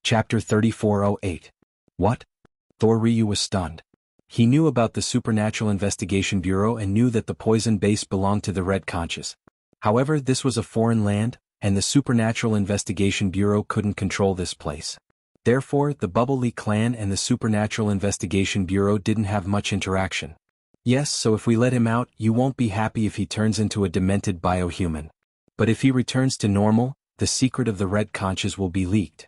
Chapter 3408. What? Thor Ryu was stunned. He knew about the Supernatural Investigation Bureau and knew that the poison base belonged to the Red Conches. However, this was a foreign land, and the Supernatural Investigation Bureau couldn't control this place. Therefore, the Bubbly clan and the Supernatural Investigation Bureau didn't have much interaction. Yes, so if we let him out, you won't be happy if he turns into a demented biohuman. But if he returns to normal, the secret of the Red Conches will be leaked.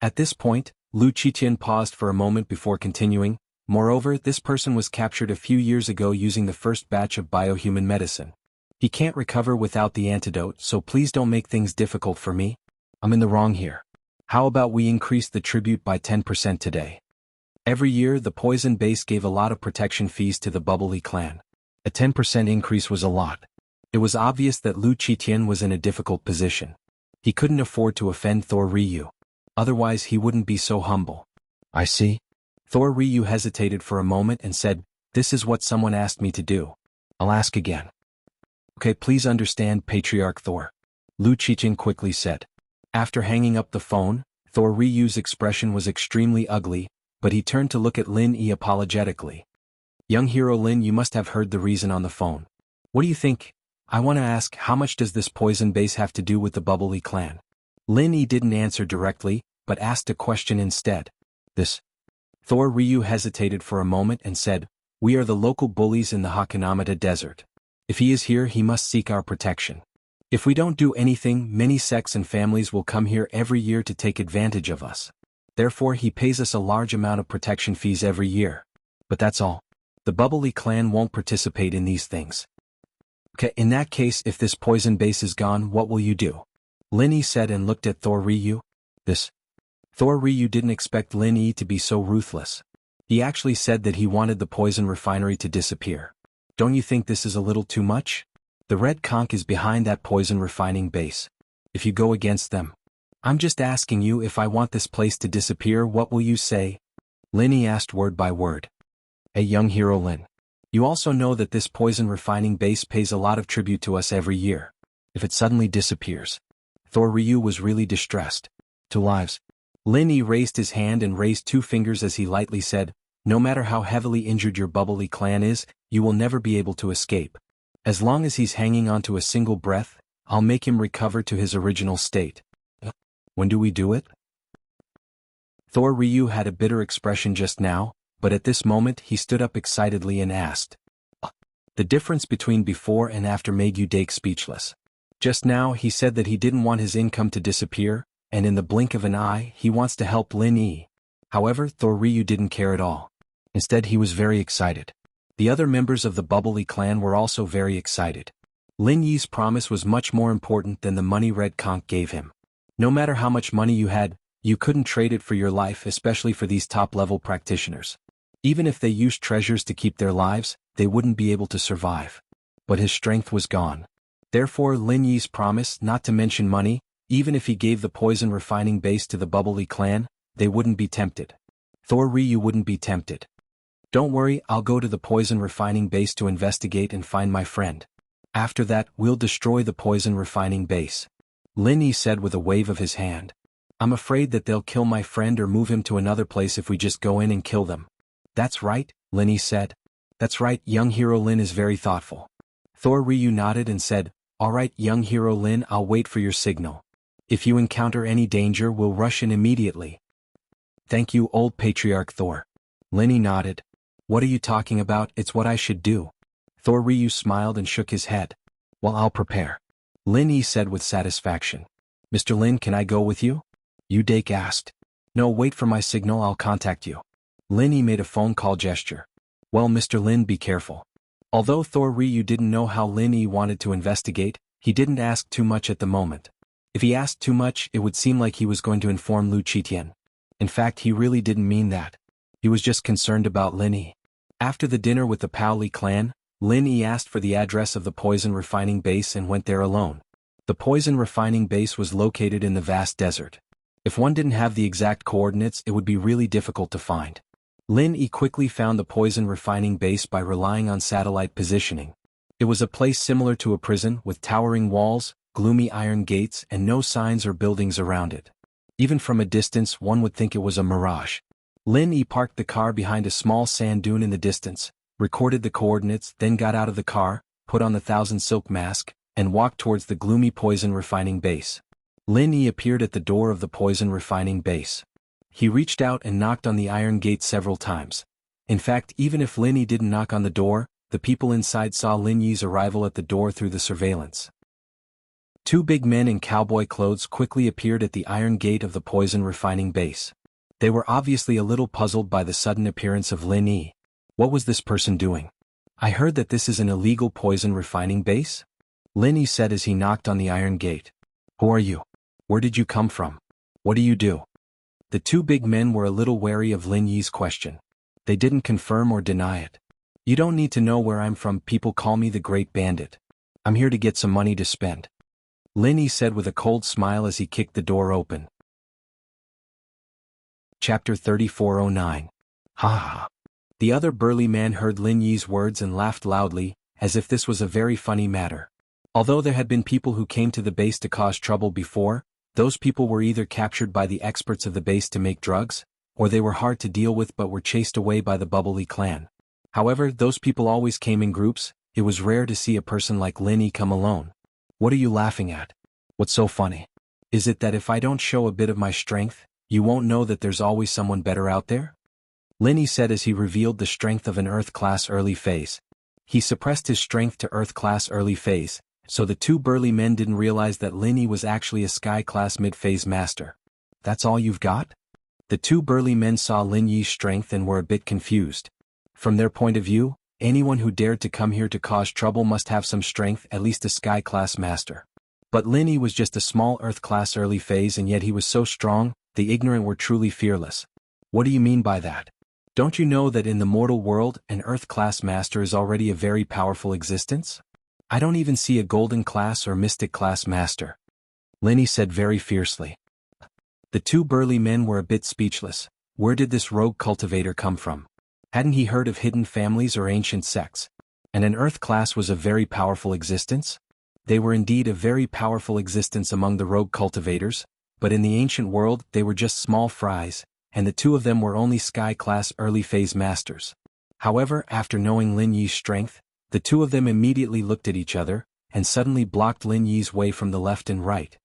At this point, Lu Qiqian paused for a moment before continuing. Moreover, this person was captured a few years ago using the first batch of biohuman medicine. He can't recover without the antidote, so please don't make things difficult for me. I'm in the wrong here. How about we increase the tribute by 10% today? Every year, the poison base gave a lot of protection fees to the Bubbly clan. A 10% increase was a lot. It was obvious that Lu Qiqian was in a difficult position. He couldn't afford to offend Thor Ryu. Otherwise he wouldn't be so humble. I see. Thor Ryu hesitated for a moment and said, "This is what someone asked me to do. I'll ask again." Okay, please understand, Patriarch Thor. Lu Qiqian quickly said. After hanging up the phone, Thor Ryu's expression was extremely ugly, but he turned to look at Lin Yi apologetically. Young hero Lin, you must have heard the reason on the phone. What do you think? I want to ask, how much does this poison base have to do with the Bubbly clan? Lin Yi didn't answer directly, but asked a question instead. This. Thor Ryu hesitated for a moment and said, "We are the local bullies in the Hakanamata Desert. If he is here, he must seek our protection. If we don't do anything, many sects and families will come here every year to take advantage of us. Therefore he pays us a large amount of protection fees every year. But that's all. The Bubbly clan won't participate in these things." Okay, in that case, if this poison base is gone, what will you do? Lin Yi said and looked at Thor Ryu. This. Thor Ryu didn't expect Lin Yi to be so ruthless. He actually said that he wanted the poison refinery to disappear. Don't you think this is a little too much? The Red Conch is behind that poison refining base. If you go against them. I'm just asking you, if I want this place to disappear, what will you say? Lin Yi asked word by word. Hey, young hero Lin. You also know that this poison refining base pays a lot of tribute to us every year. If it suddenly disappears. Thor Ryu was really distressed. 2 lives. Lin Yi raised his hand and raised 2 fingers as he lightly said, "No matter how heavily injured your Bubbly clan is, you will never be able to escape. As long as he's hanging on to a single breath, I'll make him recover to his original state." When do we do it? Thor Ryu had a bitter expression just now, but at this moment he stood up excitedly and asked. The difference between before and after made you Dake speechless. Just now he said that he didn't want his income to disappear, and in the blink of an eye he wants to help Lin Yi. However, Thor Ryu didn't care at all. Instead he was very excited. The other members of the Bubbly clan were also very excited. Lin Yi's promise was much more important than the money Red Conch gave him. No matter how much money you had, you couldn't trade it for your life, especially for these top-level practitioners. Even if they used treasures to keep their lives, they wouldn't be able to survive. But his strength was gone. Therefore Lin Yi's promise, not to mention money, even if he gave the poison refining base to the Bubbly clan, they wouldn't be tempted. Thor Ryu wouldn't be tempted. Don't worry, I'll go to the poison refining base to investigate and find my friend. After that, we'll destroy the poison refining base. Lin Yi said with a wave of his hand. I'm afraid that they'll kill my friend or move him to another place if we just go in and kill them. That's right, Lin Yi said. That's right, young hero Lin is very thoughtful. Thor Ryu nodded and said, Alright, young hero Lin, I'll wait for your signal. If you encounter any danger, we'll rush in immediately. Thank you, old Patriarch Thor. Lin Yi nodded. What are you talking about? It's what I should do. Thor Ryu smiled and shook his head. Well, I'll prepare. Lin Yi said with satisfaction. Mr. Lin, can I go with you? Yu Dake asked. No, wait for my signal, I'll contact you. Lin Yi made a phone call gesture. Well, Mr. Lin, be careful. Although Thor Ryu didn't know how Lin Yi wanted to investigate, he didn't ask too much at the moment. If he asked too much, it would seem like he was going to inform Lu Qiqian. In fact, he really didn't mean that. He was just concerned about Lin Yi. After the dinner with the Paoli clan, Lin Yi asked for the address of the poison refining base and went there alone. The poison refining base was located in the vast desert. If one didn't have the exact coordinates, it would be really difficult to find. Lin Yi quickly found the poison refining base by relying on satellite positioning. It was a place similar to a prison with towering walls, gloomy iron gates, and no signs or buildings around it. Even from a distance one would think it was a mirage. Lin Yi parked the car behind a small sand dune in the distance, recorded the coordinates, then got out of the car, put on the thousand silk mask, and walked towards the gloomy poison refining base. Lin Yi appeared at the door of the poison refining base. He reached out and knocked on the iron gate several times. In fact, even if Lin Yi didn't knock on the door, the people inside saw Lin Yi's arrival at the door through the surveillance. Two big men in cowboy clothes quickly appeared at the iron gate of the poison refining base. They were obviously a little puzzled by the sudden appearance of Lin Yi. What was this person doing? I heard that this is an illegal poison refining base? Lin Yi said as he knocked on the iron gate. Who are you? Where did you come from? What do you do? The two big men were a little wary of Lin Yi's question. They didn't confirm or deny it. You don't need to know where I'm from, people call me the Great Bandit. I'm here to get some money to spend. Lin Yi said with a cold smile as he kicked the door open. Chapter 3409. Ha ha. The other burly man heard Lin Yi's words and laughed loudly, as if this was a very funny matter. Although there had been people who came to the base to cause trouble before, those people were either captured by the experts of the base to make drugs, or they were hard to deal with but were chased away by the Bubbly clan. However, those people always came in groups. It was rare to see a person like Lin Yi come alone. What are you laughing at? What's so funny? Is it that if I don't show a bit of my strength, you won't know that there's always someone better out there? Lin Yi said as he revealed the strength of an Earth-class early phase. He suppressed his strength to Earth-class early phase, so the two burly men didn't realize that Lin Yi was actually a Sky-class mid-phase master. That's all you've got? The two burly men saw Lin Yi's strength and were a bit confused. From their point of view, anyone who dared to come here to cause trouble must have some strength, at least a Sky-class master. But Lin Yi was just a small Earth-class early phase, and yet he was so strong, the ignorant were truly fearless. What do you mean by that? Don't you know that in the mortal world, an Earth-class master is already a very powerful existence? I don't even see a golden-class or mystic-class master. Lin Yi said very fiercely. The two burly men were a bit speechless. Where did this rogue cultivator come from? Hadn't he heard of hidden families or ancient sects? And an Earth-class was a very powerful existence? They were indeed a very powerful existence among the rogue cultivators, but in the ancient world they were just small fries, and the two of them were only Sky-class early-phase masters. However, after knowing Lin Yi's strength, the two of them immediately looked at each other, and suddenly blocked Lin Yi's way from the left and right.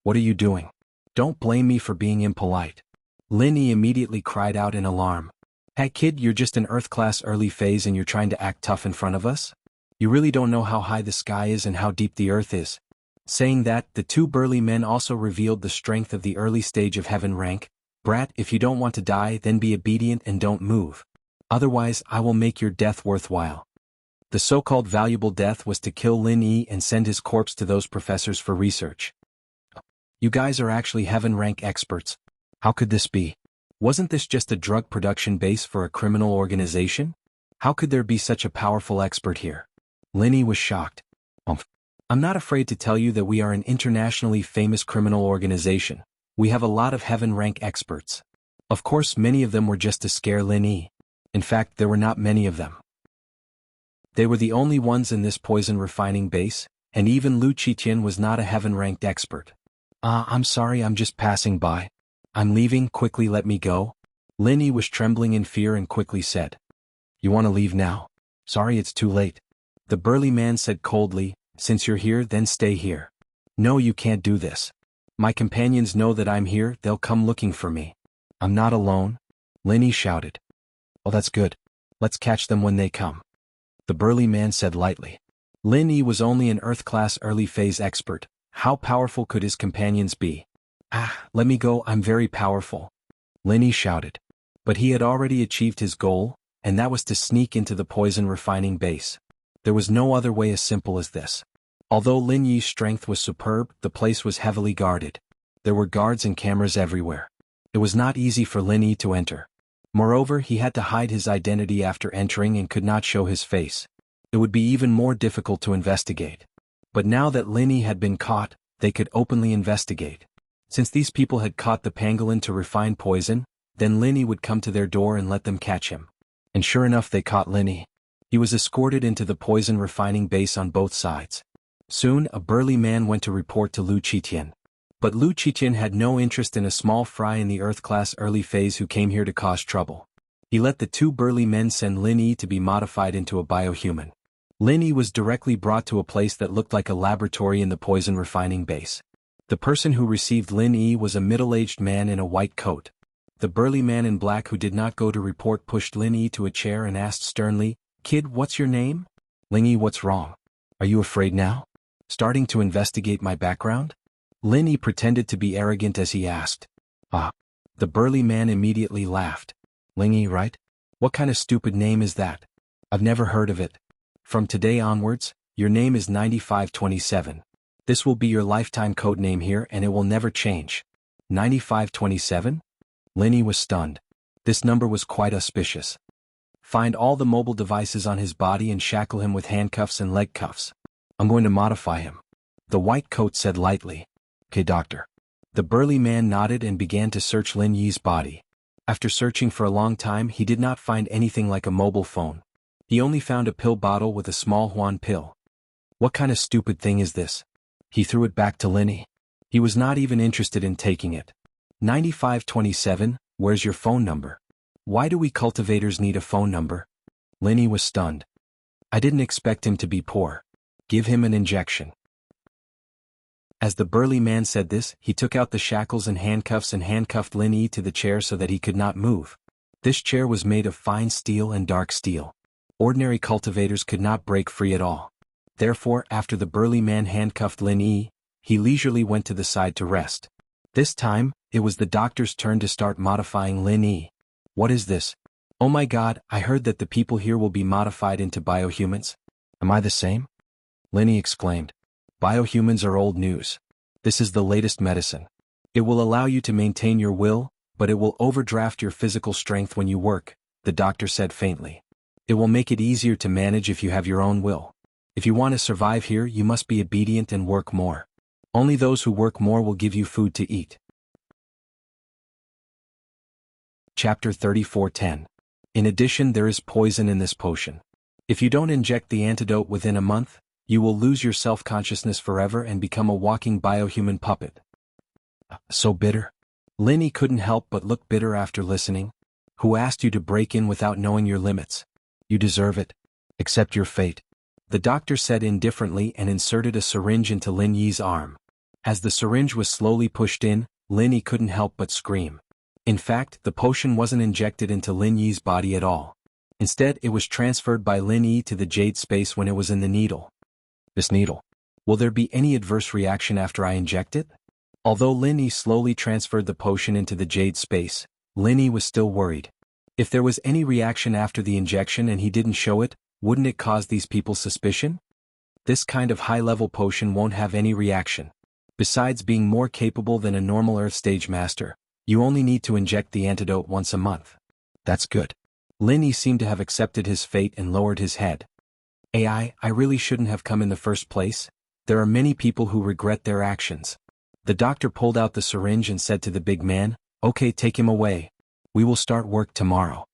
What are you doing? Don't blame me for being impolite. Lin Yi immediately cried out in alarm. Hey kid, you're just an Earth-class early phase and you're trying to act tough in front of us? You really don't know how high the sky is and how deep the earth is. Saying that, the two burly men also revealed the strength of the early stage of heaven rank. Brat, if you don't want to die, then be obedient and don't move. Otherwise, I will make your death worthwhile. The so-called valuable death was to kill Lin Yi and send his corpse to those professors for research. You guys are actually heaven rank experts. How could this be? Wasn't this just a drug production base for a criminal organization? How could there be such a powerful expert here? Lin Yi was shocked. I'm not afraid to tell you that we are an internationally famous criminal organization. We have a lot of heaven rank experts. Of course, many of them were just to scare Lin Yi. In fact, there were not many of them. They were the only ones in this poison refining base, and even Lu Qitian was not a heaven-ranked expert. I'm sorry, I'm just passing by. I'm leaving, quickly let me go. Lin Yi was trembling in fear and quickly said. You want to leave now? Sorry, it's too late. The burly man said coldly, since you're here, then stay here. No, you can't do this. My companions know that I'm here, they'll come looking for me. I'm not alone. Lin Yi shouted. Well, that's good. Let's catch them when they come. The burly man said lightly. Lin Yi was only an Earth-class early-phase expert. How powerful could his companions be? Let me go, I'm very powerful. Lin Yi shouted. But he had already achieved his goal, and that was to sneak into the poison refining base. There was no other way as simple as this. Although Lin Yi's strength was superb, the place was heavily guarded. There were guards and cameras everywhere. It was not easy for Lin Yi to enter. Moreover, he had to hide his identity after entering and could not show his face. It would be even more difficult to investigate. But now that Lin Yi had been caught, they could openly investigate. Since these people had caught the pangolin to refine poison, then Lin Yi would come to their door and let them catch him. And sure enough, they caught Lin Yi. He was escorted into the poison refining base on both sides. Soon, a burly man went to report to Lu Qitian. But Lu Qiqian had no interest in a small fry in the Earth-class early phase who came here to cause trouble. He let the two burly men send Lin Yi to be modified into a biohuman. Lin Yi was directly brought to a place that looked like a laboratory in the poison refining base. The person who received Lin Yi was a middle-aged man in a white coat. The burly man in black who did not go to report pushed Lin Yi to a chair and asked sternly, "Kid, what's your name?" "Lin Yi, what's wrong? Are you afraid now? Starting to investigate my background?" Lin Yi pretended to be arrogant as he asked. "Ah." The burly man immediately laughed. "Lin Yi, right? What kind of stupid name is that? I've never heard of it. From today onwards, your name is 9527. This will be your lifetime code name here and it will never change." 9527? Lin Yi was stunned. This number was quite auspicious. "Find all the mobile devices on his body and shackle him with handcuffs and leg cuffs. I'm going to modify him," the white coat said lightly. "Okay, doctor." The burly man nodded and began to search Lin Yi's body. After searching for a long time, he did not find anything like a mobile phone. He only found a pill bottle with a small Huan pill. "What kind of stupid thing is this?" He threw it back to Lin Yi. He was not even interested in taking it. 9527, where's your phone number? Why do we cultivators need a phone number? Lin Yi was stunned. I didn't expect him to be poor. Give him an injection. As the burly man said this, he took out the shackles and handcuffed Lin Yi to the chair so that he could not move. This chair was made of fine steel and dark steel. Ordinary cultivators could not break free at all. Therefore, after the burly man handcuffed Lin Yi, he leisurely went to the side to rest. This time, it was the doctor's turn to start modifying Lin Yi. What is this? Oh my god, I heard that the people here will be modified into biohumans. Am I the same? Lin Yi exclaimed. Biohumans are old news. This is the latest medicine. It will allow you to maintain your will, but it will overdraft your physical strength when you work, the doctor said faintly. It will make it easier to manage if you have your own will. If you want to survive here, you must be obedient and work more. Only those who work more will give you food to eat. Chapter 34:10. In addition, there is poison in this potion. If you don't inject the antidote within a month, you will lose your self-consciousness forever and become a walking biohuman puppet. So bitter? Lin Yi couldn't help but look bitter after listening. Who asked you to break in without knowing your limits? You deserve it. Accept your fate. The doctor said indifferently and inserted a syringe into Lin Yi's arm. As the syringe was slowly pushed in, Lin Yi couldn't help but scream. In fact, the potion wasn't injected into Lin Yi's body at all. Instead, it was transferred by Lin Yi to the jade space when it was in the needle. This needle. Will there be any adverse reaction after I inject it? Although Lin Yi slowly transferred the potion into the jade space, Lin Yi was still worried. If there was any reaction after the injection and he didn't show it, wouldn't it cause these people suspicion? This kind of high-level potion won't have any reaction. Besides being more capable than a normal Earth stage master, you only need to inject the antidote once a month. That's good. Lin Yi seemed to have accepted his fate and lowered his head. I really shouldn't have come in the first place. There are many people who regret their actions. The doctor pulled out the syringe and said to the big man, Okay, take him away. We will start work tomorrow.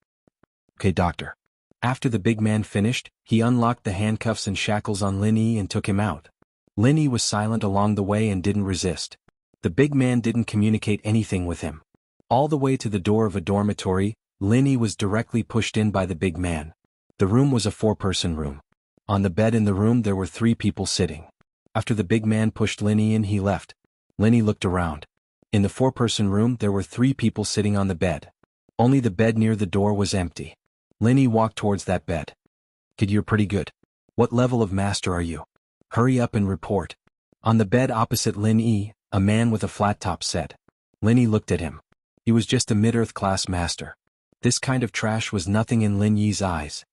Okay, doctor. After the big man finished, he unlocked the handcuffs and shackles on Lin Yi and took him out. Lin Yi was silent along the way and didn't resist. The big man didn't communicate anything with him. All the way to the door of a dormitory, Lin Yi was directly pushed in by the big man. The room was a 4-person room. On the bed in the room there were 3 people sitting. After the big man pushed Lin Yi in, he left. Lin Yi looked around. In the 4-person room there were 3 people sitting on the bed. Only the bed near the door was empty. Lin Yi walked towards that bed. Kid, you're pretty good. What level of master are you? Hurry up and report. On the bed opposite Lin Yi, a man with a flat top said. Lin Yi looked at him. He was just a mid-earth class master. This kind of trash was nothing in Lin Yi's eyes.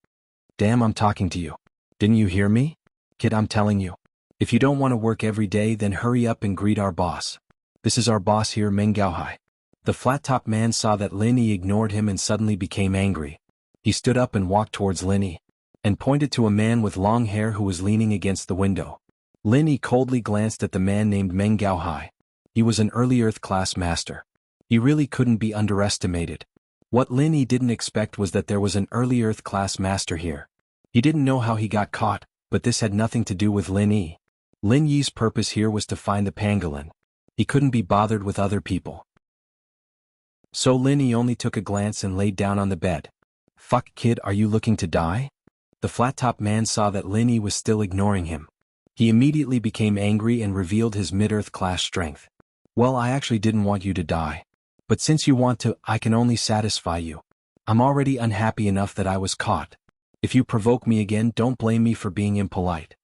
Damn, I'm talking to you. Didn't you hear me? Kid, I'm telling you. If you don't want to work every day, then hurry up and greet our boss. This is our boss here, Meng Gaohai. The flat-top man saw that Lin Yi ignored him and suddenly became angry. He stood up and walked towards Lin Yi, and pointed to a man with long hair who was leaning against the window. Lin Yi coldly glanced at the man named Meng Gaohai. He was an early Earth class master. He really couldn't be underestimated. What Lin Yi didn't expect was that there was an early Earth class master here. He didn't know how he got caught, but this had nothing to do with Lin Yi. Lin Yi's purpose here was to find the pangolin. He couldn't be bothered with other people. So Lin Yi only took a glance and laid down on the bed. "Fuck kid, are you looking to die?" The flat-top man saw that Lin Yi was still ignoring him. He immediately became angry and revealed his mid-earth class strength. "Well, I actually didn't want you to die. But since you want to, I can only satisfy you. I'm already unhappy enough that I was caught. If you provoke me again, don't blame me for being impolite."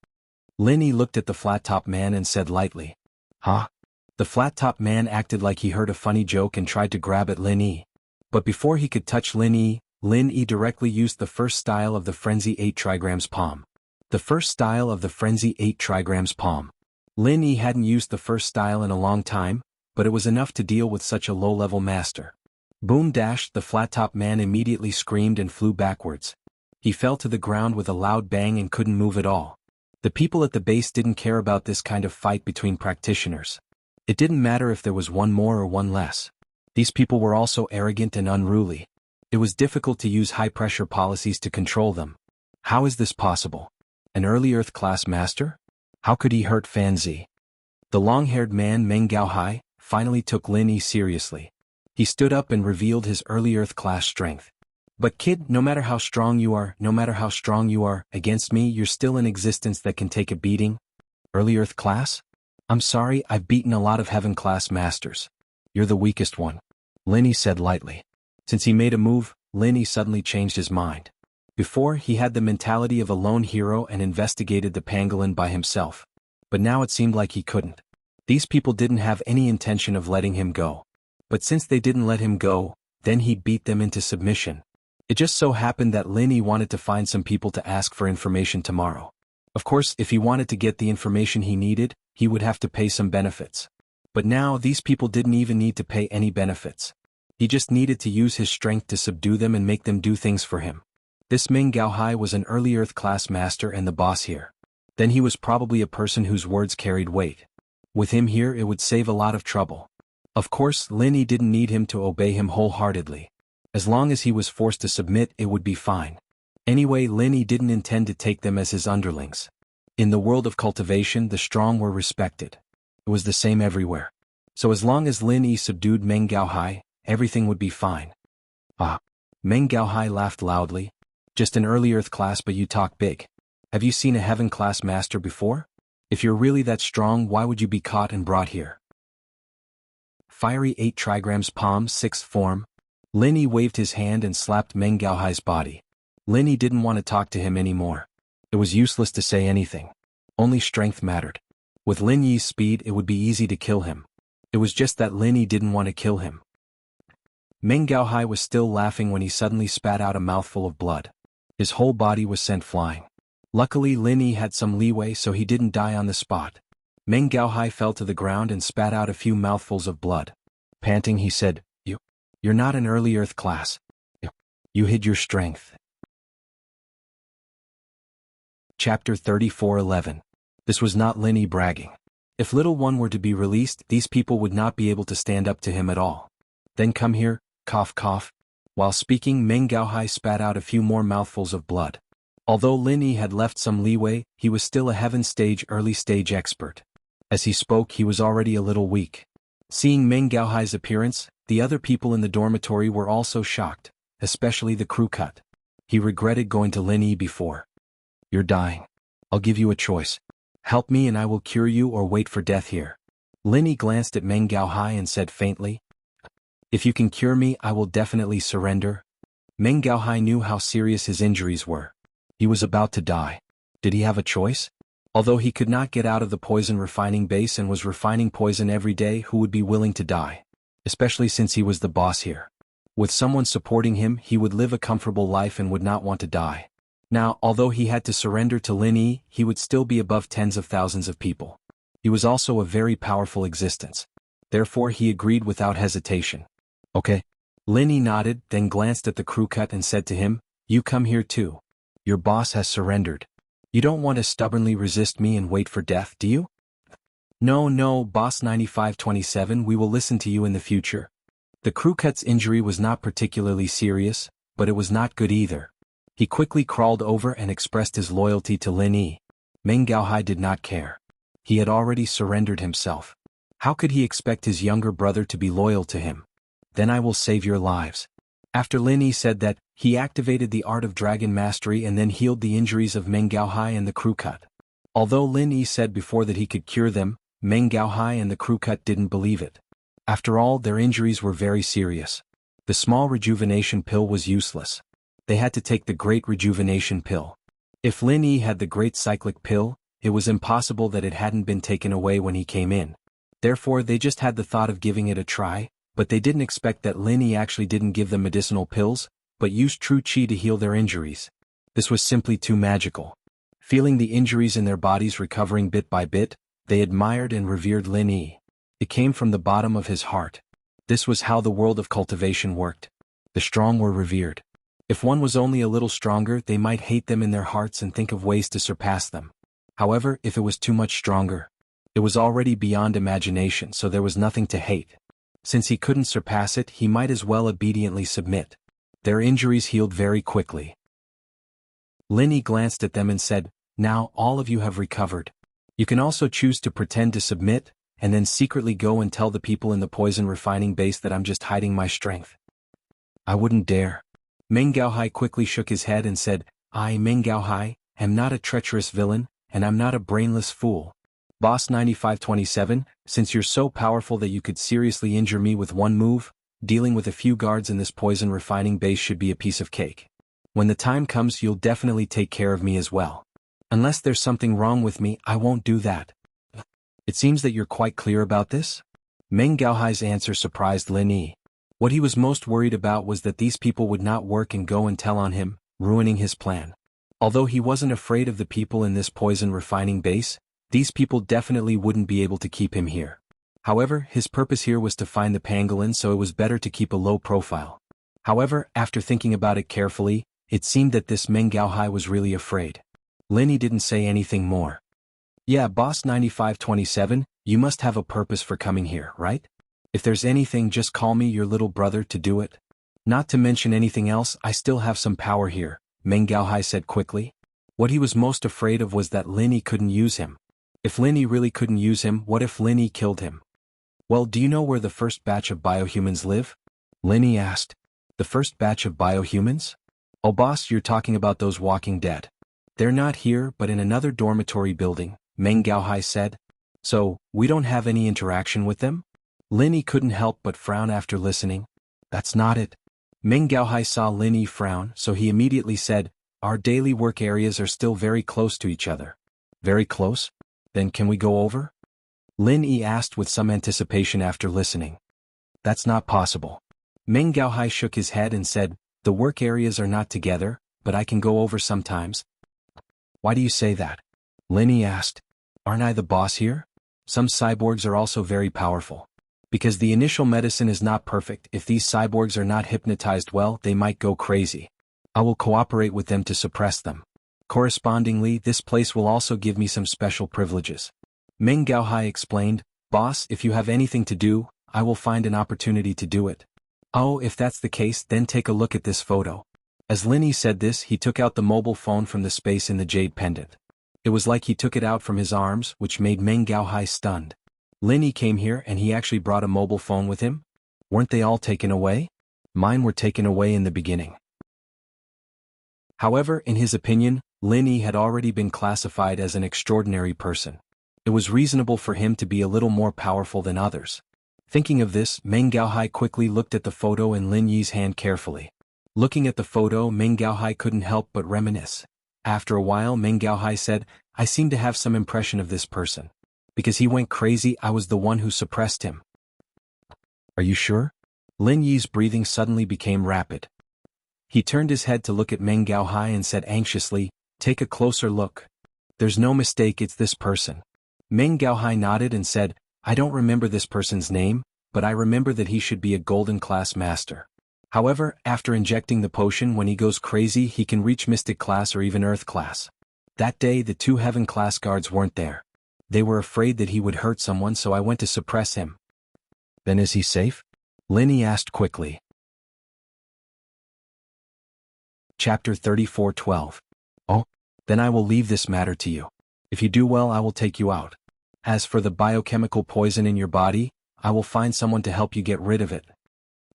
Lin Yi looked at the flat-top man and said lightly, "Huh?" The flat-top man acted like he heard a funny joke and tried to grab at Lin Yi. But before he could touch Lin Yi directly used the first style of the Frenzy 8 trigrams palm. The first style of the Frenzy 8 trigrams palm. Lin Yi hadn't used the first style in a long time, but it was enough to deal with such a low-level master. Boom dash! The flat-top man immediately screamed and flew backwards. He fell to the ground with a loud bang and couldn't move at all. The people at the base didn't care about this kind of fight between practitioners. It didn't matter if there was one more or one less. These people were also arrogant and unruly. It was difficult to use high-pressure policies to control them. How is this possible? An early Earth class master? How could he hurt Fan Zi? The long-haired man Meng Gaohai finally took Lin Yi seriously. He stood up and revealed his early Earth class strength. "But kid, no matter how strong you are, against me you're still an existence that can take a beating." "Early Earth class? I'm sorry, I've beaten a lot of Heaven class masters. You're the weakest one," Lin Yi said lightly. Since he made a move, Lin Yi suddenly changed his mind. Before, he had the mentality of a lone hero and investigated the pangolin by himself. But now it seemed like he couldn't. These people didn't have any intention of letting him go. But since they didn't let him go, then he beat them into submission. It just so happened that Lin Yi wanted to find some people to ask for information tomorrow. Of course, if he wanted to get the information he needed, he would have to pay some benefits. But now these people didn't even need to pay any benefits. He just needed to use his strength to subdue them and make them do things for him. This Meng Gaohai was an early Earth class master and the boss here. Then he was probably a person whose words carried weight. With him here it would save a lot of trouble. Of course, Lin Yi didn't need him to obey him wholeheartedly. As long as he was forced to submit, it would be fine. Anyway, Lin Yi didn't intend to take them as his underlings. In the world of cultivation, the strong were respected. It was the same everywhere. So as long as Lin Yi subdued Meng Gaohai, everything would be fine. "Ah." Meng Gaohai laughed loudly. "Just an early Earth class, but you talk big. Have you seen a Heaven class master before? If you're really that strong, why would you be caught and brought here?" Fiery 8 trigrams palm 6th form. Lin Yi waved his hand and slapped Meng Gaohai's body. Lin Yi didn't want to talk to him anymore. It was useless to say anything. Only strength mattered. With Lin Yi's speed, it would be easy to kill him. It was just that Lin Yi didn't want to kill him. Meng Gaohai was still laughing when he suddenly spat out a mouthful of blood. His whole body was sent flying. Luckily, Lin Yi had some leeway, so he didn't die on the spot. Meng Gaohai fell to the ground and spat out a few mouthfuls of blood. Panting, he said, You're not an early Earth class. You hid your strength." Chapter 34:11. This was not Lin Yi bragging. If Little One were to be released, these people would not be able to stand up to him at all. "Then come here," cough cough. While speaking, Meng Gaohai spat out a few more mouthfuls of blood. Although Lin Yi had left some leeway, he was still a Heaven stage early stage expert. As he spoke, he was already a little weak. Seeing Meng Gaohai's appearance, the other people in the dormitory were also shocked, especially the crew cut. He regretted going to Lin Yi before. "You're dying. I'll give you a choice. Help me and I will cure you, or wait for death here." Lin Yi glanced at Meng Gaohai and said faintly, "If you can cure me, I will definitely surrender." Meng Gaohai knew how serious his injuries were. He was about to die. Did he have a choice? Although he could not get out of the poison refining base and was refining poison every day, who would be willing to die? Especially since he was the boss here. With someone supporting him, he would live a comfortable life and would not want to die. Now, although he had to surrender to Lin Yi, he would still be above tens of thousands of people. He was also a very powerful existence. Therefore he agreed without hesitation. "Okay." Lin Yi nodded, then glanced at the crew cut and said to him, "You come here too. Your boss has surrendered. You don't want to stubbornly resist me and wait for death, do you?" No, Boss 9527, we will listen to you in the future." The crew cut's injury was not particularly serious, but it was not good either. He quickly crawled over and expressed his loyalty to Lin Yi. Meng Gaohai did not care. He had already surrendered himself. How could he expect his younger brother to be loyal to him? Then I will save your lives. After Lin Yi said that, he activated the art of dragon mastery and then healed the injuries of Meng Gaohai and the crew cut. Although Lin Yi said before that he could cure them, Meng Gaohai and the crew cut didn't believe it. After all, their injuries were very serious. The small rejuvenation pill was useless. They had to take the great rejuvenation pill. If Lin Yi had the great cyclic pill, it was impossible that it hadn't been taken away when he came in. Therefore they just had the thought of giving it a try, but they didn't expect that Lin Yi actually didn't give them medicinal pills, but used true qi to heal their injuries. This was simply too magical. Feeling the injuries in their bodies recovering bit by bit, they admired and revered Lin Yi. It came from the bottom of his heart. This was how the world of cultivation worked. The strong were revered. If one was only a little stronger, they might hate them in their hearts and think of ways to surpass them. However, if it was too much stronger, it was already beyond imagination, so there was nothing to hate. Since he couldn't surpass it, he might as well obediently submit. Their injuries healed very quickly. Lin Yi glanced at them and said, "Now, all of you have recovered. You can also choose to pretend to submit, and then secretly go and tell the people in the poison refining base that I'm just hiding my strength." "I wouldn't dare." Meng Gaohai quickly shook his head and said, "I, Meng Gaohai, am not a treacherous villain, and I'm not a brainless fool. Boss 9527, since you're so powerful that you could seriously injure me with one move, dealing with a few guards in this poison refining base should be a piece of cake. When the time comes, you'll definitely take care of me as well. Unless there's something wrong with me, I won't do that." "It seems that you're quite clear about this?" Meng Gaohai's answer surprised Lin Yi. What he was most worried about was that these people would not work and go and tell on him, ruining his plan. Although he wasn't afraid of the people in this poison refining base, these people definitely wouldn't be able to keep him here. However, his purpose here was to find the pangolin, so it was better to keep a low profile. However, after thinking about it carefully, it seemed that this Meng Gaohai was really afraid. Lin Yi didn't say anything more. "Yeah, Boss 9527, you must have a purpose for coming here, right? If there's anything, just call me your little brother to do it. Not to mention anything else, I still have some power here," Meng Gaohai said quickly. What he was most afraid of was that Lin Yi couldn't use him. If Lin Yi really couldn't use him, what if Lin Yi killed him? "Well, do you know where the first batch of biohumans live?" Lin Yi asked. "The first batch of biohumans? Oh boss, you're talking about those walking dead. They're not here but in another dormitory building," Meng Gaohai said. "So, we don't have any interaction with them?" Lin Yi couldn't help but frown after listening. "That's not it." Meng Gaohai saw Lin Yi frown, so he immediately said, "Our daily work areas are still very close to each other." "Very close? Then can we go over?" Lin Yi asked with some anticipation after listening. "That's not possible." Meng Gaohai shook his head and said, "The work areas are not together, but I can go over sometimes." "Why do you say that?" Lin Yi asked. "Aren't I the boss here? Some cyborgs are also very powerful. Because the initial medicine is not perfect, if these cyborgs are not hypnotized well, they might go crazy. I will cooperate with them to suppress them. Correspondingly, this place will also give me some special privileges." Meng Gaohai explained, "Boss, if you have anything to do, I will find an opportunity to do it." "Oh, if that's the case, then take a look at this photo." As Lin Yi said this, he took out the mobile phone from the space in the jade pendant. It was like he took it out from his arms, which made Meng Gaohai stunned. Lin Yi came here and he actually brought a mobile phone with him? Weren't they all taken away? Mine were taken away in the beginning. However, in his opinion, Lin Yi had already been classified as an extraordinary person. It was reasonable for him to be a little more powerful than others. Thinking of this, Meng Gaohai quickly looked at the photo in Lin Yi's hand carefully. Looking at the photo, Meng Gaohai couldn't help but reminisce. After a while, Meng Gaohai said, "I seem to have some impression of this person. Because he went crazy, I was the one who suppressed him." "Are you sure?" Lin Yi's breathing suddenly became rapid. He turned his head to look at Meng Gaohai and said anxiously, "Take a closer look. There's no mistake, it's this person." Meng Gaohai nodded and said, "I don't remember this person's name, but I remember that he should be a golden class master. However, after injecting the potion, when he goes crazy, he can reach mystic class or even earth class. That day, the 2 heaven class guards weren't there. They were afraid that he would hurt someone, so I went to suppress him." "Then is he safe?" Lin Yi asked quickly. Chapter 34:12. "Oh, then I will leave this matter to you. If you do well, I will take you out." As for the biochemical poison in your body, I will find someone to help you get rid of it.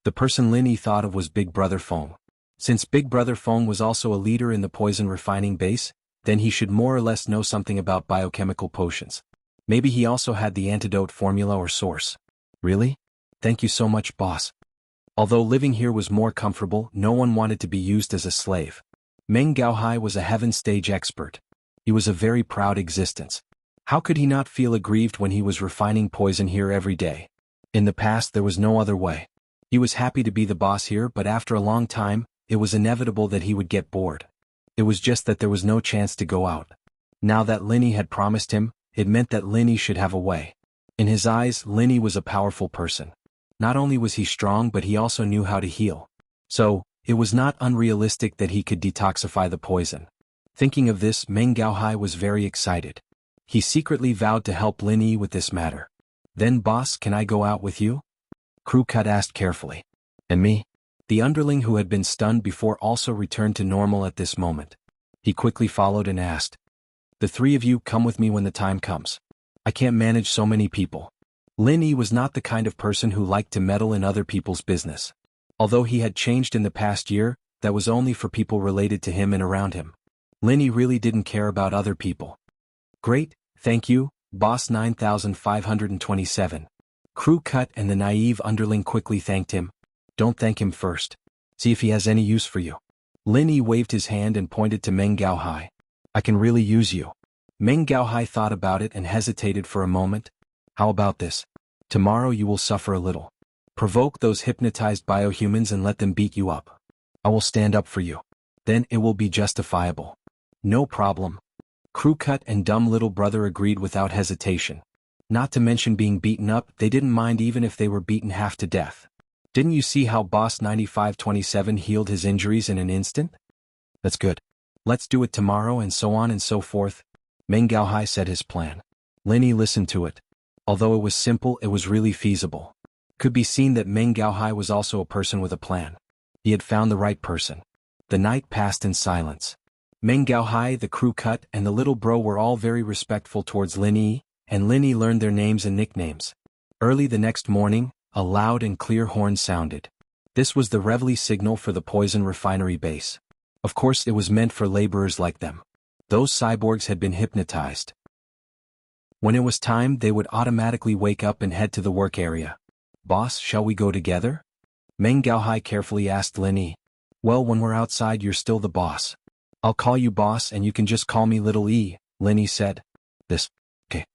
The person Lin Yi thought of was Big Brother Feng. Since Big Brother Feng was also a leader in the poison refining base, then he should more or less know something about biochemical potions. Maybe he also had the antidote formula or source. Really? Thank you so much, boss. Although living here was more comfortable, no one wanted to be used as a slave. Meng Gaohai was a heaven stage expert. He was a very proud existence. How could he not feel aggrieved when he was refining poison here every day? In the past there was no other way. He was happy to be the boss here, but after a long time, it was inevitable that he would get bored. It was just that there was no chance to go out. Now that Lin Yi had promised him, it meant that Lin Yi should have a way. In his eyes, Lin Yi was a powerful person. Not only was he strong, but he also knew how to heal. So, it was not unrealistic that he could detoxify the poison. Thinking of this, Meng Gaohai was very excited. He secretly vowed to help Lin Yi with this matter. Then, boss, can I go out with you? Crew Cut asked carefully. And me? The underling who had been stunned before also returned to normal at this moment. He quickly followed and asked. The three of you come with me when the time comes. I can't manage so many people. Lin Yi was not the kind of person who liked to meddle in other people's business. Although he had changed in the past year, that was only for people related to him and around him. Lin Yi really didn't care about other people. Great, thank you, Boss 9527. Crew Cut and the naive underling quickly thanked him. Don't thank him first. See if he has any use for you. Lin Yi waved his hand and pointed to Meng Gaohai. I can really use you. Meng Gaohai thought about it and hesitated for a moment. How about this? Tomorrow you will suffer a little. Provoke those hypnotized biohumans and let them beat you up. I will stand up for you. Then it will be justifiable. No problem. Crew Cut and Dumb Little Brother agreed without hesitation. Not to mention being beaten up, they didn't mind even if they were beaten half to death. Didn't you see how Boss 9527 healed his injuries in an instant? That's good. Let's do it tomorrow and so on and so forth. Meng Gaohai said his plan. Lin Yi listened to it. Although it was simple, it was really feasible. Could be seen that Meng Gaohai was also a person with a plan. He had found the right person. The night passed in silence. Meng Gaohai, the Crew Cut, and the little bro were all very respectful towards Lin Yi, and Lin Yi learned their names and nicknames. Early the next morning, a loud and clear horn sounded. This was the reveille signal for the poison refinery base. Of course, it was meant for laborers like them. Those cyborgs had been hypnotized. When it was time, they would automatically wake up and head to the work area. Boss, shall we go together? Meng Gaohai carefully asked Lin Yi. Well, when we're outside, you're still the boss. I'll call you boss and you can just call me Little E, Lin Yi said. Okay.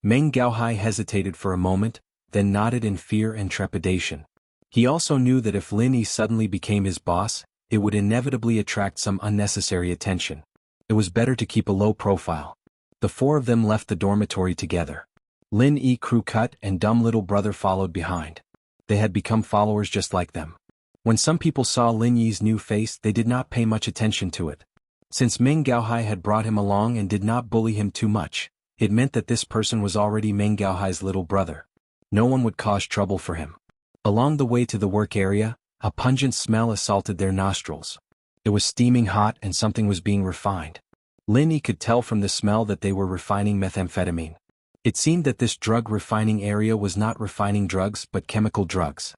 Meng Gaohai hesitated for a moment, then nodded in fear and trepidation. He also knew that if Lin Yi suddenly became his boss, it would inevitably attract some unnecessary attention. It was better to keep a low profile. The four of them left the dormitory together. Lin Yi, Crew Cut, and Dumb Little Brother followed behind. They had become followers just like them. When some people saw Lin Yi's new face, they did not pay much attention to it. Since Meng Gaohai had brought him along and did not bully him too much, it meant that this person was already Meng Gaohai's little brother. No one would cause trouble for him. Along the way to the work area, a pungent smell assaulted their nostrils. It was steaming hot and something was being refined. Lin Yi could tell from the smell that they were refining methamphetamine. It seemed that this drug refining area was not refining drugs but chemical drugs.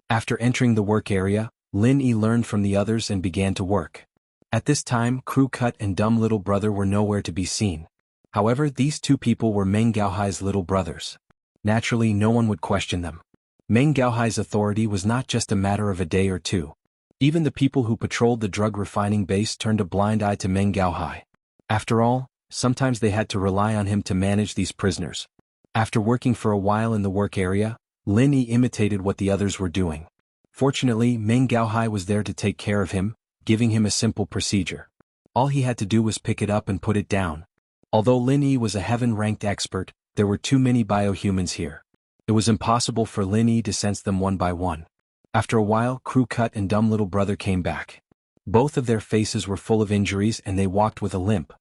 After entering the work area, Lin Yi learned from the others and began to work. At this time, Crew Cut and Dumb Little Brother were nowhere to be seen. However, these two people were Meng Gaohai's little brothers. Naturally, no one would question them. Meng Gaohai's authority was not just a matter of a day or two. Even the people who patrolled the drug refining base turned a blind eye to Meng Gaohai. After all, sometimes they had to rely on him to manage these prisoners. After working for a while in the work area, Lin Yi imitated what the others were doing. Fortunately, Meng Gaohai was there to take care of him, giving him a simple procedure. All he had to do was pick it up and put it down. Although Lin Yi was a heaven-ranked expert, there were too many biohumans here. It was impossible for Lin Yi to sense them one by one. After a while, Crew Cut and Dumb Little Brother came back. Both of their faces were full of injuries and they walked with a limp.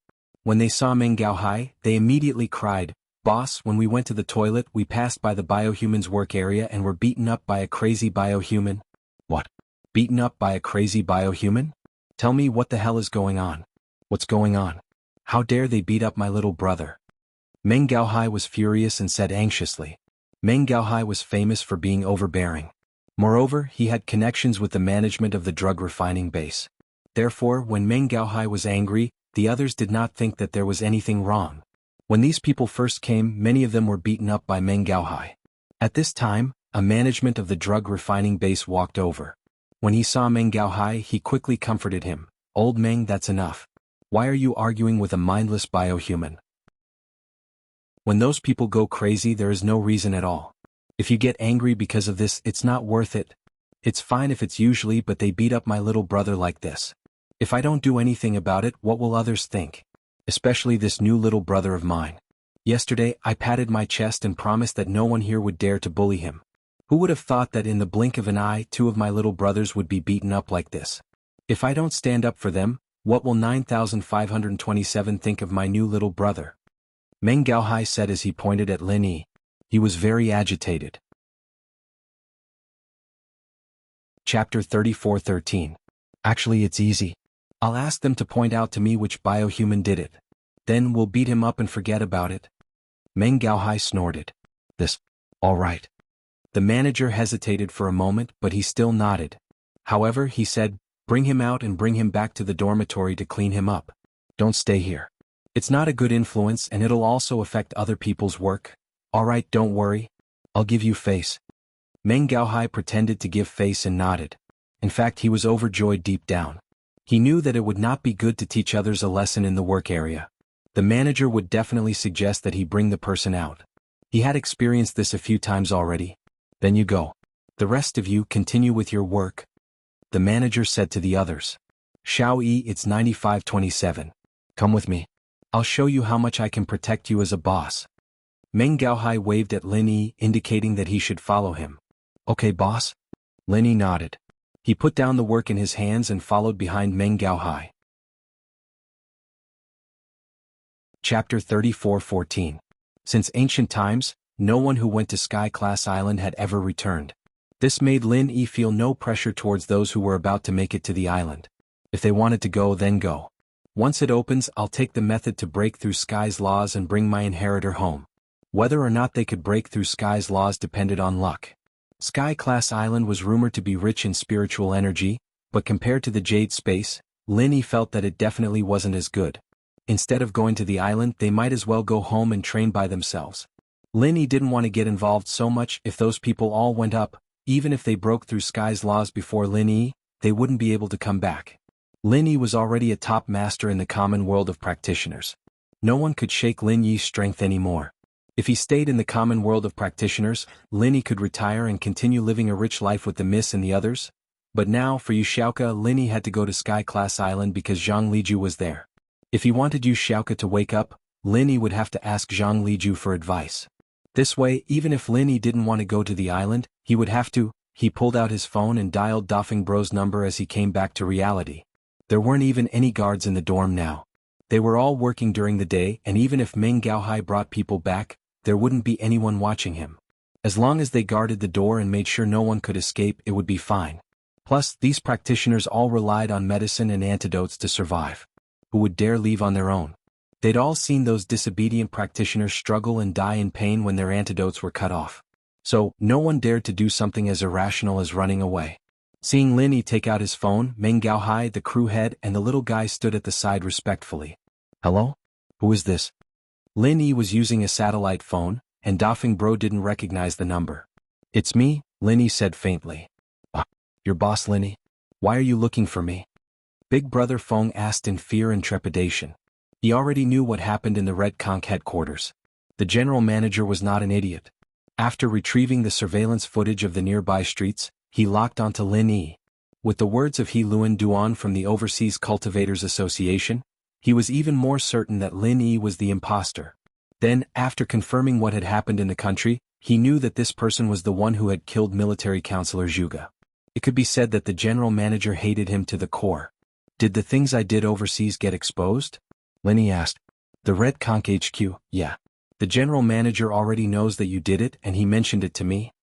When they saw Meng Gaohai, they immediately cried, Boss, when we went to the toilet, we passed by the biohuman's work area and were beaten up by a crazy biohuman. What? Beaten up by a crazy biohuman? Tell me what the hell is going on. What's going on? How dare they beat up my little brother? Meng Gaohai was furious and said anxiously. Meng Gaohai was famous for being overbearing. Moreover, he had connections with the management of the drug refining base. Therefore, when Meng Gaohai was angry, the others did not think that there was anything wrong. When these people first came, many of them were beaten up by Meng Gaohai. At this time, a management of the drug refining base walked over. When he saw Meng Gaohai, he quickly comforted him. "Old Meng, that's enough. Why are you arguing with a mindless biohuman? When those people go crazy, there is no reason at all. If you get angry because of this, it's not worth it. It's fine if it's usually, but they beat up my little brother like this. If I don't do anything about it, what will others think? Especially this new little brother of mine. Yesterday, I patted my chest and promised that no one here would dare to bully him. Who would have thought that in the blink of an eye, 2 of my little brothers would be beaten up like this? If I don't stand up for them, what will 9,527 think of my new little brother?" Meng Gaohai said as he pointed at Lin Yi. He was very agitated. Chapter 34:13. Actually, it's easy. I'll ask them to point out to me which biohuman did it. Then we'll beat him up and forget about it. Meng Gaohai snorted. All right. The manager hesitated for a moment, but he still nodded. However, he said, "Bring him out and bring him back to the dormitory to clean him up. Don't stay here. It's not a good influence and it'll also affect other people's work. All right, don't worry. I'll give you face." Meng Gaohai pretended to give face and nodded. In fact, he was overjoyed deep down. He knew that it would not be good to teach others a lesson in the work area. The manager would definitely suggest that he bring the person out. He had experienced this a few times already. "Then you go. The rest of you continue with your work," the manager said to the others. "Xiao Yi, it's 9527. Come with me. I'll show you how much I can protect you as a boss." Meng Gaohai waved at Lin Yi, indicating that he should follow him. "Okay, boss?" Lin Yi nodded. He put down the work in his hands and followed behind Meng Gaohai. Chapter 34:14. Since ancient times, no one who went to Sky Class Island had ever returned. This made Lin Yi feel no pressure towards those who were about to make it to the island. If they wanted to go, then go. Once it opens, I'll take the method to break through Sky's laws and bring my inheritor home. Whether or not they could break through Sky's laws depended on luck. Sky Class Island was rumored to be rich in spiritual energy, but compared to the Jade Space, Lin Yi felt that it definitely wasn't as good. Instead of going to the island, they might as well go home and train by themselves. Lin Yi didn't want to get involved so much. If those people all went up, even if they broke through Sky's laws before Lin Yi, they wouldn't be able to come back. Lin Yi was already a top master in the common world of practitioners. No one could shake Lin Yi's strength anymore. If he stayed in the common world of practitioners, Lin Yi could retire and continue living a rich life with the Miss and the others. But now, for Yu Xiaoka, Lin Yi had to go to Sky Class Island because Zhang Liju was there. If he wanted Yu Xiaoka to wake up, Lin Yi would have to ask Zhang Liju for advice. This way, even if Lin Yi didn't want to go to the island, he would have to. He pulled out his phone and dialed Dafeng Bro's number as he came back to reality. There weren't even any guards in the dorm now. They were all working during the day, and even if Meng Gaohai brought people back, there wouldn't be anyone watching him. As long as they guarded the door and made sure no one could escape, it would be fine. Plus, these practitioners all relied on medicine and antidotes to survive. Who would dare leave on their own? They'd all seen those disobedient practitioners struggle and die in pain when their antidotes were cut off. So, no one dared to do something as irrational as running away. Seeing Lin Yi take out his phone, Meng Gaohai, the crew head, and the little guy stood at the side respectfully. "Hello? Who is this?" Lin Yi was using a satellite phone, and Dafeng Bro didn't recognize the number. "It's me," Lin Yi said faintly. "Your boss, Lin Yi? Why are you looking for me?" Big Brother Feng asked in fear and trepidation. He already knew what happened in the Red Conch headquarters. The general manager was not an idiot. After retrieving the surveillance footage of the nearby streets, he locked onto Lin Yi. With the words of He Luan Duan from the Overseas Cultivators Association, he was even more certain that Lin Yi was the imposter. Then, after confirming what had happened in the country, he knew that this person was the one who had killed military counselor Zhuge. It could be said that the general manager hated him to the core. "Did the things I did overseas get exposed?" Lin Yi asked. "The Red Conch HQ, yeah. The general manager already knows that you did it and he mentioned it to me.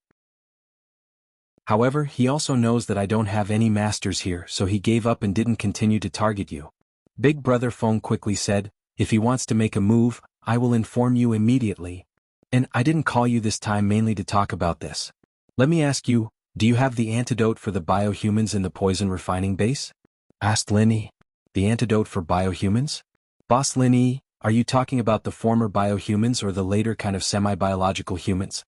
However, he also knows that I don't have any masters here, so he gave up and didn't continue to target you." Big Brother Feng quickly said, "If he wants to make a move, I will inform you immediately. And I didn't call you this time mainly to talk about this. Let me ask you, do you have the antidote for the biohumans in the poison refining base? Asked Lin. The antidote for biohumans? Boss Lin, are you talking about the former biohumans or the later kind of semi-biological humans?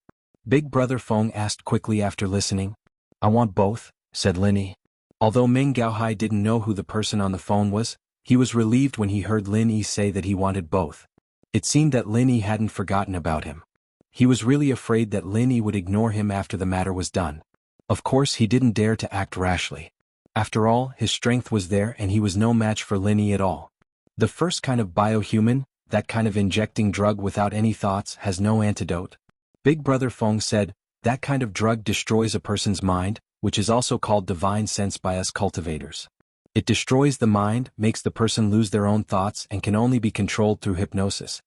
Big Brother Feng asked quickly after listening. I want both, said Lin. Although Meng Gaohai didn't know who the person on the phone was, he was relieved when he heard Lin say that he wanted both. It seemed that Lin hadn't forgotten about him. He was really afraid that Lin would ignore him after the matter was done. Of course he didn't dare to act rashly. After all, his strength was there and he was no match for Lin at all. The first kind of biohuman, that kind of injecting drug without any thoughts, has no antidote. Big Brother Feng said, that kind of drug destroys a person's mind, which is also called divine sense by us cultivators. It destroys the mind, makes the person lose their own thoughts and can only be controlled through hypnosis.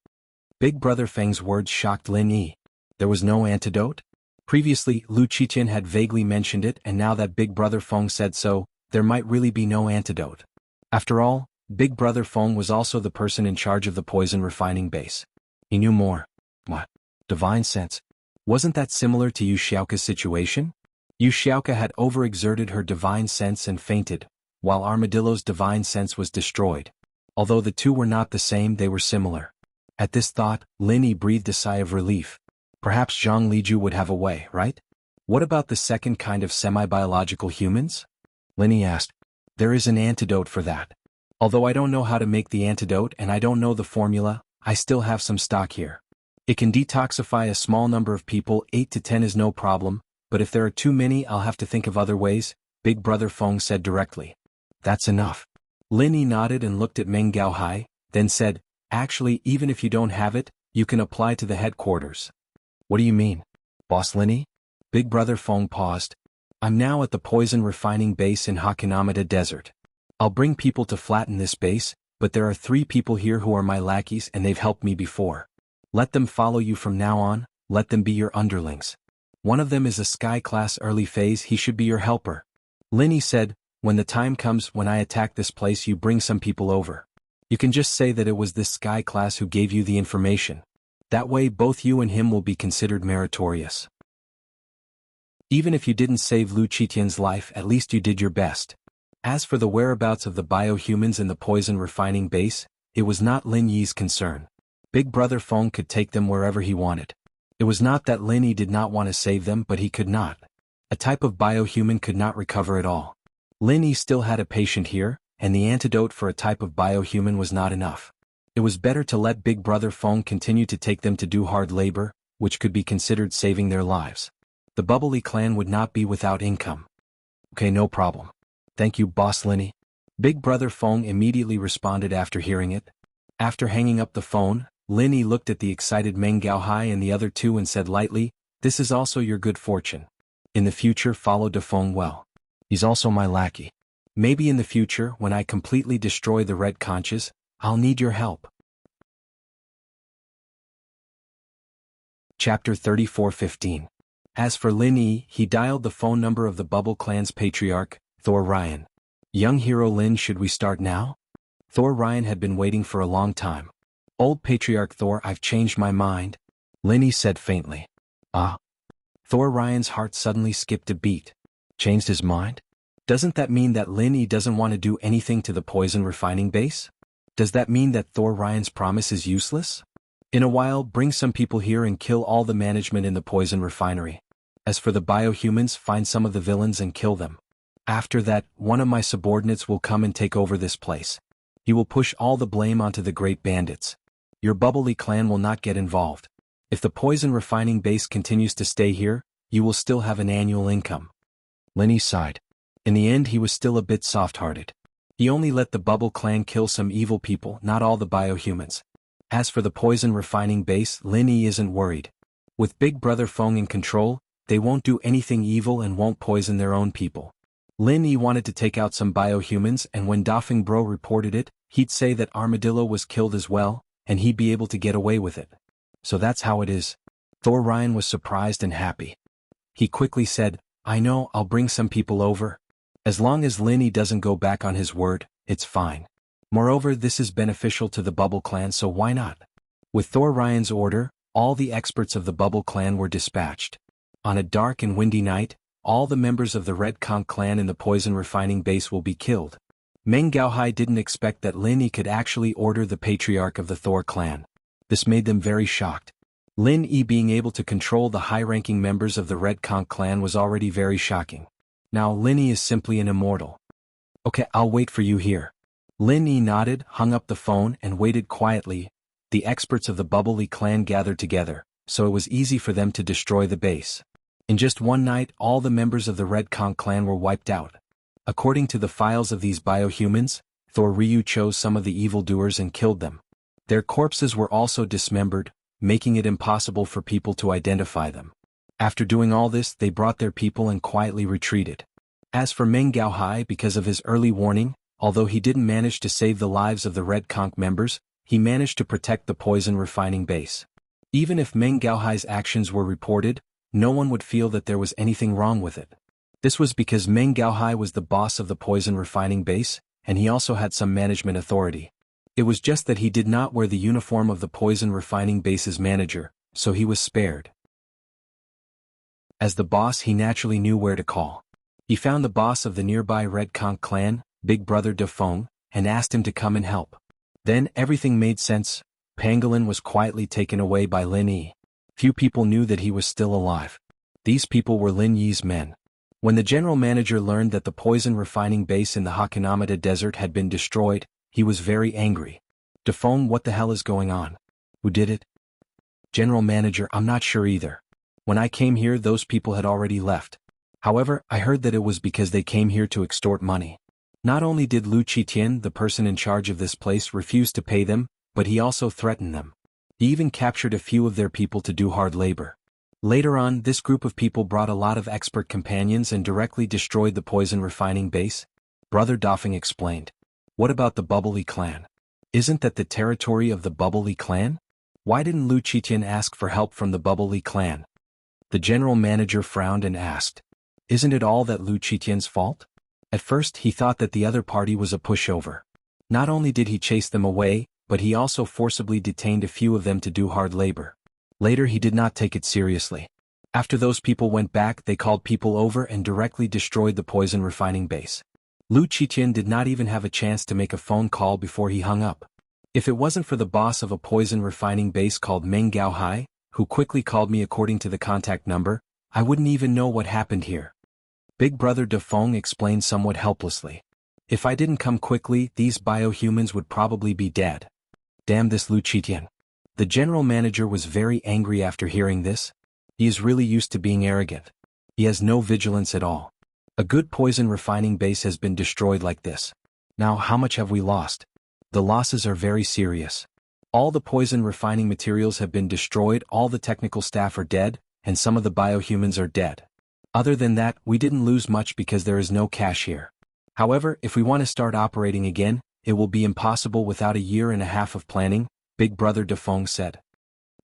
Big Brother Feng's words shocked Lin. There was no antidote? Previously, Lu Qiqian had vaguely mentioned it, and now that Big Brother Feng said so, there might really be no antidote. After all, Big Brother Feng was also the person in charge of the poison refining base. He knew more. What? Divine sense? Wasn't that similar to Yu Xiaoka's situation? Yu Xiaoka had overexerted her divine sense and fainted, while Armadillo's divine sense was destroyed. Although the two were not the same, they were similar. At this thought, Lin breathed a sigh of relief. Perhaps Zhang Liju would have a way, right? What about the second kind of semi-biological humans? Lin asked. There is an antidote for that. Although I don't know how to make the antidote and I don't know the formula, I still have some stock here. It can detoxify a small number of people, 8 to 10 is no problem, but if there are too many I'll have to think of other ways, Big Brother Feng said directly. That's enough. Lin nodded and looked at Meng Gaohai, then said, actually even if you don't have it, you can apply to the headquarters. What do you mean? Boss Lin? Big Brother Feng paused. I'm now at the poison refining base in Hakinamada Desert. I'll bring people to flatten this base, but there are 3 people here who are my lackeys and they've helped me before. Let them follow you from now on, let them be your underlings. One of them is a Sky Class early phase, he should be your helper. Lin said, when the time comes when I attack this place you bring some people over. You can just say that it was this Sky Class who gave you the information. That way both you and him will be considered meritorious. Even if you didn't save Lu Qiqian's life, at least you did your best. As for the whereabouts of the biohumans in the poison refining base, it was not Lin Yi's concern. Big Brother Feng could take them wherever he wanted. It was not that Lin Yi did not want to save them, but he could not. A type of biohuman could not recover at all. Lin Yi still had a patient here, and the antidote for a type of biohuman was not enough. It was better to let Big Brother Feng continue to take them to do hard labor, which could be considered saving their lives. The Bubbly clan would not be without income. Okay, no problem. Thank you, Boss Lin. Big Brother Feng immediately responded after hearing it. After hanging up the phone, Lin Yi looked at the excited Meng Gaohai and the other 2 and said lightly, this is also your good fortune. In the future follow De Feng well. He's also my lackey. Maybe in the future, when I completely destroy the Red Conches, I'll need your help. Chapter 34:15. As for Lin Yi, he dialed the phone number of the Bubble Clan's patriarch, Thor Ryan. Young hero Lin, should we start now? Thor Ryan had been waiting for a long time. Old Patriarch Thor, I've changed my mind, Lin Yi said faintly. Ah. Thor Ryan's heart suddenly skipped a beat. Changed his mind? Doesn't that mean that Lin Yi doesn't want to do anything to the poison refining base? Does that mean that Thor Ryan's promise is useless? In a while, bring some people here and kill all the management in the poison refinery. As for the biohumans, find some of the villains and kill them. After that, one of my subordinates will come and take over this place. He will push all the blame onto the great bandits. Your Bubbly clan will not get involved. If the poison refining base continues to stay here, you will still have an annual income. Lin Yi sighed. In the end he was still a bit soft-hearted. He only let the Bubble clan kill some evil people, not all the biohumans. As for the poison refining base, Lin Yi isn't worried. With Big Brother Feng in control, they won't do anything evil and won't poison their own people. Lin Yi wanted to take out some biohumans, and when Dafeng Bro reported it, he'd say that Armadillo was killed as well, and he'd be able to get away with it. So that's how it is. Thor Ryan was surprised and happy. He quickly said, I know, I'll bring some people over. As long as Lin Yi doesn't go back on his word, it's fine. Moreover, this is beneficial to the Bubble clan, so why not? With Thor Ryan's order, all the experts of the Bubble clan were dispatched. On a dark and windy night, all the members of the Red Conch clan in the poison refining base will be killed. Meng Gaohai didn't expect that Lin Yi could actually order the patriarch of the Thor clan. This made them very shocked. Lin Yi being able to control the high-ranking members of the Red Conch clan was already very shocking. Now Lin Yi is simply an immortal. Okay, I'll wait for you here. Lin Yi nodded, hung up the phone, and waited quietly. The experts of the Bubble clan gathered together, so it was easy for them to destroy the base. In just one night, all the members of the Red Conch clan were wiped out. According to the files of these biohumans, Thor Ryu chose some of the evildoers and killed them. Their corpses were also dismembered, making it impossible for people to identify them. After doing all this, they brought their people and quietly retreated. As for Meng Gaohai, because of his early warning, although he didn't manage to save the lives of the Red Conch members, he managed to protect the poison refining base. Even if Meng Gaohai's actions were reported, no one would feel that there was anything wrong with it. This was because Meng Gaohai was the boss of the poison refining base, and he also had some management authority. It was just that he did not wear the uniform of the poison refining base's manager, so he was spared. As the boss, he naturally knew where to call. He found the boss of the nearby Red Conch clan, Big Brother Da Feng, and asked him to come and help. Then everything made sense. Pangolin was quietly taken away by Lin Yi. Few people knew that he was still alive. These people were Lin Yi's men. When the general manager learned that the poison refining base in the Hakanamata desert had been destroyed, he was very angry. Da Feng, what the hell is going on? Who did it? General manager, I'm not sure either. When I came here, those people had already left. However, I heard that it was because they came here to extort money. Not only did Lu Qitian, the person in charge of this place, refuse to pay them, but he also threatened them. He even captured a few of their people to do hard labor. Later on, this group of people brought a lot of expert companions and directly destroyed the poison refining base. Brother Dafeng explained. What about the Bubble clan? Isn't that the territory of the Bubble clan? Why didn't Lu Qitian ask for help from the Bubble clan? The general manager frowned and asked. Isn't it all that Lu Qitian's fault? At first he thought that the other party was a pushover. Not only did he chase them away, but he also forcibly detained a few of them to do hard labor. Later he did not take it seriously. After those people went back, they called people over and directly destroyed the poison refining base. Lu Qitian did not even have a chance to make a phone call before he hung up. If it wasn't for the boss of a poison refining base called Meng Gaohai, who quickly called me according to the contact number, I wouldn't even know what happened here. Big Brother Da Feng explained somewhat helplessly. If I didn't come quickly, these biohumans would probably be dead. Damn this Lu Qitian. The general manager was very angry after hearing this. He is really used to being arrogant. He has no vigilance at all. A good poison refining base has been destroyed like this. Now how much have we lost? The losses are very serious. All the poison refining materials have been destroyed, all the technical staff are dead, and some of the biohumans are dead. Other than that, we didn't lose much because there is no cash here. However, if we want to start operating again, it will be impossible without a year and a half of planning, Big Brother Da Feng said.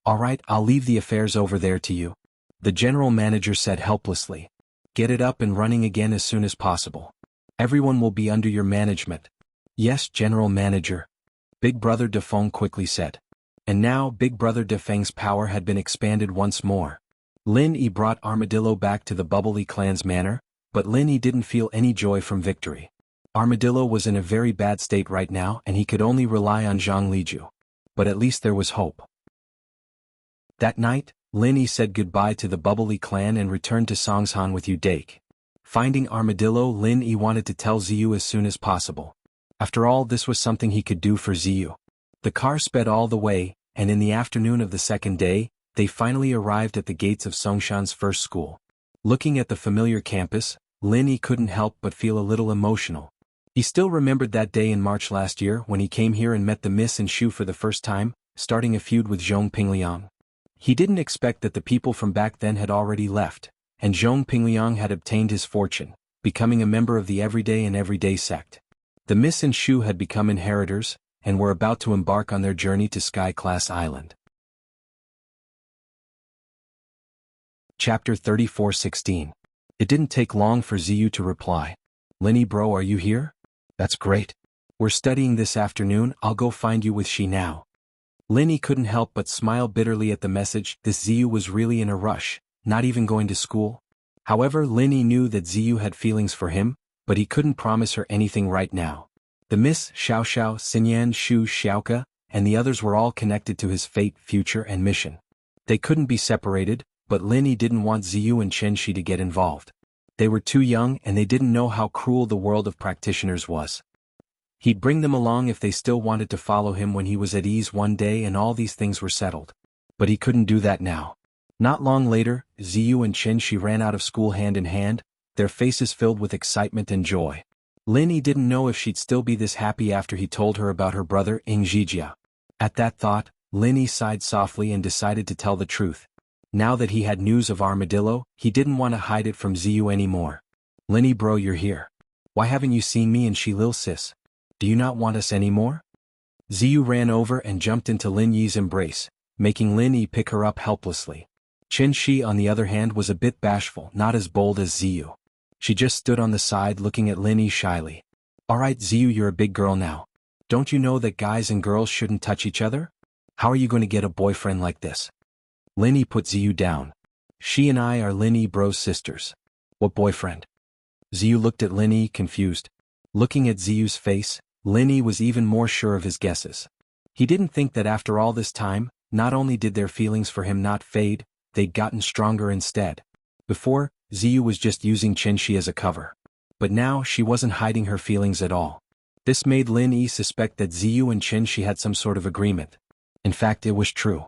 Alright, I'll leave the affairs over there to you. The general manager said helplessly. Get it up and running again as soon as possible. Everyone will be under your management. Yes, general manager. Big Brother Da Feng quickly said. And now Big Brother Da Feng's power had been expanded once more. Lin Yi brought Armadillo back to the Bubble clan's manor, but Lin Yi didn't feel any joy from victory. Armadillo was in a very bad state right now and he could only rely on Zhang Liju. But at least there was hope. That night, Lin Yi said goodbye to the Bubble clan and returned to Songshan with Udake. Finding Armadillo, Lin Yi wanted to tell Ziyu as soon as possible. After all, this was something he could do for Ziyu. The car sped all the way, and in the afternoon of the second day, they finally arrived at the gates of Songshan's first school. Looking at the familiar campus, Lin Yi couldn't help but feel a little emotional. He still remembered that day in March last year when he came here and met the Miss and Shu for the first time, starting a feud with Zhong Pingliang. He didn't expect that the people from back then had already left, and Zhong Pingliang had obtained his fortune, becoming a member of the Everyday and Everyday sect. The Miss and Shu had become inheritors, and were about to embark on their journey to Sky Class Island. Chapter 34:16. It didn't take long for Ziyu to reply. Linny bro, are you here? That's great. We're studying this afternoon, I'll go find you with she now. Linny couldn't help but smile bitterly at the message. This Ziyu was really in a rush, not even going to school. However, Linny knew that Ziyu had feelings for him, but he couldn't promise her anything right now. The Miss Xiao Xiao, Xinyan Shu Xiaoka, and the others were all connected to his fate, future and mission. They couldn't be separated, but Linny didn't want Ziyu and Chen Shi to get involved. They were too young and they didn't know how cruel the world of practitioners was. He'd bring them along if they still wanted to follow him when he was at ease one day and all these things were settled. But he couldn't do that now. Not long later, Ziyu and Chen Shi ran out of school hand in hand, their faces filled with excitement and joy. Linny didn't know if she'd still be this happy after he told her about her brother Ingzijia. At that thought, Linny sighed softly and decided to tell the truth. Now that he had news of Armadillo, he didn't want to hide it from Ziyu anymore. Linny bro, you're here. Why haven't you seen me and she lil sis? Do you not want us anymore? Ziyu ran over and jumped into Lin Yi's embrace, making Lin Yi pick her up helplessly. Chen Shi on the other hand was a bit bashful, not as bold as Ziyu. She just stood on the side looking at Lin Yi shyly. Alright Ziyu, you're a big girl now. Don't you know that guys and girls shouldn't touch each other? How are you going to get a boyfriend like this? Lin Yi put Ziyu down. She and I are Lin Yi bro's sisters. What boyfriend? Ziyu looked at Lin Yi confused. Looking at Ziyu's face, Lin Yi was even more sure of his guesses. He didn't think that after all this time, not only did their feelings for him not fade, they'd gotten stronger instead. Before, Ziyu was just using Chen Shi as a cover. But now she wasn't hiding her feelings at all. This made Lin Yi suspect that Ziyu and Chen Shi had some sort of agreement. In fact, it was true.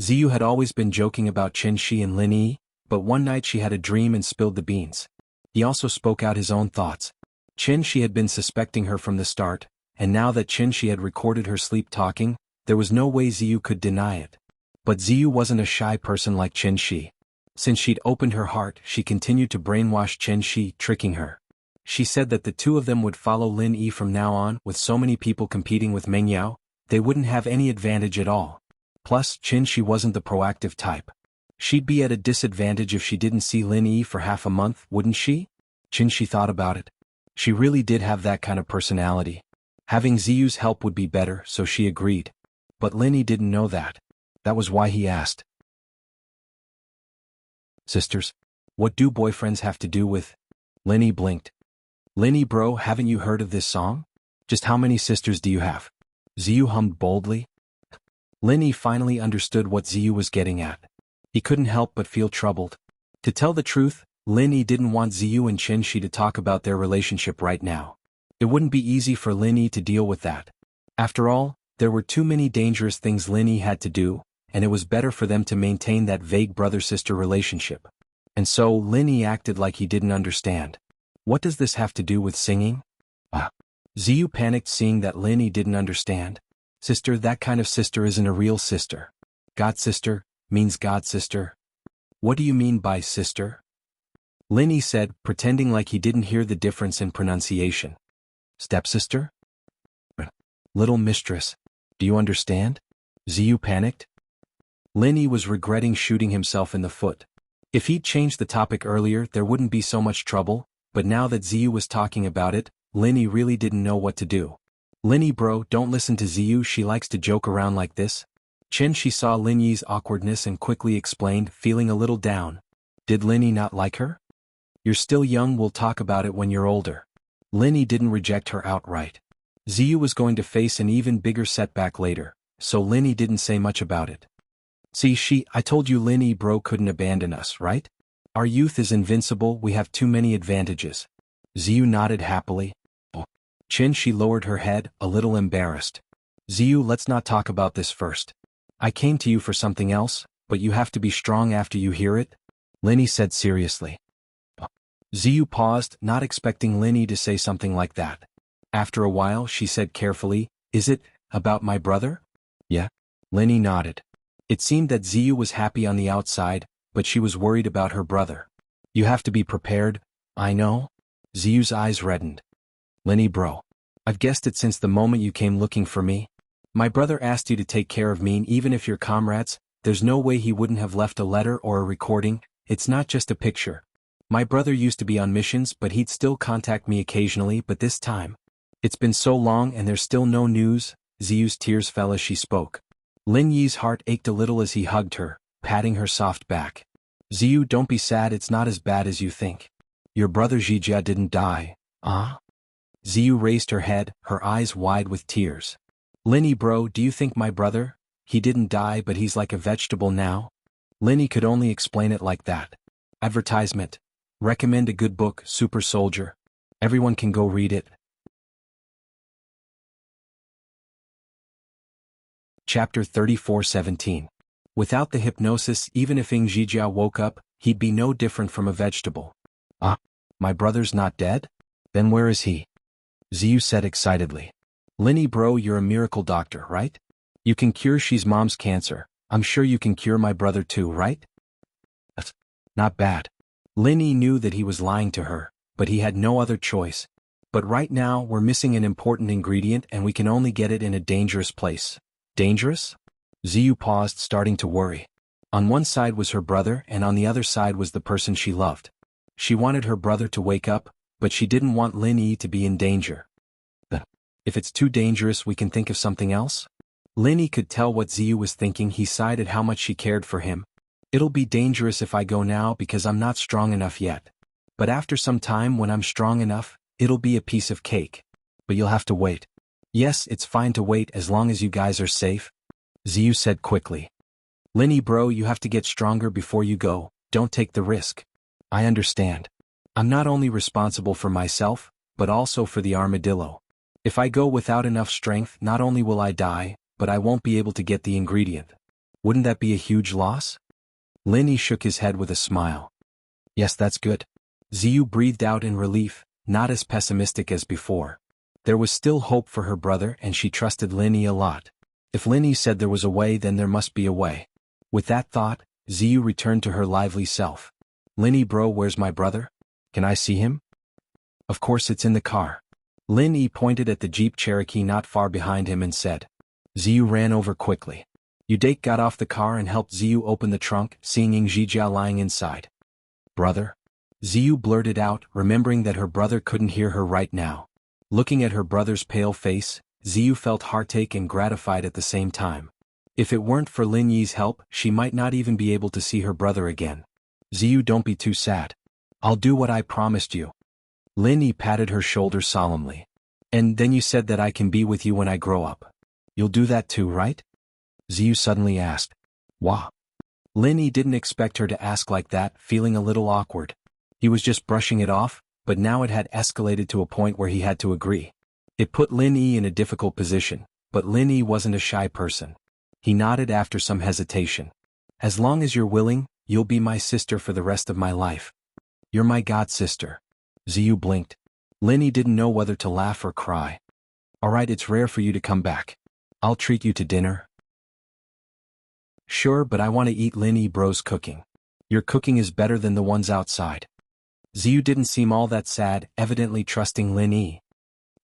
Ziyu had always been joking about Chen Shi and Lin Yi, but one night she had a dream and spilled the beans. He also spoke out his own thoughts. Chen Shi had been suspecting her from the start, and now that Chen Shi had recorded her sleep talking, there was no way Ziyu could deny it. But Ziyu wasn't a shy person like Chen Shi. Since she'd opened her heart, she continued to brainwash Chen Shi, tricking her. She said that the two of them would follow Lin Yi from now on. With so many people competing with Meng Yao, they wouldn't have any advantage at all. Plus, Chen Shi wasn't the proactive type. She'd be at a disadvantage if she didn't see Lin Yi for half a month, wouldn't she? Chen Shi thought about it. She really did have that kind of personality. Having Ziyu's help would be better, so she agreed. But Lin Yi didn't know that. That was why he asked. Sisters, what do boyfriends have to do with? Lin Yi blinked. Lin Yi bro, haven't you heard of this song? Just how many sisters do you have? Ziyu hummed boldly. Lin Yi finally understood what Ziyu was getting at. He couldn't help but feel troubled. To tell the truth, Lin Yi didn't want Ziyu and Chen Shi to talk about their relationship right now. It wouldn't be easy for Lin Yi to deal with that. After all, there were too many dangerous things Lin Yi had to do, and it was better for them to maintain that vague brother-sister relationship. And so Lin Yi acted like he didn't understand. What does this have to do with singing? Ziyu panicked seeing that Lin Yi didn't understand. Sister, that kind of sister isn't a real sister. God sister means God sister. What do you mean by sister? Lin Yi said, pretending like he didn't hear the difference in pronunciation. Stepsister? Little mistress. Do you understand? Ziyu panicked. Lin Yi was regretting shooting himself in the foot. If he'd changed the topic earlier, there wouldn't be so much trouble, but now that Ziyu was talking about it, Lin Yi really didn't know what to do. Lin Yi bro, don't listen to Ziyu, she likes to joke around like this. Chen Shi saw Lin Yi's awkwardness and quickly explained, feeling a little down. Did Lin Yi not like her? You're still young, we'll talk about it when you're older. Lin Yi didn't reject her outright. Ziyu was going to face an even bigger setback later, so Lin Yi didn't say much about it. See, I told you Lin Yi bro couldn't abandon us, right? Our youth is invincible, we have too many advantages. Ziyu nodded happily. Chen Shi lowered her head, a little embarrassed. Ziyu, let's not talk about this first. I came to you for something else, but you have to be strong after you hear it, Lin Yi said seriously. Ziyu paused, not expecting Lin Yi to say something like that. After a while, she said carefully, is it about my brother? Yeah. Lin Yi nodded. It seemed that Ziyu was happy on the outside, but she was worried about her brother. You have to be prepared, I know. Ziyu's eyes reddened. Lin Yi bro. I've guessed it since the moment you came looking for me. My brother asked you to take care of me, and even if you're comrades, there's no way he wouldn't have left a letter or a recording. It's not just a picture. My brother used to be on missions, but he'd still contact me occasionally, but this time. It's been so long and there's still no news. Ziyu's tears fell as she spoke. Lin Yi's heart ached a little as he hugged her, patting her soft back. Ziyu, don't be sad, it's not as bad as you think. Your brother Zhijia didn't die, ah? Ziyu raised her head, her eyes wide with tears. Linny bro, do you think my brother? He didn't die but he's like a vegetable now? Linny could only explain it like that. Advertisement. Recommend a good book, Super Soldier. Everyone can go read it. Chapter 34:17. Without the hypnosis, even if Ing Zhijia woke up, he'd be no different from a vegetable. Ah, my brother's not dead? Then where is he? Ziyu said excitedly. Linny bro, you're a miracle doctor, right? You can cure Shi's mom's cancer. I'm sure you can cure my brother too, right? That's not bad. Linny knew that he was lying to her, but he had no other choice. But right now we're missing an important ingredient and we can only get it in a dangerous place. Dangerous? Ziyu paused, starting to worry. On one side was her brother and on the other side was the person she loved. She wanted her brother to wake up, but she didn't want Lin Yi to be in danger. If it's too dangerous, we can think of something else? Lin Yi could tell what Ziyu was thinking. He sighed at how much she cared for him. It'll be dangerous if I go now because I'm not strong enough yet. But after some time when I'm strong enough, it'll be a piece of cake. But you'll have to wait. Yes, it's fine to wait as long as you guys are safe, Ziyu said quickly. Lin Yi bro, you have to get stronger before you go, don't take the risk. I understand. I'm not only responsible for myself, but also for the armadillo. If I go without enough strength, not only will I die, but I won't be able to get the ingredient. Wouldn't that be a huge loss? Lin Yi shook his head with a smile. Yes, that's good. Ziyu breathed out in relief, not as pessimistic as before. There was still hope for her brother and she trusted Lin Yi a lot. If Lin Yi said there was a way, then there must be a way. With that thought, Ziyu returned to her lively self. Lin Yi bro, where's my brother? Can I see him? Of course, it's in the car. Lin Yi pointed at the Jeep Cherokee not far behind him and said. Ziyu ran over quickly. Udake got off the car and helped Ziyu open the trunk, seeing Ing Zhijia lying inside. Brother? Ziyu blurted out, remembering that her brother couldn't hear her right now. Looking at her brother's pale face, Ziyu felt heartache and gratified at the same time. If it weren't for Lin Yi's help, she might not even be able to see her brother again. Ziyu, don't be too sad. I'll do what I promised you. Lin Yi patted her shoulder solemnly. And then you said that I can be with you when I grow up. You'll do that too, right? Ziyu suddenly asked. Wah. Lin Yi didn't expect her to ask like that, feeling a little awkward. He was just brushing it off, but now it had escalated to a point where he had to agree. It put Lin Yi in a difficult position, but Lin Yi wasn't a shy person. He nodded after some hesitation. As long as you're willing, you'll be my sister for the rest of my life. You're my god sister. Ziyu blinked. Lin Yi didn't know whether to laugh or cry. Alright, it's rare for you to come back. I'll treat you to dinner. Sure, but I want to eat Lin Yi bro's cooking. Your cooking is better than the ones outside. Ziyu didn't seem all that sad, evidently trusting Lin Yi.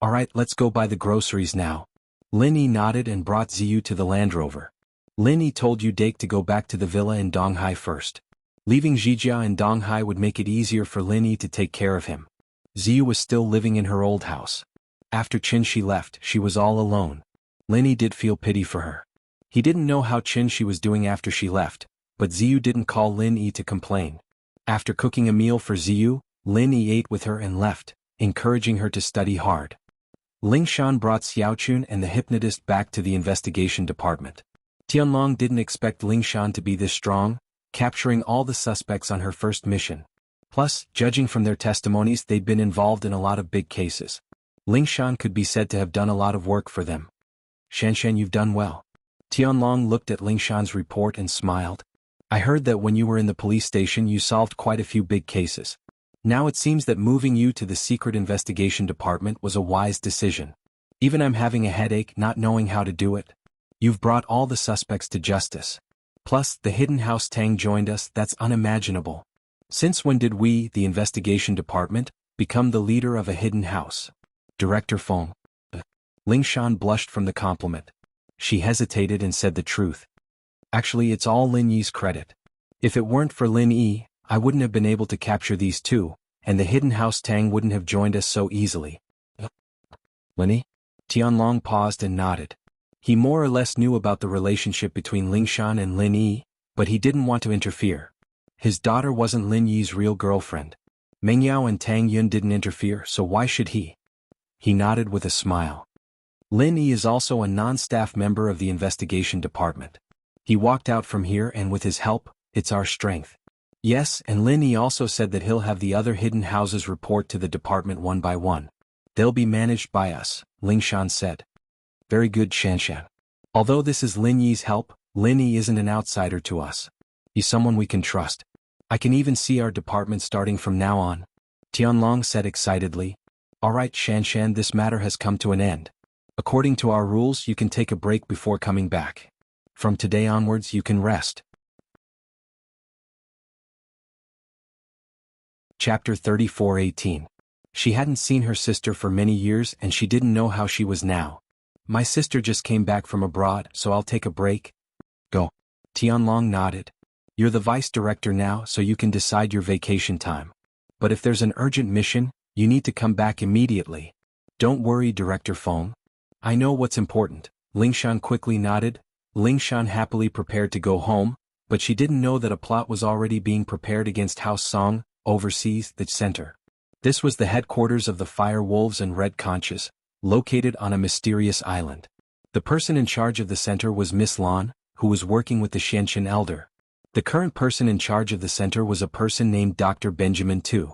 Alright, let's go buy the groceries now. Lin Yi nodded and brought Ziyu to the Land Rover. Lin Yi told Udake to go back to the villa in Donghai first. Leaving Zhijia in Donghai would make it easier for Lin Yi to take care of him. Ziyu was still living in her old house. After Qin left, she was all alone. Lin Yi did feel pity for her. He didn't know how Qin was doing after she left, but Ziyu didn't call Lin Yi to complain. After cooking a meal for Ziyu, Lin Yi ate with her and left, encouraging her to study hard. Lingshan brought Xiaochun and the hypnotist back to the investigation department. Tianlong didn't expect Lingshan to be this strong, capturing all the suspects on her first mission. Plus, judging from their testimonies, they'd been involved in a lot of big cases. Lingshan could be said to have done a lot of work for them. Shanshan, you've done well. Tianlong looked at Lingshan's report and smiled. I heard that when you were in the police station you solved quite a few big cases. Now it seems that moving you to the secret investigation department was a wise decision. Even I'm having a headache not knowing how to do it. You've brought all the suspects to justice. Plus, the hidden house Tang joined us, that's unimaginable. Since when did we, the investigation department, become the leader of a hidden house? Director Feng. Lingshan blushed from the compliment. She hesitated and said the truth. Actually, it's all Lin Yi's credit. If it weren't for Lin Yi, I wouldn't have been able to capture these two, and the hidden house Tang wouldn't have joined us so easily. Lin Yi? Tianlong paused and nodded. He more or less knew about the relationship between Ling Shan and Lin Yi, but he didn't want to interfere. His daughter wasn't Lin Yi's real girlfriend. Meng Yao and Tang Yun didn't interfere, so why should he? He nodded with a smile. Lin Yi is also a non-staff member of the investigation department. He walked out from here and with his help, it's our strength. Yes, and Lin Yi also said that he'll have the other hidden houses report to the department one by one. They'll be managed by us, Ling Shan said. Very good, Shanshan. Although this is Lin Yi's help, Lin Yi isn't an outsider to us. He's someone we can trust. I can even see our department starting from now on. Tianlong said excitedly. All right, Shanshan, this matter has come to an end. According to our rules, you can take a break before coming back. From today onwards, you can rest. Chapter 34:18. She hadn't seen her sister for many years and she didn't know how she was now. My sister just came back from abroad, so I'll take a break. Go. Tianlong nodded. You're the vice director now, so you can decide your vacation time. But if there's an urgent mission, you need to come back immediately. Don't worry, Director Feng. I know what's important. Lingshan quickly nodded. Lingshan happily prepared to go home, but she didn't know that a plot was already being prepared against House Song, overseas, the center. This was the headquarters of the Fire Wolves and Red Conches, located on a mysterious island. The person in charge of the center was Miss Lan, who was working with the Xianxin Elder. The current person in charge of the center was a person named Dr. Benjamin Tu.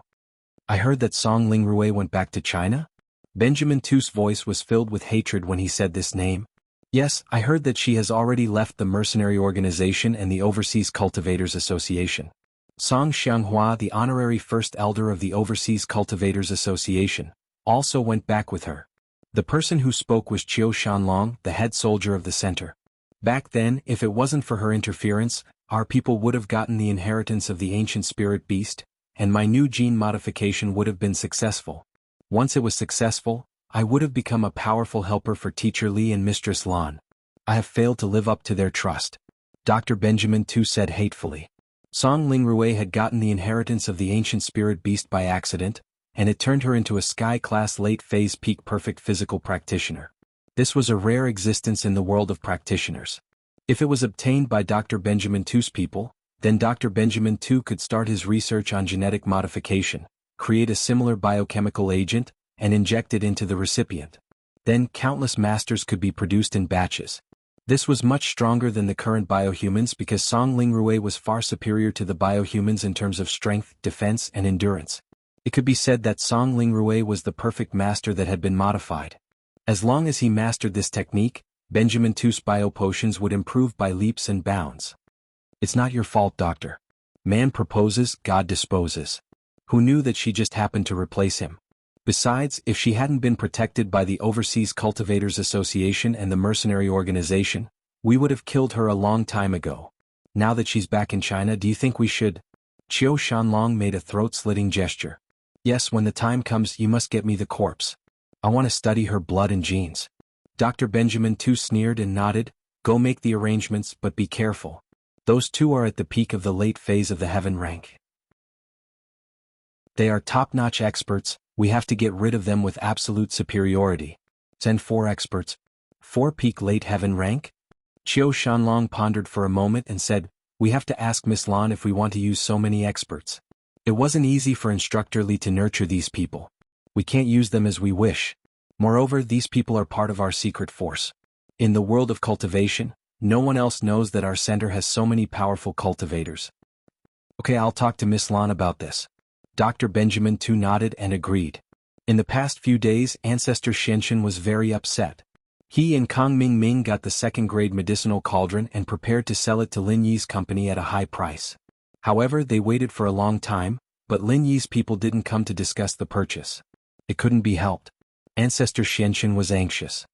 I heard that Song Lingrui went back to China? Benjamin Tu's voice was filled with hatred when he said this name. Yes, I heard that she has already left the mercenary organization and the Overseas Cultivators Association. Song Xianghua, the honorary first elder of the Overseas Cultivators Association, also went back with her. The person who spoke was Qiu Shanlong, the head soldier of the center. Back then, if it wasn't for her interference, our people would have gotten the inheritance of the ancient spirit beast, and my new gene modification would have been successful. Once it was successful, I would have become a powerful helper for Teacher Li and Mistress Lan. I have failed to live up to their trust. Dr. Benjamin Tu said hatefully. Song Lingrui had gotten the inheritance of the ancient spirit beast by accident, and it turned her into a sky-class late-phase peak perfect physical practitioner. This was a rare existence in the world of practitioners. If it was obtained by Dr. Benjamin Tu's people, then Dr. Benjamin Tu could start his research on genetic modification, create a similar biochemical agent, and inject it into the recipient. Then countless masters could be produced in batches. This was much stronger than the current biohumans because Song Lingrui was far superior to the biohumans in terms of strength, defense, and endurance. It could be said that Song Lingrui was the perfect master that had been modified. As long as he mastered this technique, Benjamin Tu's biopotions would improve by leaps and bounds. It's not your fault, Doctor. Man proposes, God disposes. Who knew that she just happened to replace him? Besides, if she hadn't been protected by the Overseas Cultivators Association and the mercenary organization, we would have killed her a long time ago. Now that she's back in China, do you think we should? Qiu Shanlong made a throat-slitting gesture. Yes, when the time comes, you must get me the corpse. I want to study her blood and genes. Dr. Benjamin Tu sneered and nodded. Go make the arrangements, but be careful. Those two are at the peak of the late phase of the heaven rank. They are top-notch experts. We have to get rid of them with absolute superiority. Send 4 experts. 4 peak late heaven rank? Qiu Shanlong pondered for a moment and said, we have to ask Miss Lan if we want to use so many experts. It wasn't easy for Instructor Li to nurture these people. We can't use them as we wish. Moreover, these people are part of our secret force. In the world of cultivation, no one else knows that our center has so many powerful cultivators. Okay, I'll talk to Miss Lan about this. Dr. Benjamin Tu nodded and agreed. In the past few days, Ancestor Xianxin was very upset. He and Kang Mingming got the second-grade medicinal cauldron and prepared to sell it to Lin Yi's company at a high price. However, they waited for a long time, but Lin Yi's people didn't come to discuss the purchase. It couldn't be helped. Ancestor Xianxin was anxious.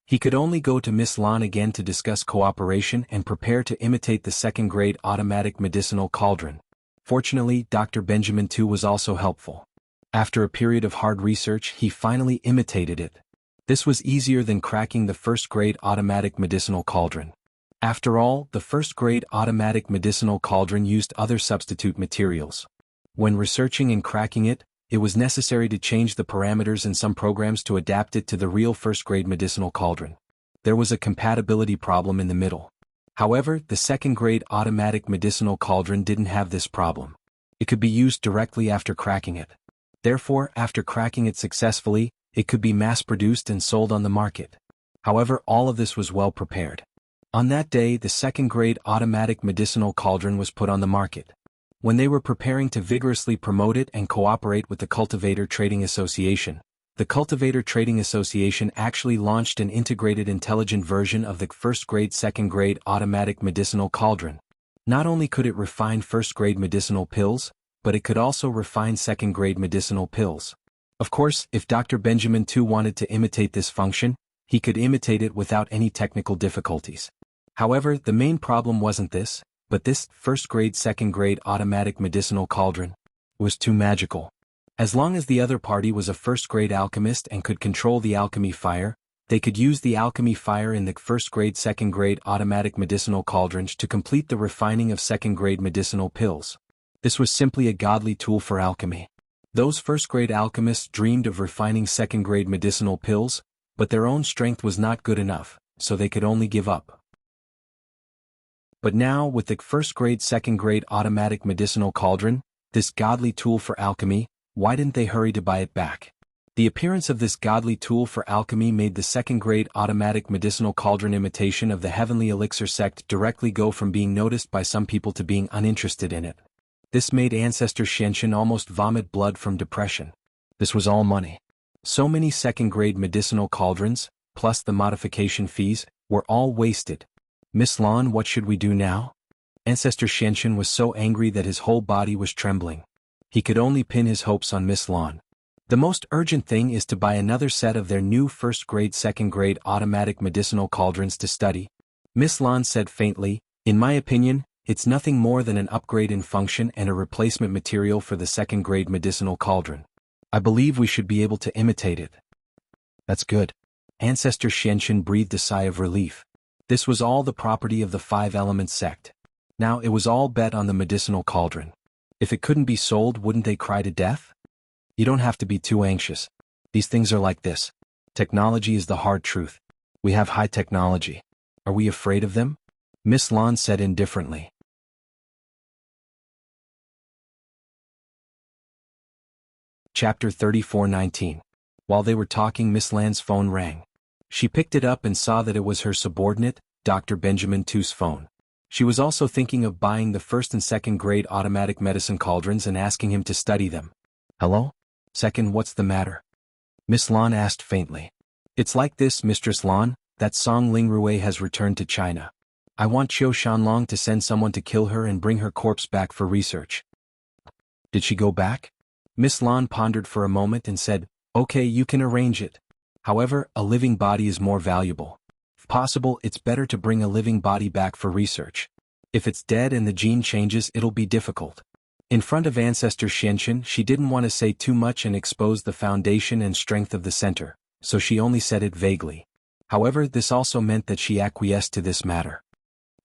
He could only go to Miss Lan again to discuss cooperation and prepare to imitate the second-grade automatic medicinal cauldron. Fortunately, Dr. Benjamin Tu was also helpful. After a period of hard research, he finally imitated it. This was easier than cracking the first-grade automatic medicinal cauldron. After all, the first-grade automatic medicinal cauldron used other substitute materials. When researching and cracking it, it was necessary to change the parameters in some programs to adapt it to the real first-grade medicinal cauldron. There was a compatibility problem in the middle. However, the second-grade automatic medicinal cauldron didn't have this problem. It could be used directly after cracking it. Therefore, after cracking it successfully, it could be mass-produced and sold on the market. However, all of this was well prepared. On that day, the second-grade automatic medicinal cauldron was put on the market. When they were preparing to vigorously promote it and cooperate with the Cultivator Trading Association, the Cultivator Trading Association actually launched an integrated intelligent version of the first-grade second-grade automatic medicinal cauldron. Not only could it refine first-grade medicinal pills, but it could also refine second-grade medicinal pills. Of course, if Dr. Benjamin too wanted to imitate this function, he could imitate it without any technical difficulties. However, the main problem wasn't this, but this first-grade second-grade automatic medicinal cauldron was too magical. As long as the other party was a first-grade alchemist and could control the alchemy fire, they could use the alchemy fire in the first-grade second-grade automatic medicinal cauldrons to complete the refining of second-grade medicinal pills. This was simply a godly tool for alchemy. Those first-grade alchemists dreamed of refining second-grade medicinal pills, but their own strength was not good enough, so they could only give up. But now, with the first-grade second-grade automatic medicinal cauldron, this godly tool for alchemy, why didn't they hurry to buy it back? The appearance of this godly tool for alchemy made the second-grade automatic medicinal cauldron imitation of the heavenly elixir sect directly go from being noticed by some people to being uninterested in it. This made Ancestor Xianxin almost vomit blood from depression. This was all money. So many second-grade medicinal cauldrons, plus the modification fees, were all wasted. Miss Lan, what should we do now? Ancestor Xianxin was so angry that his whole body was trembling. He could only pin his hopes on Miss Lan. The most urgent thing is to buy another set of their new first-grade second-grade automatic medicinal cauldrons to study. Miss Lan said faintly, in my opinion, it's nothing more than an upgrade in function and a replacement material for the second-grade medicinal cauldron. I believe we should be able to imitate it. That's good. Ancestor Xianxin breathed a sigh of relief. This was all the property of the Five-Element sect. Now it was all bet on the medicinal cauldron. If it couldn't be sold, wouldn't they cry to death? You don't have to be too anxious. These things are like this. Technology is the hard truth. We have high technology. Are we afraid of them? Miss Lan said indifferently. Chapter 34:19. While they were talking, Miss Lan's phone rang. She picked it up and saw that it was her subordinate, Dr. Benjamin Tu's phone. She was also thinking of buying the first and second grade automatic medicine cauldrons and asking him to study them. Hello? Second, what's the matter? Miss Lan asked faintly. It's like this, Mistress Lan, that Song Lingrui has returned to China. I want Qiu Shanlong to send someone to kill her and bring her corpse back for research. Did she go back? Miss Lan pondered for a moment and said, okay, you can arrange it. However, a living body is more valuable. If possible, it's better to bring a living body back for research. If it's dead and the gene changes, it'll be difficult. In front of Ancestor Xianxin, she didn't want to say too much and expose the foundation and strength of the center, so she only said it vaguely. However, this also meant that she acquiesced to this matter.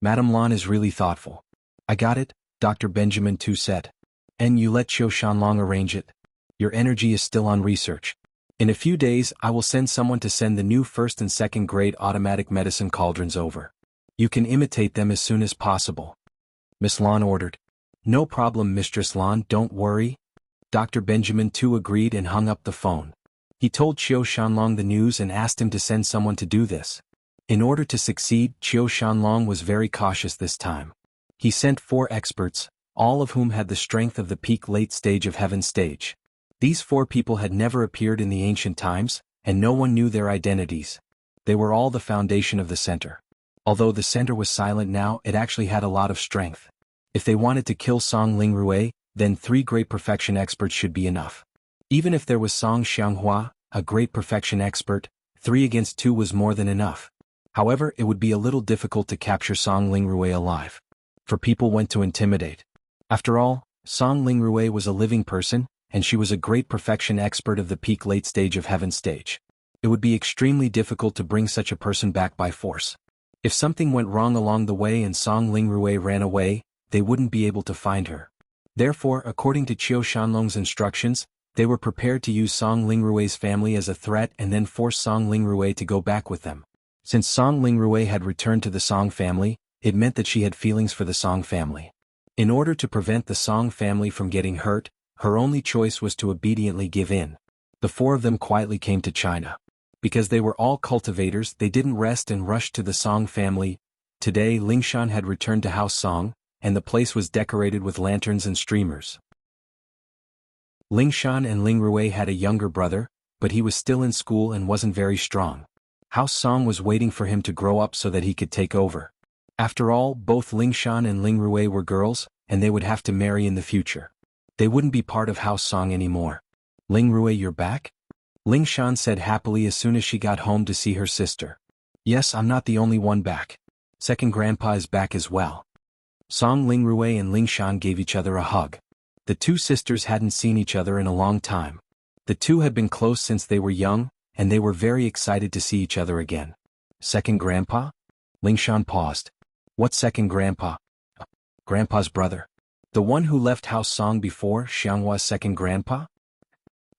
Madame Lan is really thoughtful. I got it, Dr. Benjamin Tu said. And you let Qiu Shanlong arrange it. Your energy is still on research. In a few days, I will send someone to send the new first and second grade automatic medicine cauldrons over. You can imitate them as soon as possible. Miss Lan ordered. No problem, Mistress Lan, don't worry. Dr. Benjamin Tu agreed and hung up the phone. He told Qiu Shanlong the news and asked him to send someone to do this. In order to succeed, Qiu Shanlong was very cautious this time. He sent 4 experts, all of whom had the strength of the peak late stage of heaven stage. These 4 people had never appeared in the ancient times, and no one knew their identities. They were all the foundation of the center. Although the center was silent now, it actually had a lot of strength. If they wanted to kill Song Lingrui, then 3 great perfection experts should be enough. Even if there was Song Xianghua, a great perfection expert, 3 against 2 was more than enough. However, it would be a little difficult to capture Song Lingrui alive. For people went to intimidate. After all, Song Lingrui was a living person, and she was a great perfection expert of the peak late stage of heaven stage. It would be extremely difficult to bring such a person back by force. If something went wrong along the way and Song Lingrui ran away, they wouldn't be able to find her. Therefore, according to Qiu Shanlong's instructions, they were prepared to use Song Lingrui's family as a threat and then force Song Lingrui to go back with them. Since Song Lingrui had returned to the Song family, it meant that she had feelings for the Song family. In order to prevent the Song family from getting hurt, her only choice was to obediently give in. The four of them quietly came to China. Because they were all cultivators, they didn't rest and rushed to the Song family. Today Lingshan had returned to House Song, and the place was decorated with lanterns and streamers. Lingshan and Lingrui had a younger brother, but he was still in school and wasn't very strong. House Song was waiting for him to grow up so that he could take over. After all, both Lingshan and Lingrui were girls, and they would have to marry in the future. They wouldn't be part of House Song anymore. Lingrui, you're back? Lingshan said happily as soon as she got home to see her sister. Yes, I'm not the only one back. Second grandpa is back as well. Song Lingrui and Lingshan gave each other a hug. The two sisters hadn't seen each other in a long time. The two had been close since they were young, and they were very excited to see each other again. Second grandpa? Lingshan paused. What second grandpa? Grandpa's brother. The one who left House Song before Xianghua's second grandpa?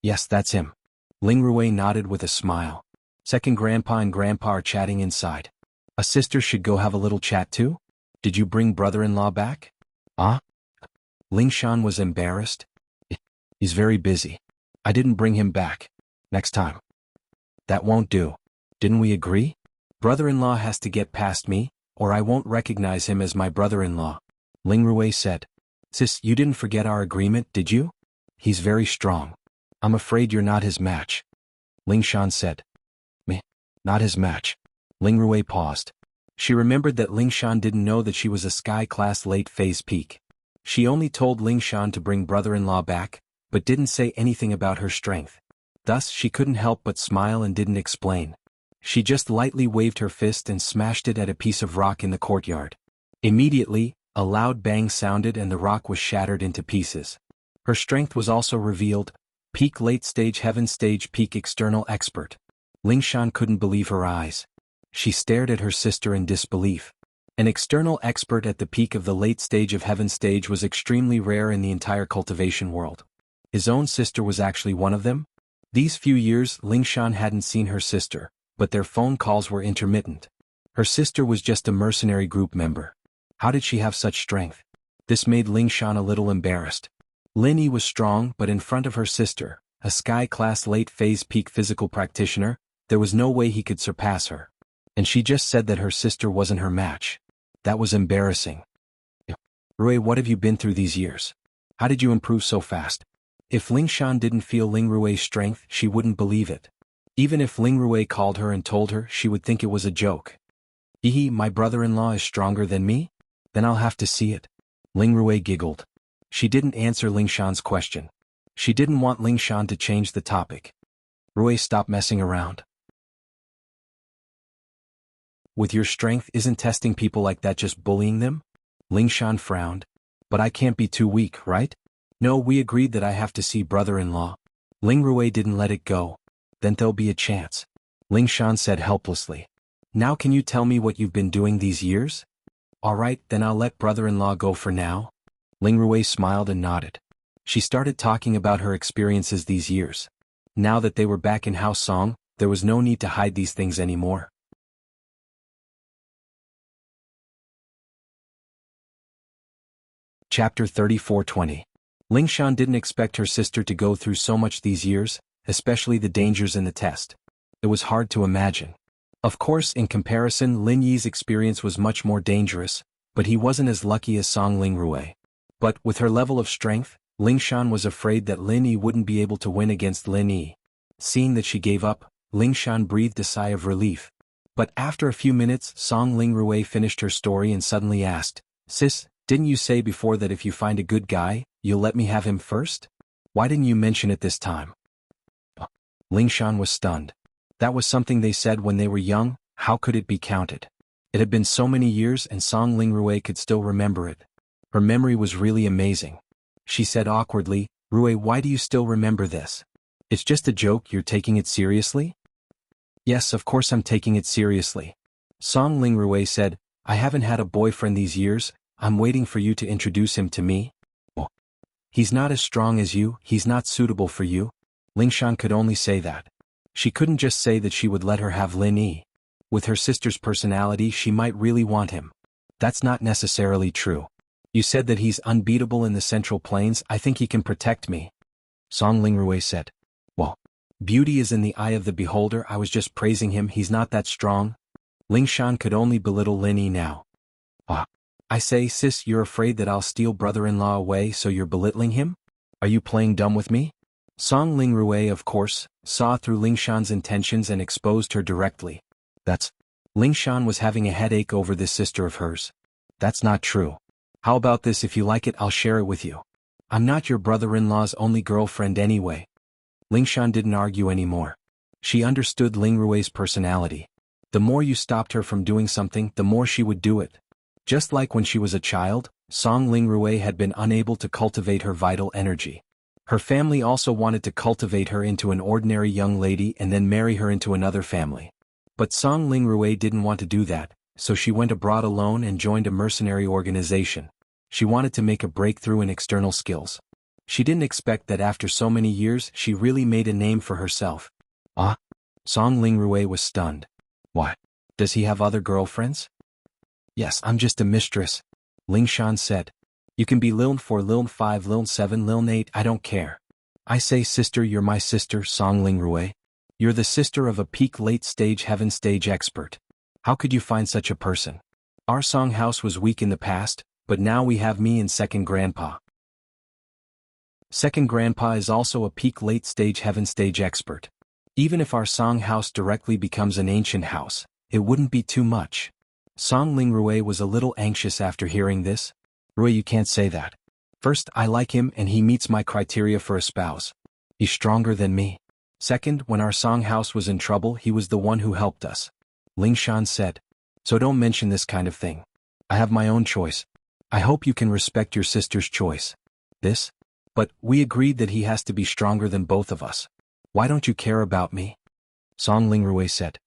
Yes, that's him. Lingrui nodded with a smile. Second grandpa and grandpa are chatting inside. A sister should go have a little chat too? Did you bring brother-in-law back? Ah? Lingshan was embarrassed. He's very busy. I didn't bring him back. Next time. That won't do. Didn't we agree? Brother-in-law has to get past me, or I won't recognize him as my brother-in-law. Lingrui said. Sis, you didn't forget our agreement, did you? He's very strong. I'm afraid you're not his match. Lingshan said. Me? Not his match. Lingrui paused. She remembered that Lingshan didn't know that she was a sky-class late-phase peak. She only told Lingshan to bring brother-in-law back, but didn't say anything about her strength. Thus she couldn't help but smile and didn't explain. She just lightly waved her fist and smashed it at a piece of rock in the courtyard. Immediately, a loud bang sounded and the rock was shattered into pieces. Her strength was also revealed. Peak late stage heaven stage peak external expert. Lingshan couldn't believe her eyes. She stared at her sister in disbelief. An external expert at the peak of the late stage of heaven stage was extremely rare in the entire cultivation world. His own sister was actually one of them? These few years Lingshan hadn't seen her sister, but their phone calls were intermittent. Her sister was just a mercenary group member. How did she have such strength? This made Lingshan a little embarrassed. Lin Yi was strong, but in front of her sister, a sky-class late-phase peak physical practitioner, there was no way he could surpass her. And she just said that her sister wasn't her match. That was embarrassing. Rui, what have you been through these years? How did you improve so fast? If Lingshan didn't feel Lingrui's strength, she wouldn't believe it. Even if Lingrui called her and told her, she would think it was a joke. Hehe, my brother-in-law is stronger than me? Then I'll have to see it. Lingrui giggled. She didn't answer Lingshan's question. She didn't want Lingshan to change the topic. Rui, stop messing around. With your strength, isn't testing people like that just bullying them? Lingshan frowned. But I can't be too weak, right? No, we agreed that I have to see brother-in-law. Lingrui didn't let it go. Then there'll be a chance. Lingshan said helplessly. Now can you tell me what you've been doing these years? Alright, then I'll let brother-in-law go for now. Lingrui smiled and nodded. She started talking about her experiences these years. Now that they were back in House Song, there was no need to hide these things anymore. Chapter 34:20. Lingshan didn't expect her sister to go through so much these years, especially the dangers in the test. It was hard to imagine. Of course, in comparison, Lin Yi's experience was much more dangerous, but he wasn't as lucky as Song Lingrui. But, with her level of strength, Lingshan was afraid that Lin Yi wouldn't be able to win against Lin Yi. Seeing that she gave up, Lingshan breathed a sigh of relief. But after a few minutes, Song Lingrui finished her story and suddenly asked, Sis, didn't you say before that if you find a good guy, you'll let me have him first? Why didn't you mention it this time? Lingshan was stunned. That was something they said when they were young, how could it be counted? It had been so many years and Song Lingrui could still remember it. Her memory was really amazing. She said awkwardly, Rui, why do you still remember this? It's just a joke, you're taking it seriously? Yes, of course I'm taking it seriously. Song Lingrui said, I haven't had a boyfriend these years, I'm waiting for you to introduce him to me. Oh. He's not as strong as you, he's not suitable for you. Lingshan could only say that. She couldn't just say that she would let her have Lin Yi. With her sister's personality, she might really want him. That's not necessarily true. You said that he's unbeatable in the Central Plains. I think he can protect me. Song Lingrui said. Well, beauty is in the eye of the beholder. I was just praising him. He's not that strong. Lingshan could only belittle Lin Yi now. Ah. I say, sis, you're afraid that I'll steal brother-in-law away, so you're belittling him? Are you playing dumb with me? Song Lingrui, of course, saw through Lingshan's intentions and exposed her directly. That's... Lingshan was having a headache over this sister of hers. That's not true. How about this? If you like it, I'll share it with you. I'm not your brother-in-law's only girlfriend anyway. Lingshan didn't argue anymore. She understood Lingrui's personality. The more you stopped her from doing something, the more she would do it. Just like when she was a child, Song Lingrui had been unable to cultivate her vital energy. Her family also wanted to cultivate her into an ordinary young lady and then marry her into another family. But Song Lingrui didn't want to do that, so she went abroad alone and joined a mercenary organization. She wanted to make a breakthrough in external skills. She didn't expect that after so many years she really made a name for herself. Ah? Song Lingrui was stunned. What? Does he have other girlfriends? Yes, I'm just a mistress, Lingshan said. You can be Liln 4, Liln 5, Liln 7, Liln 8, I don't care. I say sister, you're my sister, Song Lingrui. You're the sister of a peak late-stage heaven stage expert. How could you find such a person? Our Song house was weak in the past, but now we have me and Second Grandpa. Second Grandpa is also a peak late-stage heaven stage expert. Even if our Song house directly becomes an ancient house, it wouldn't be too much. Song Lingrui was a little anxious after hearing this. Rui, you can't say that. First, I like him and he meets my criteria for a spouse. He's stronger than me. Second, when our Song house was in trouble, he was the one who helped us. Lingshan said. So don't mention this kind of thing. I have my own choice. I hope you can respect your sister's choice. This? But we agreed that he has to be stronger than both of us. Why don't you care about me? Song Lingrui said.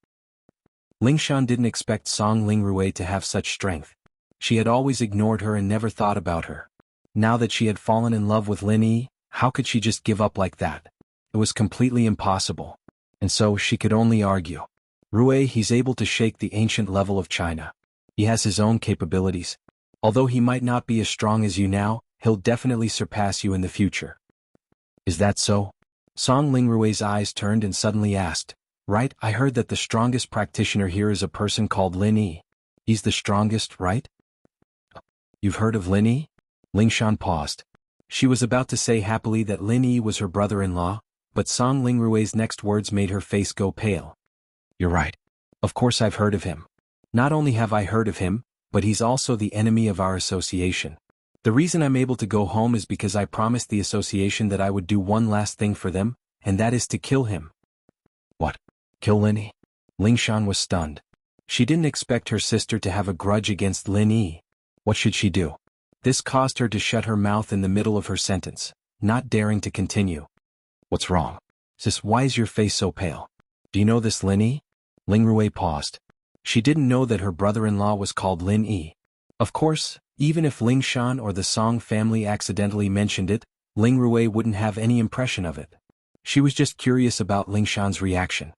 Lingshan didn't expect Song Lingrui to have such strength. She had always ignored her and never thought about her. Now that she had fallen in love with Lin Yi, how could she just give up like that? It was completely impossible. And so she could only argue. Rui, he's able to shake the ancient level of China. He has his own capabilities. Although he might not be as strong as you now, he'll definitely surpass you in the future. Is that so? Song Lingrui's eyes turned and suddenly asked. Right, I heard that the strongest practitioner here is a person called Lin Yi. He's the strongest, right? You've heard of Lin Yi? Lingshan paused. She was about to say happily that Lin Yi was her brother-in-law, but Song Lingrui's next words made her face go pale. You're right. Of course I've heard of him. Not only have I heard of him, but he's also the enemy of our association. The reason I'm able to go home is because I promised the association that I would do one last thing for them, and that is to kill him. What? Kill Lin Yi? Lingshan was stunned. She didn't expect her sister to have a grudge against Lin Yi. What should she do? This caused her to shut her mouth in the middle of her sentence, not daring to continue. What's wrong? Sis, why is your face so pale? Do you know this Lin Yi? Lingrui paused. She didn't know that her brother-in-law was called Lin Yi. Of course, even if Lingshan or the Song family accidentally mentioned it, Lingrui wouldn't have any impression of it. She was just curious about Lingshan's reaction.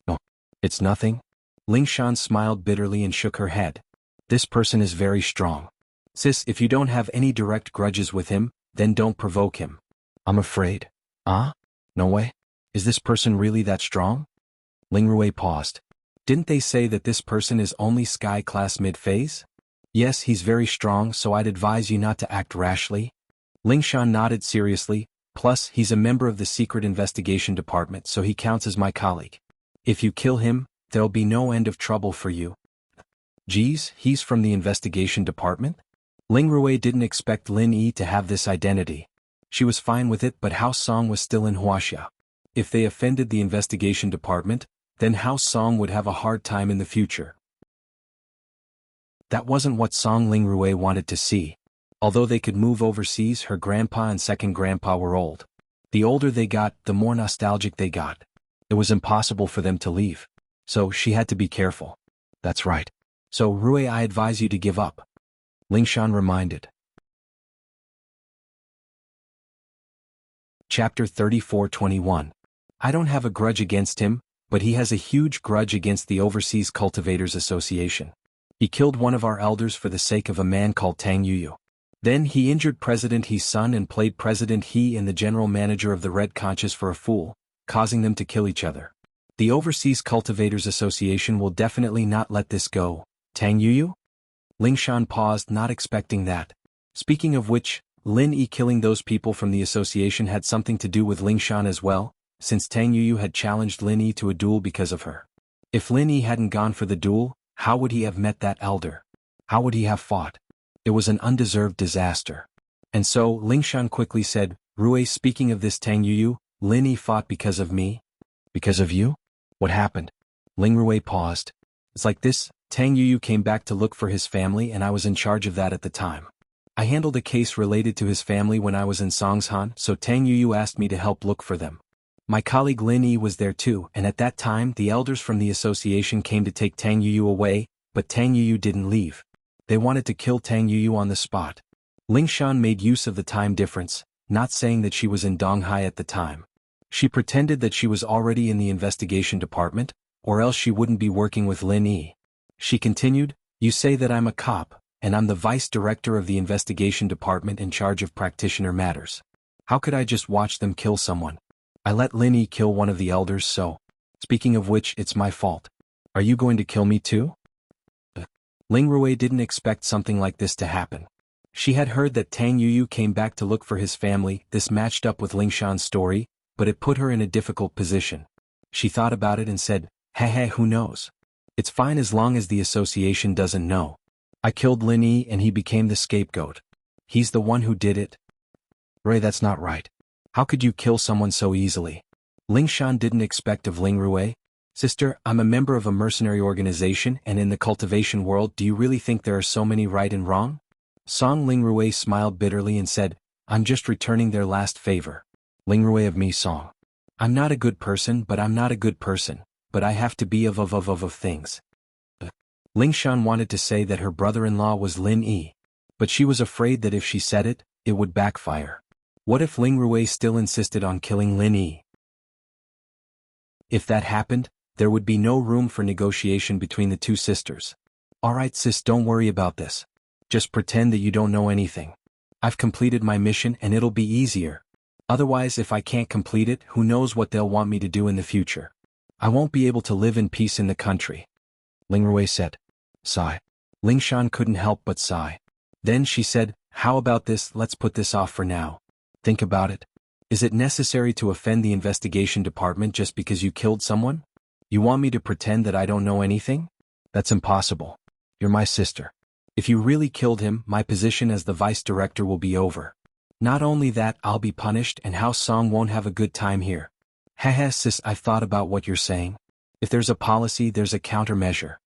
No, it's nothing. Lingshan smiled bitterly and shook her head. This person is very strong. Sis, if you don't have any direct grudges with him, then don't provoke him. I'm afraid. Ah? No way? Is this person really that strong? Lingrui paused. Didn't they say that this person is only sky class mid-phase? Yes, he's very strong, so I'd advise you not to act rashly. Lingshan nodded seriously, plus he's a member of the Secret Investigation Department, so he counts as my colleague. If you kill him, there'll be no end of trouble for you. Geez, he's from the Investigation Department? Lingrui didn't expect Lin Yi to have this identity. She was fine with it, but House Song was still in Wuxia. If they offended the Investigation Department, then House Song would have a hard time in the future. That wasn't what Song Lingrui wanted to see. Although they could move overseas, her grandpa and second grandpa were old. The older they got, the more nostalgic they got. It was impossible for them to leave. So she had to be careful. That's right. So Rui, I advise you to give up. Lingshan reminded. Chapter 34:21. I don't have a grudge against him, but he has a huge grudge against the Overseas Cultivators Association. He killed one of our elders for the sake of a man called Tang Yuyu. Then he injured President He's son and played President He and the general manager of the Red Conches for a fool, causing them to kill each other. The Overseas Cultivators Association will definitely not let this go. Tang Yuyu? Ling Shan paused, not expecting that. Speaking of which, Lin Yi killing those people from the association had something to do with Ling Shan as well, since Tang Yuyu had challenged Lin Yi to a duel because of her. If Lin Yi hadn't gone for the duel, how would he have met that elder? How would he have fought? It was an undeserved disaster. And so, Ling Shan quickly said, Rui, speaking of this Tang Yuyu, Lin Yi fought because of me? Because of you? What happened? Ling Rui paused. It's like this, Tang Yuyu came back to look for his family and I was in charge of that at the time. I handled a case related to his family when I was in Songshan, so Tang Yuyu asked me to help look for them. My colleague Lin Yi was there too, and at that time the elders from the association came to take Tang Yuyu away, but Tang Yuyu didn't leave. They wanted to kill Tang Yuyu on the spot. Ling Shan made use of the time difference, not saying that she was in Donghai at the time. She pretended that she was already in the investigation department, or else she wouldn't be working with Lin Yi. She continued, You say that I'm a cop, and I'm the vice director of the investigation department in charge of practitioner matters. How could I just watch them kill someone? I let Lin Yi kill one of the elders, so. Speaking of which, it's my fault. Are you going to kill me too? Ling Rui didn't expect something like this to happen. She had heard that Tang Yuyu came back to look for his family. This matched up with Ling Shan's story, but it put her in a difficult position. She thought about it and said, Hey, who knows? It's fine as long as the association doesn't know. I killed Lin Yi and he became the scapegoat. He's the one who did it. Ray, that's not right. How could you kill someone so easily? Ling Shan didn't expect of Ling Rui. Sister, I'm a member of a mercenary organization and in the cultivation world, do you really think there are so many right and wrong? Song Ling Rui smiled bitterly and said, I'm just returning their last favor. Ling Rui of me Song. I'm not a good person, but I'm not a good person, but I have to be of things. Ling Shan wanted to say that her brother-in-law was Lin Yi, but she was afraid that if she said it, it would backfire. What if Ling Rui still insisted on killing Lin Yi? If that happened, there would be no room for negotiation between the two sisters. Alright sis, don't worry about this. Just pretend that you don't know anything. I've completed my mission and it'll be easier. Otherwise, if I can't complete it, who knows what they'll want me to do in the future. I won't be able to live in peace in the country. Ling Rui said. Sigh. Ling Shan couldn't help but sigh. Then she said, how about this, let's put this off for now. Think about it. Is it necessary to offend the investigation department just because you killed someone? You want me to pretend that I don't know anything? That's impossible. You're my sister. If you really killed him, my position as the vice director will be over. Not only that, I'll be punished and Hao Song won't have a good time here. Haha sis, I've thought about what you're saying. If there's a policy, there's a countermeasure.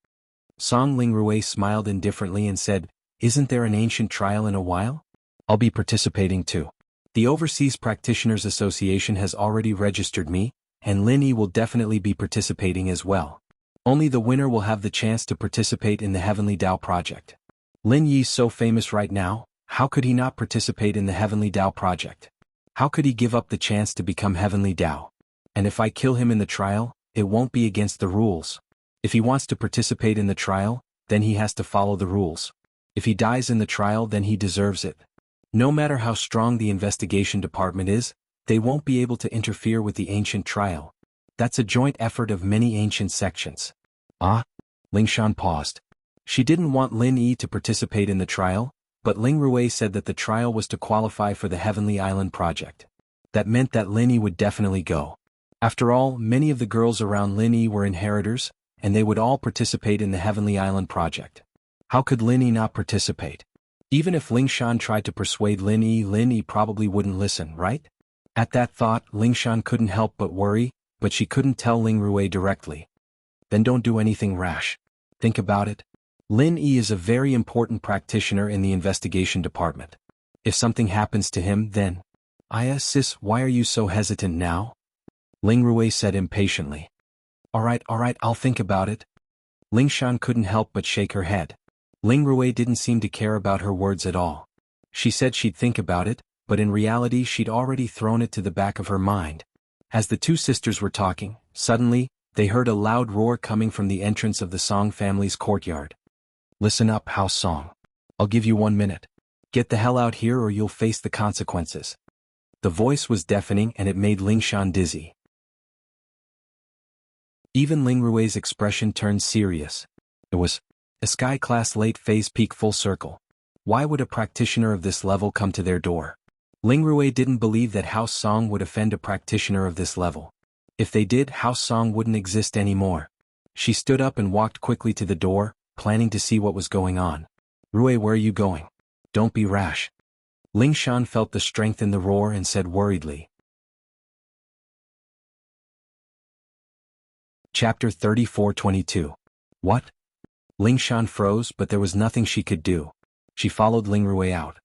Song Ling Rui smiled indifferently and said, Isn't there an ancient trial in a while? I'll be participating too. The Overseas Practitioners Association has already registered me, and Lin Yi will definitely be participating as well. Only the winner will have the chance to participate in the Heavenly Dao project. Lin Yi's so famous right now, how could he not participate in the Heavenly Dao project? How could he give up the chance to become Heavenly Dao? And if I kill him in the trial, it won't be against the rules. If he wants to participate in the trial, then he has to follow the rules. If he dies in the trial, then he deserves it. No matter how strong the investigation department is, they won't be able to interfere with the ancient trial. That's a joint effort of many ancient sections. Ah? Ling Shan paused. She didn't want Lin Yi to participate in the trial, but Ling Rui said that the trial was to qualify for the Heavenly Island project. That meant that Lin Yi would definitely go. After all, many of the girls around Lin Yi were inheritors, and they would all participate in the Heavenly Island project. How could Lin Yi not participate? Even if Ling Shan tried to persuade Lin Yi probably wouldn't listen, right? At that thought, Ling Shan couldn't help but worry, but she couldn't tell Ling Rui directly. Then don't do anything rash. Think about it. Lin Yi is a very important practitioner in the investigation department. If something happens to him, then... Sis, why are you so hesitant now? Ling Rui said impatiently. Alright, I'll think about it. Ling Shan couldn't help but shake her head. Ling Rui didn't seem to care about her words at all. She said she'd think about it, but in reality she'd already thrown it to the back of her mind. As the two sisters were talking, suddenly, They heard a loud roar coming from the entrance of the Song family's courtyard. "Listen up, House Song. I'll give you 1 minute. Get the hell out here or you'll face the consequences." The voice was deafening and it made Ling Shan dizzy. Even Ling Rui's expression turned serious. It was a sky-class late-phase peak full circle. Why would a practitioner of this level come to their door? Ling Rui didn't believe that House Song would offend a practitioner of this level. If they did, House Song wouldn't exist anymore. She stood up and walked quickly to the door, planning to see what was going on. "Rui, where are you going? Don't be rash." Ling Shan felt the strength in the roar and said worriedly. Chapter 34:22. What? Ling Shan froze, but there was nothing she could do. She followed Ling Rui out.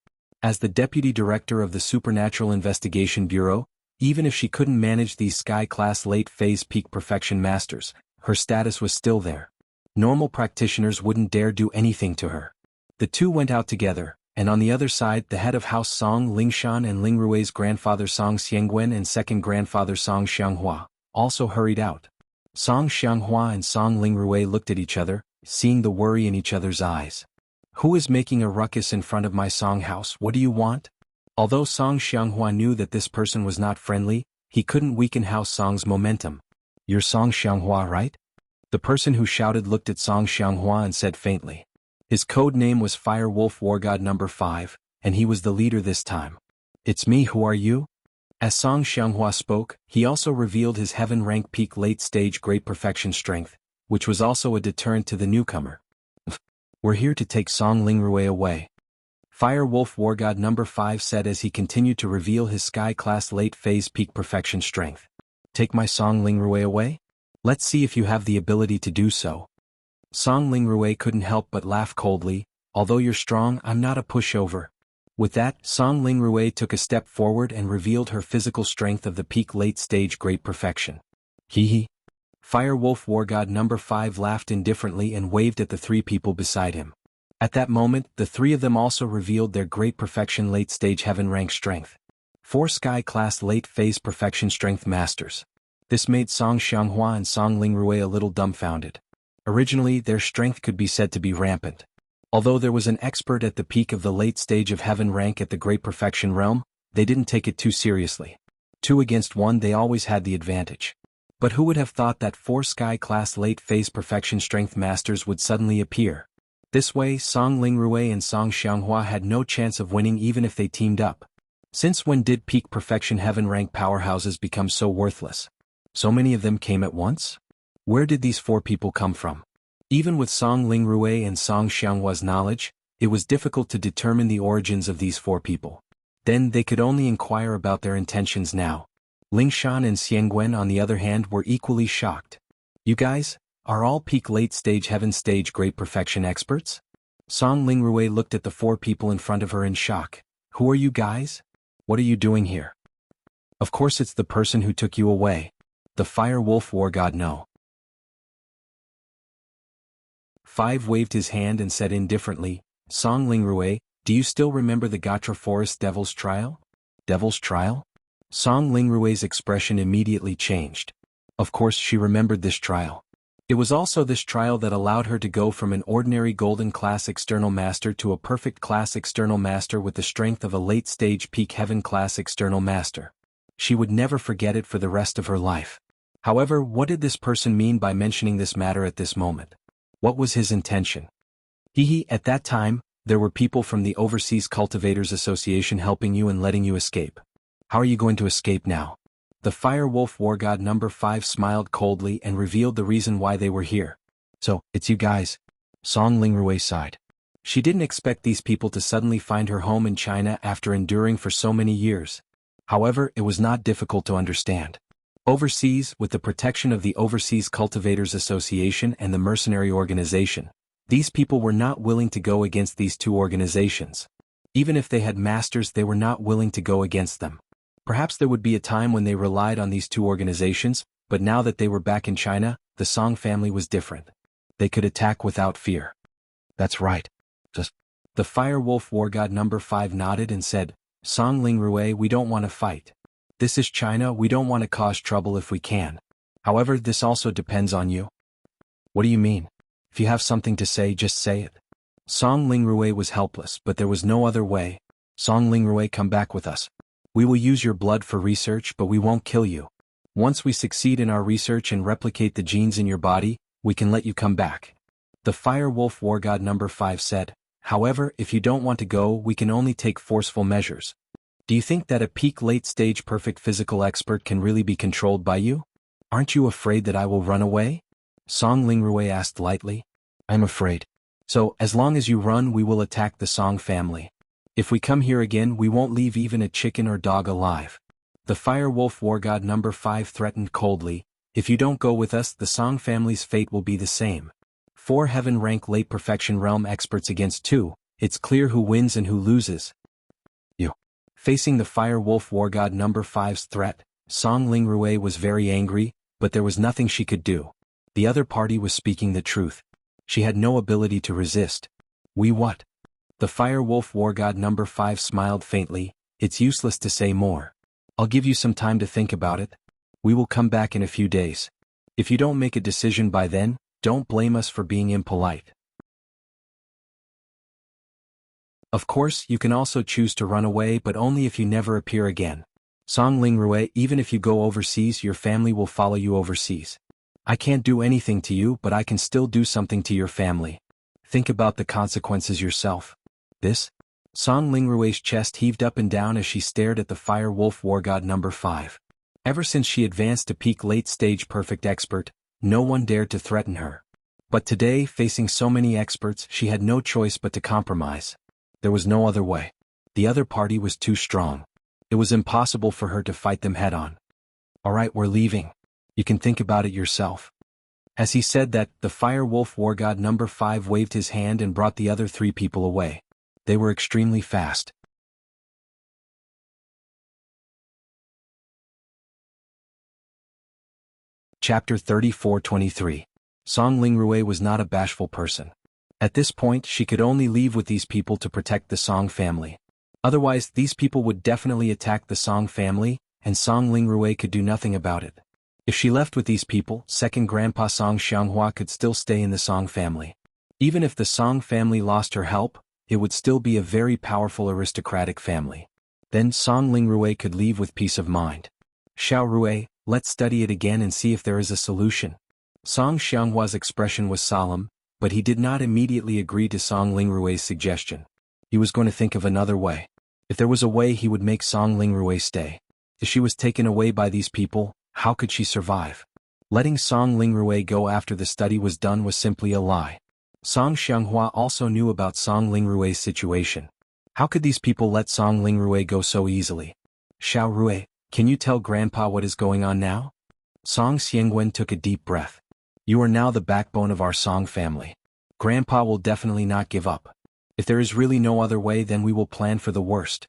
As the deputy director of the Supernatural Investigation Bureau, even if she couldn't manage these sky-class late-phase peak perfection masters, her status was still there. Normal practitioners wouldn't dare do anything to her. The two went out together, and on the other side the head of House Song Ling Shan and Ling Rui's grandfather Song Xiangwen and second grandfather Song Xianghua also hurried out. Song Xianghua and Song Ling Rui looked at each other, seeing the worry in each other's eyes. "Who is making a ruckus in front of my Song house? What do you want?" Although Song Xianghua knew that this person was not friendly, he couldn't weaken House Song's momentum. "You're Song Xianghua, right?" The person who shouted looked at Song Xianghua and said faintly. His code name was Fire Wolf Wargod No. 5, and he was the leader this time. "It's me, who are you?" As Song Xianghua spoke, he also revealed his heaven rank peak late stage great perfection strength, which was also a deterrent to the newcomer. "We're here to take Song Ling Rui away," Fire Wolf Wargod No. 5 said as he continued to reveal his sky-class late-phase peak perfection strength. "Take my Song Ling Rui away? Let's see if you have the ability to do so." Song Ling Rui couldn't help but laugh coldly. "Although you're strong, I'm not a pushover." With that, Song Ling Rui took a step forward and revealed her physical strength of the peak late-stage great perfection. "Hee hee." Fire Wolf Wargod No. 5 laughed indifferently and waved at the three people beside him. At that moment, the three of them also revealed their great perfection late-stage heaven rank strength. 4 sky-class late-phase perfection strength masters. This made Song Xianghua and Song Ling Rui a little dumbfounded. Originally, their strength could be said to be rampant. Although there was an expert at the peak of the late stage of heaven rank at the great perfection realm, they didn't take it too seriously. 2 against 1, they always had the advantage. But who would have thought that 4 sky-class late-phase perfection strength masters would suddenly appear? This way, Song Ling Rui and Song Xianghua had no chance of winning even if they teamed up. Since when did peak perfection heaven rank powerhouses become so worthless? So many of them came at once? Where did these 4 people come from? Even with Song Ling Rui and Song Xianghua's knowledge, it was difficult to determine the origins of these 4 people. Then they could only inquire about their intentions now. Ling Shan and Xiangwen on the other hand were equally shocked. "You guys are all peak late-stage heaven stage great perfection experts?" Song Ling Rui looked at the 4 people in front of her in shock. "Who are you guys? What are you doing here?" "Of course it's the person who took you away. The Fire Wolf Wargod No. 5 waved his hand and said indifferently, "Song Ling Rui, do you still remember the Gatra Forest Devil's Trial?" "Devil's Trial?" Song Ling Rui's expression immediately changed. Of course she remembered this trial. It was also this trial that allowed her to go from an ordinary golden class external master to a perfect class external master with the strength of a late-stage peak heaven class external master. She would never forget it for the rest of her life. However, what did this person mean by mentioning this matter at this moment? What was his intention? At that time, there were people from the Overseas Cultivators Association helping you and letting you escape. How are you going to escape now? The Fire Wolf Wargod No. 5 smiled coldly and revealed the reason why they were here. "So, it's you guys." Song Ling Rui sighed. She didn't expect these people to suddenly find her home in China after enduring for so many years. However, it was not difficult to understand. Overseas, with the protection of the Overseas Cultivators Association and the mercenary organization, these people were not willing to go against these 2 organizations. Even if they had masters, they were not willing to go against them. Perhaps there would be a time when they relied on these 2 organizations, but now that they were back in China, the Song family was different. They could attack without fear. "That's right. The Fire Wolf Wargod No. 5 nodded and said, "Song Ling Rui, we don't want to fight. This is China, we don't want to cause trouble if we can. However, this also depends on you. What do you mean? If you have something to say, just say it. Song Lingrui was helpless, but there was no other way. Song Lingrui, come back with us. We will use your blood for research, but we won't kill you. Once we succeed in our research and replicate the genes in your body, we can let you come back. The Fire Wolf War God number 5 said. However, if you don't want to go, we can only take forceful measures. Do you think that a peak late-stage perfect physical expert can really be controlled by you? Aren't you afraid that I will run away? Song Lingrui asked lightly. I'm afraid. So, as long as you run, we will attack the Song family. If we come here again, we won't leave even a chicken or dog alive. The Fire Wolf War God number 5 threatened coldly. If you don't go with us, the Song family's fate will be the same. 4 heaven-rank late perfection realm experts against 2, it's clear who wins and who loses. You. Facing the Fire Wolf War God number 5's threat, Song Lingrui was very angry, but there was nothing she could do. The other party was speaking the truth. She had no ability to resist. We what? The Fire Wolf War God number 5 smiled faintly. It's useless to say more. I'll give you some time to think about it. We will come back in a few days. If you don't make a decision by then, don't blame us for being impolite. Of course, you can also choose to run away, but only if you never appear again. Song Lingrui, even if you go overseas, your family will follow you overseas. I can't do anything to you, but I can still do something to your family. Think about the consequences yourself. This? Song Lingrui's chest heaved up and down as she stared at the Fire Wolf War God number 5. Ever since she advanced to peak late-stage perfect expert, no one dared to threaten her. But today, facing so many experts, she had no choice but to compromise. There was no other way. The other party was too strong. It was impossible for her to fight them head-on. Alright, we're leaving. You can think about it yourself. As he said that, the Fire Wolf War God number 5 waved his hand and brought the other 3 people away. They were extremely fast. Chapter 34-23. Song Lingrui was not a bashful person. At this point, she could only leave with these people to protect the Song family. Otherwise, these people would definitely attack the Song family, and Song Lingrui could do nothing about it. If she left with these people, second Grandpa Song Xianghua could still stay in the Song family. Even if the Song family lost her help, it would still be a very powerful aristocratic family. Then Song Lingrui could leave with peace of mind. Xiao Rui, let's study it again and see if there is a solution. Song Xianghua's expression was solemn, but he did not immediately agree to Song Lingrui's suggestion. He was going to think of another way. If there was a way, he would make Song Lingrui stay. If she was taken away by these people, how could she survive? Letting Song Lingrui go after the study was done was simply a lie. Song Xianghua also knew about Song Lingrui's situation. How could these people let Song Lingrui go so easily? Xiao Rui, can you tell Grandpa what is going on now? Song Xiangwen took a deep breath. You are now the backbone of our Song family. Grandpa will definitely not give up. If there is really no other way, then we will plan for the worst.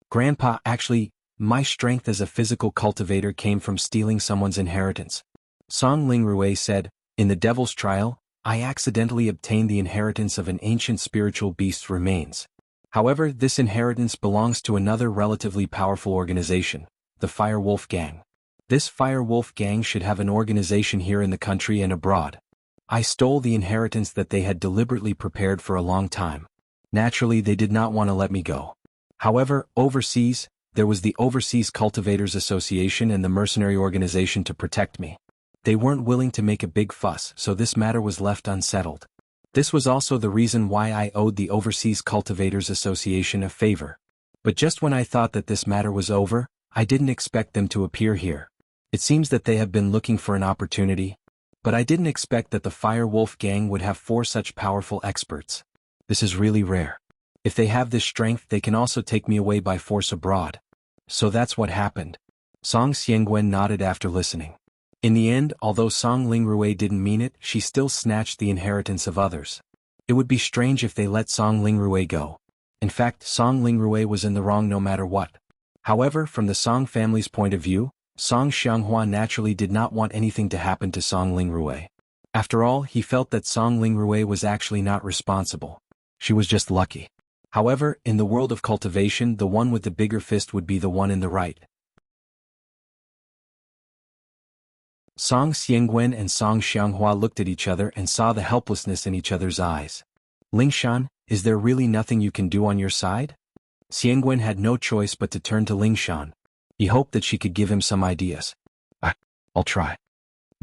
Grandpa, actually, my strength as a physical cultivator came from stealing someone's inheritance. Song Lingrui said, in the Devil's Trial, I accidentally obtained the inheritance of an ancient spiritual beast's remains. However, this inheritance belongs to another relatively powerful organization, the Fire Wolf Gang. This Fire Wolf Gang should have an organization here in the country and abroad. I stole the inheritance that they had deliberately prepared for a long time. Naturally, they did not want to let me go. However, overseas, there was the Overseas Cultivators Association and the mercenary organization to protect me. They weren't willing to make a big fuss, so this matter was left unsettled. This was also the reason why I owed the Overseas Cultivators Association a favor. But just when I thought that this matter was over, I didn't expect them to appear here. It seems that they have been looking for an opportunity. But I didn't expect that the Fire Wolf Gang would have 4 such powerful experts. This is really rare. If they have this strength, they can also take me away by force abroad. So that's what happened. Song Xiangwen nodded after listening. In the end, although Song Lingrui didn't mean it, she still snatched the inheritance of others. It would be strange if they let Song Lingrui go. In fact, Song Lingrui was in the wrong no matter what. However, from the Song family's point of view, Song Xianghua naturally did not want anything to happen to Song Lingrui. After all, he felt that Song Lingrui was actually not responsible. She was just lucky. However, in the world of cultivation, the one with the bigger fist would be the one in the right. Song Xiangwen and Song Xianghua looked at each other and saw the helplessness in each other's eyes. Lingshan, is there really nothing you can do on your side? Xiangwen had no choice but to turn to Lingshan. He hoped that she could give him some ideas. I'll try.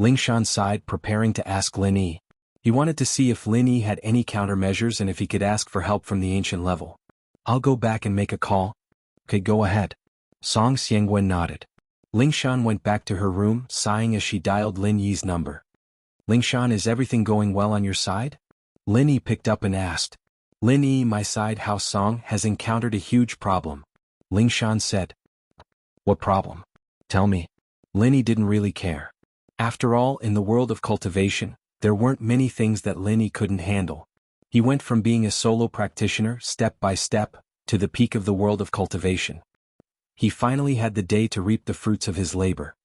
Lingshan sighed, preparing to ask Lin Yi. He wanted to see if Lin Yi had any countermeasures and if he could ask for help from the ancient level. I'll go back and make a call. Okay, go ahead. Song Xiangwen nodded. Lingshan went back to her room, sighing as she dialed Lin Yi's number. Lingshan, is everything going well on your side? Lin Yi picked up and asked. Lin Yi, my side house Song has encountered a huge problem. Lingshan said. What problem? Tell me. Lin Yi didn't really care. After all, in the world of cultivation, there weren't many things that Lin Yi couldn't handle. He went from being a solo practitioner step by step, to the peak of the world of cultivation. He finally had the day to reap the fruits of his labor.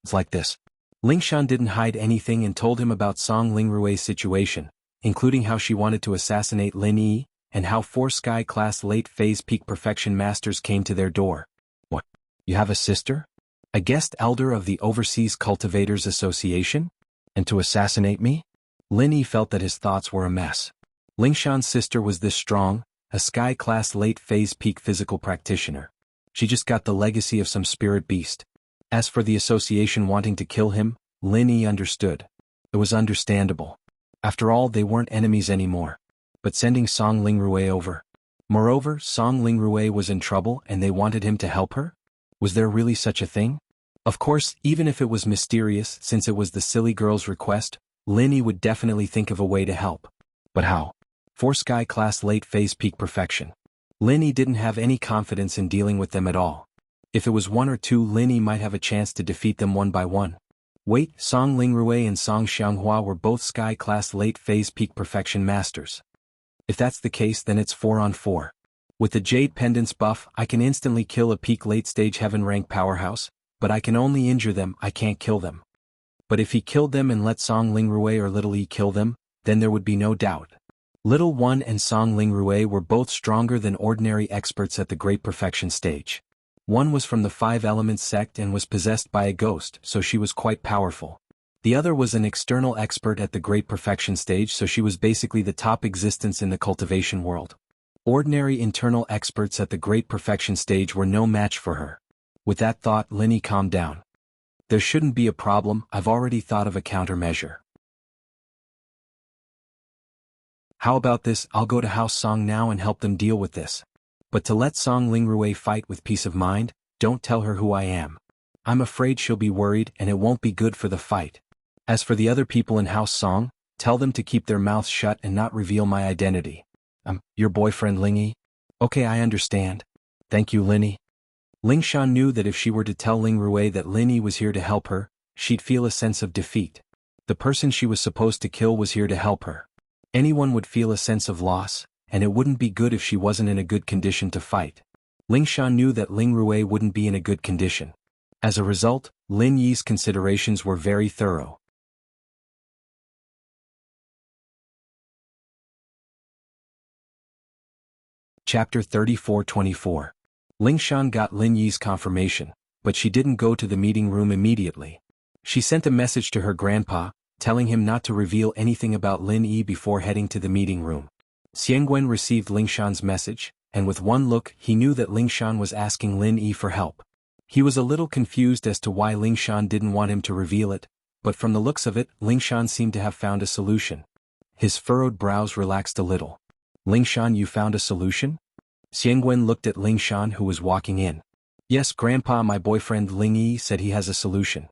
It's like this. Lingshan didn't hide anything and told him about Song Lingrue's situation, including how she wanted to assassinate Lin Yi, and how 4 Sky-class late-phase peak perfection masters came to their door. What? You have a sister? A guest elder of the Overseas Cultivators Association? And to assassinate me? Lin Yi felt that his thoughts were a mess. Lingshan's sister was this strong, a Sky-class late-phase peak physical practitioner. She just got the legacy of some spirit beast. As for the association wanting to kill him, Lin Yi understood. It was understandable. After all, they weren't enemies anymore. But sending Song Lingrue over. Moreover, Song Lingrue was in trouble and they wanted him to help her? Was there really such a thing? Of course, even if it was mysterious, since it was the silly girl's request, Lin Yi would definitely think of a way to help. But how? 4 Sky-class late-phase peak perfection. Lin Yi didn't have any confidence in dealing with them at all. If it was 1 or 2, Lin Yi might have a chance to defeat them one by one. Wait, Song Lingrue and Song Xianghua were both Sky-class late-phase peak perfection masters. If that's the case, then it's 4 on 4. With the Jade Pendant's buff, I can instantly kill a peak late-stage heaven-rank powerhouse, but I can only injure them, I can't kill them. But if he killed them and let Song Lingrue or Little Yi kill them, then there would be no doubt. Little One and Song Lingrue were both stronger than ordinary experts at the Great Perfection stage. One was from the 5 Elements sect and was possessed by a ghost, so she was quite powerful. The other was an external expert at the Great Perfection stage, so she was basically the top existence in the cultivation world. Ordinary internal experts at the Great Perfection stage were no match for her. With that thought, Lin Yi calmed down. There shouldn't be a problem, I've already thought of a countermeasure. How about this, I'll go to House Song now and help them deal with this. But to let Song Lingrue fight with peace of mind, don't tell her who I am. I'm afraid she'll be worried and it won't be good for the fight. As for the other people in House Song, tell them to keep their mouths shut and not reveal my identity. Your boyfriend Ling Yi? Okay, I understand. Thank you, Lin Yi. Lingshan knew that if she were to tell Lingrue that Lin Yi was here to help her, she'd feel a sense of defeat. The person she was supposed to kill was here to help her. Anyone would feel a sense of loss, and it wouldn't be good if she wasn't in a good condition to fight. Lingshan knew that Lingrue wouldn't be in a good condition. As a result, Lin Yi's considerations were very thorough. Chapter 34-24. Lingshan got Lin Yi's confirmation, but she didn't go to the meeting room immediately. She sent a message to her grandpa, telling him not to reveal anything about Lin Yi before heading to the meeting room. Xiangwen received Lingshan's message, and with one look he knew that Lingshan was asking Lin Yi for help. He was a little confused as to why Lingshan didn't want him to reveal it, but from the looks of it, Lingshan seemed to have found a solution. His furrowed brows relaxed a little. Lingshan, you found a solution? Xiangwen looked at Lingshan, who was walking in. Yes, Grandpa, my boyfriend Ling Yi said he has a solution.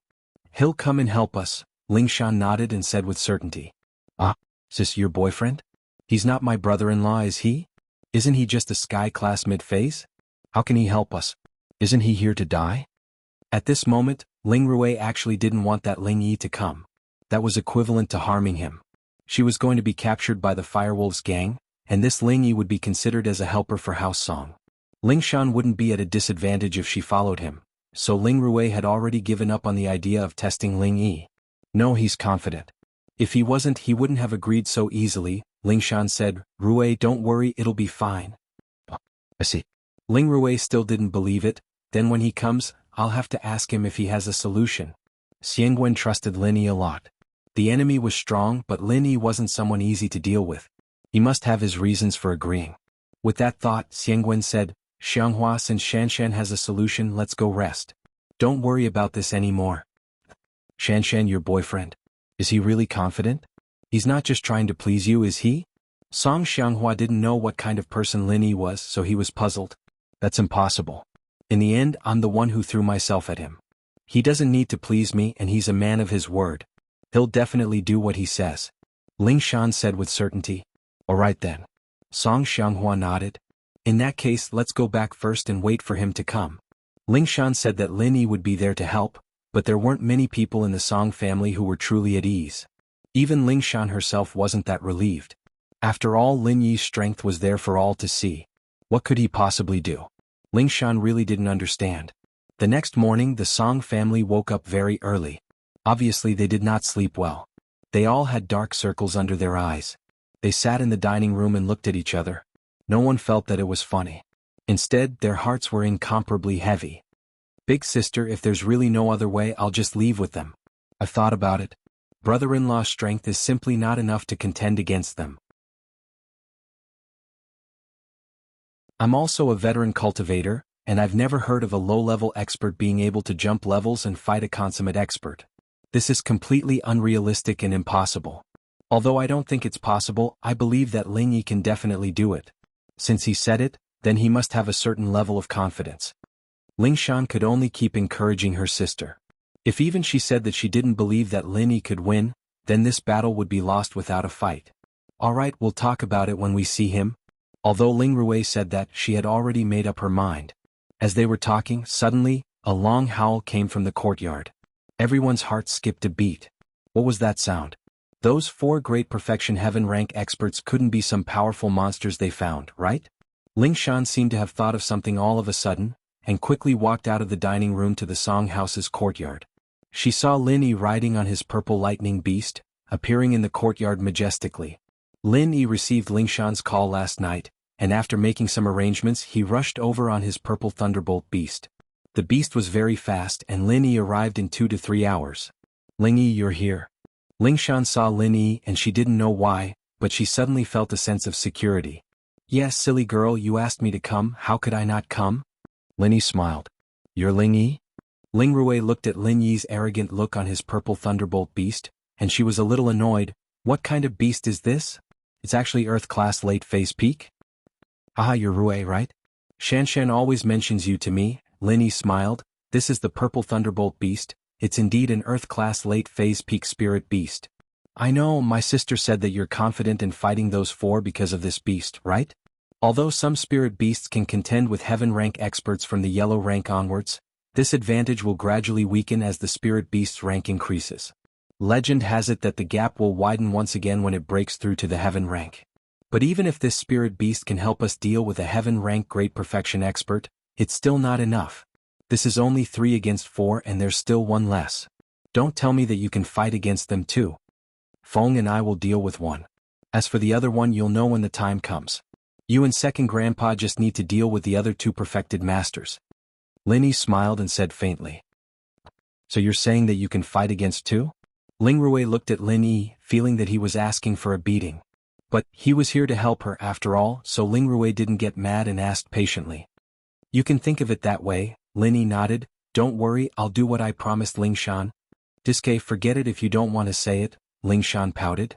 He'll come and help us. Lingshan nodded and said with certainty. Ah, is this your boyfriend? He's not my brother-in-law, is he? Isn't he just a Sky-class mid-phase? How can he help us? Isn't he here to die? At this moment, Lingrue actually didn't want that Ling Yi to come. That was equivalent to harming him. She was going to be captured by the Firewolves gang, and this Ling Yi would be considered as a helper for House Song. Lingshan wouldn't be at a disadvantage if she followed him, so Lingrue had already given up on the idea of testing Ling Yi. No, he's confident. If he wasn't, he wouldn't have agreed so easily. Lingshan said, Rue, don't worry, it'll be fine. Oh, I see. Lingrue still didn't believe it. Then when he comes, I'll have to ask him if he has a solution. Xiangwen trusted Lin Yi a lot. The enemy was strong, but Lin Yi wasn't someone easy to deal with. He must have his reasons for agreeing. With that thought, Xiangwen said, Xianghua, since Shanshan has a solution, let's go rest. Don't worry about this anymore. Shanshan, your boyfriend? Is he really confident? He's not just trying to please you, is he? Song Xianghua didn't know what kind of person Lin Yi was, so he was puzzled. That's impossible. In the end, I'm the one who threw myself at him. He doesn't need to please me, and he's a man of his word. He'll definitely do what he says. Ling Shan said with certainty. All right then. Song Xianghua nodded. In that case, let's go back first and wait for him to come. Ling Shan said that Lin Yi would be there to help, but there weren't many people in the Song family who were truly at ease. Even Ling Shan herself wasn't that relieved. After all, Lin Yi's strength was there for all to see. What could he possibly do? Ling Shan really didn't understand. The next morning, the Song family woke up very early. Obviously, they did not sleep well. They all had dark circles under their eyes. They sat in the dining room and looked at each other. No one felt that it was funny. Instead, their hearts were incomparably heavy. Big sister, if there's really no other way, I'll just leave with them. I've thought about it. Brother-in-law's strength is simply not enough to contend against them. I'm also a veteran cultivator, and I've never heard of a low-level expert being able to jump levels and fight a consummate expert. This is completely unrealistic and impossible. Although I don't think it's possible, I believe that Ling Yi can definitely do it. Since he said it, then he must have a certain level of confidence. Ling Shan could only keep encouraging her sister. If even she said that she didn't believe that Lin Yi could win, then this battle would be lost without a fight. Alright, we'll talk about it when we see him. Although Ling Rui said that she had already made up her mind. As they were talking, suddenly, a long howl came from the courtyard. Everyone's heart skipped a beat. What was that sound? Those 4 great perfection heaven rank experts couldn't be some powerful monsters they found, right? Ling Shan seemed to have thought of something all of a sudden, and quickly walked out of the dining room to the Song house's courtyard. She saw Lin Yi riding on his purple lightning beast, appearing in the courtyard majestically. Lin Yi received Ling Shan's call last night, and after making some arrangements he rushed over on his purple thunderbolt beast. The beast was very fast and Lin Yi arrived in 2 to 3 hours. Ling Yi, you're here. Ling Shan saw Lin Yi and she didn't know why, but she suddenly felt a sense of security. Yes, silly girl, you asked me to come, how could I not come? Lin Yi smiled. You're Ling Yi? Ling Rui looked at Lin Yi's arrogant look on his purple thunderbolt beast, and she was a little annoyed. What kind of beast is this? It's actually Earth-class late phase peak? Ah, you're Rui, right? Shanshan always mentions you to me. Lin Yi smiled. This is the purple thunderbolt beast. It's indeed an Earth-class late phase peak spirit beast. I know, my sister said that you're confident in fighting those 4 because of this beast, right? Although some spirit beasts can contend with heaven rank experts from the yellow rank onwards, this advantage will gradually weaken as the spirit beast's rank increases. Legend has it that the gap will widen once again when it breaks through to the heaven rank. But even if this spirit beast can help us deal with a heaven rank great perfection expert, it's still not enough. This is only 3 against 4 and there's still 1 less. Don't tell me that you can fight against them too. Feng and I will deal with one. As for the other one, you'll know when the time comes. You and second grandpa just need to deal with the other 2 perfected masters. Lin Yi smiled and said faintly. So you're saying that you can fight against 2? Ling Rui looked at Lin Yi, feeling that he was asking for a beating. But he was here to help her after all, so Ling Rui didn't get mad and asked patiently. You can think of it that way. Lin Yi nodded. Don't worry, I'll do what I promised Ling Shan. Diske, forget it if you don't want to say it, Ling Shan pouted.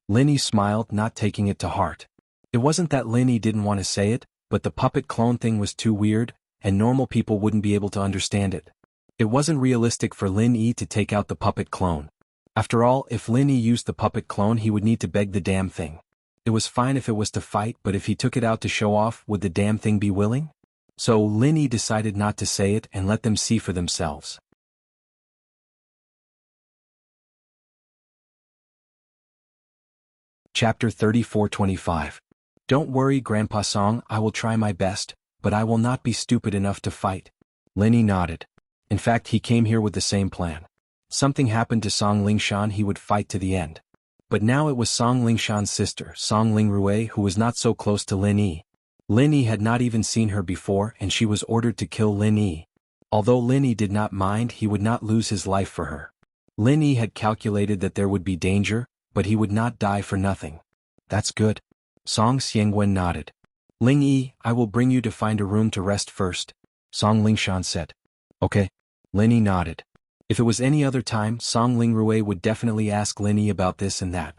Lin Yi smiled, not taking it to heart. It wasn't that Lin Yi didn't want to say it, but the puppet clone thing was too weird, and normal people wouldn't be able to understand it. It wasn't realistic for Lin Yi to take out the puppet clone. After all, if Lin Yi used the puppet clone, he would need to beg the damn thing. It was fine if it was to fight, but if he took it out to show off, would the damn thing be willing? So Lin Yi decided not to say it and let them see for themselves. Chapter 34-25. Don't worry, Grandpa Song, I will try my best, but I will not be stupid enough to fight. Lin Yi nodded. In fact, he came here with the same plan. Something happened to Song Lingshan, he would fight to the end. But now it was Song Lingshan's sister, Song Lingrui, who was not so close to Lin Yi. Lin Yi had not even seen her before and she was ordered to kill Lin Yi. Although Lin Yi did not mind, he would not lose his life for her. Lin Yi had calculated that there would be danger, but he would not die for nothing. That's good. Song Xiangwen nodded. Ling Yi, I will bring you to find a room to rest first, Song Lingshan said. Okay. Lin Yi nodded. If it was any other time, Song Lingrui would definitely ask Lin Yi about this and that.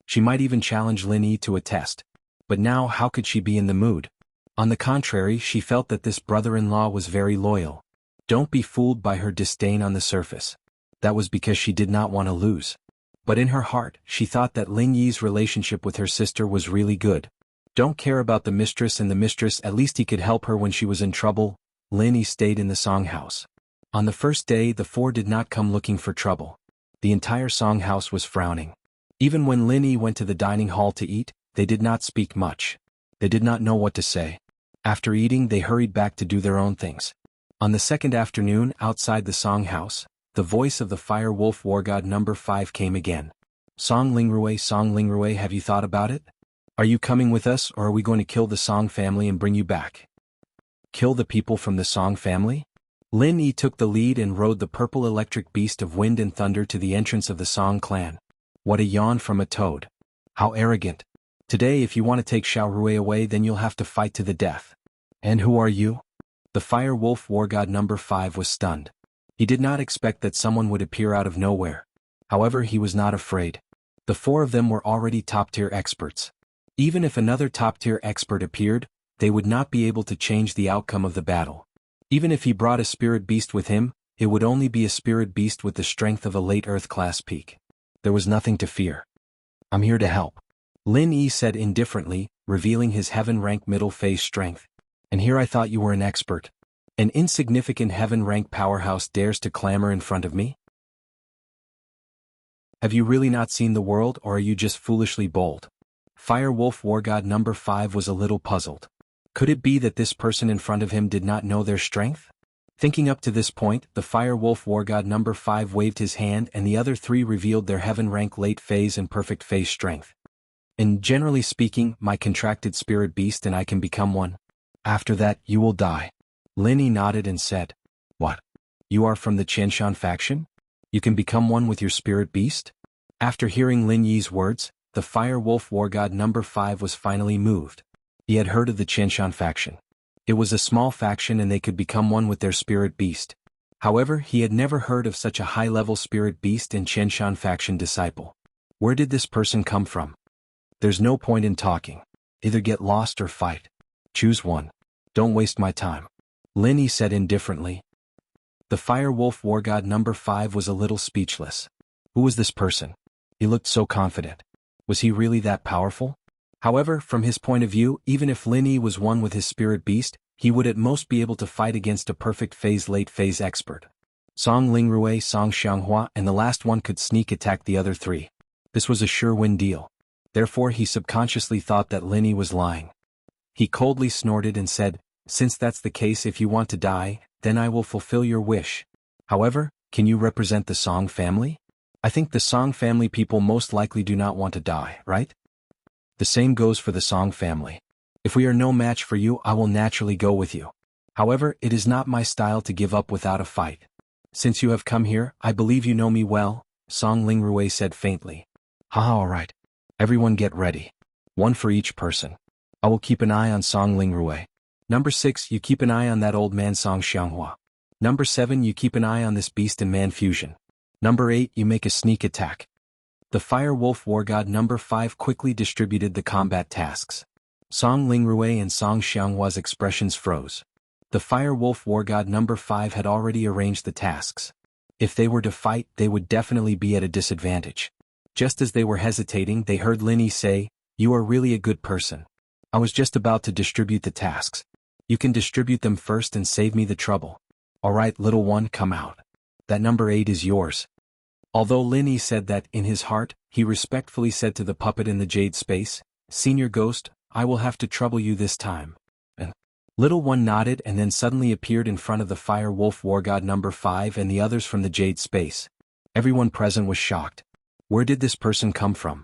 She might even challenge Lin Yi to a test. But now how could she be in the mood? On the contrary, she felt that this brother-in-law was very loyal. Don't be fooled by her disdain on the surface. That was because she did not want to lose. But in her heart, she thought that Lin Yi's relationship with her sister was really good. Don't care about the mistress and the mistress, at least he could help her when she was in trouble. Lin Yi stayed in the Song house. On the first day, the four did not come looking for trouble. The entire Song house was frowning. Even when Lin Yi went to the dining hall to eat, they did not speak much. They did not know what to say. After eating, they hurried back to do their own things. On the second afternoon, outside the Song house, the voice of the Fire Wolf War God number 5 came again. Song Lingrui, have you thought about it? Are you coming with us, or are we going to kill the Song family and bring you back? Kill the people from the Song family? Lin Yi took the lead and rode the purple electric beast of wind and thunder to the entrance of the Song clan. What a yawn from a toad. How arrogant. Today if you want to take Xiao Rui away, then you'll have to fight to the death. And who are you? The Fire Wolf War God number 5 was stunned. He did not expect that someone would appear out of nowhere. However, he was not afraid. The four of them were already top-tier experts. Even if another top-tier expert appeared, they would not be able to change the outcome of the battle. Even if he brought a spirit beast with him, it would only be a spirit beast with the strength of a late Earth-class peak. There was nothing to fear. I'm here to help. Lin Yi said indifferently, revealing his heaven-rank middle phase strength. And here I thought you were an expert. An insignificant heaven-rank powerhouse dares to clamor in front of me? Have you really not seen the world, or are you just foolishly bold? Fire Wolf War God number 5 was a little puzzled. Could it be that this person in front of him did not know their strength? Thinking up to this point, the Fire Wolf War God number 5 waved his hand and the other three revealed their heaven-rank late phase and perfect phase strength. And generally speaking, my contracted spirit beast and I can become one. After that, you will die. Lin Yi nodded and said, What? You are from the Qianshan faction? You can become one with your spirit beast? After hearing Lin Yi's words, the Fire Wolf War God number 5 was finally moved. He had heard of the Qianshan faction. It was a small faction and they could become one with their spirit beast. However, he had never heard of such a high-level spirit beast and Qianshan faction disciple. Where did this person come from? There's no point in talking. Either get lost or fight. Choose one. Don't waste my time. Lin Yi said indifferently. The Fire Wolf War God number 5 was a little speechless. Who was this person? He looked so confident. Was he really that powerful? However, from his point of view, even if Lin Yi was one with his spirit beast, he would at most be able to fight against a perfect phase late phase expert. Song Lingrui, Song Xianghua, and the last one could sneak attack the other three. This was a sure win deal. Therefore he subconsciously thought that Lin Yi was lying. He coldly snorted and said, Since that's the case, if you want to die, then I will fulfill your wish. However, can you represent the Song family? I think the Song family people most likely do not want to die, right? The same goes for the Song family. If we are no match for you, I will naturally go with you. However, it is not my style to give up without a fight. Since you have come here, I believe you know me well, Song Lingrui said faintly. Haha, alright. Everyone get ready. One for each person. I will keep an eye on Song Lingrui. Number 6, you keep an eye on that old man Song Xianghua. Number 7, you keep an eye on this beast and man fusion. Number 8, you make a sneak attack. The Fire Wolf War God number 5 quickly distributed the combat tasks. Song Lingrui and Song Xianghua's expressions froze. The Fire Wolf War God number 5 had already arranged the tasks. If they were to fight, they would definitely be at a disadvantage. Just as they were hesitating, they heard Lin Yi say, You are really a good person. I was just about to distribute the tasks. You can distribute them first and save me the trouble. Alright, little one, come out. That number 8 is yours. Although Lin Yi said that in his heart, he respectfully said to the puppet in the jade space, Senior Ghost, I will have to trouble you this time. And little one nodded and then suddenly appeared in front of the Fire Wolf War God number 5 and the others from the jade space. Everyone present was shocked. Where did this person come from?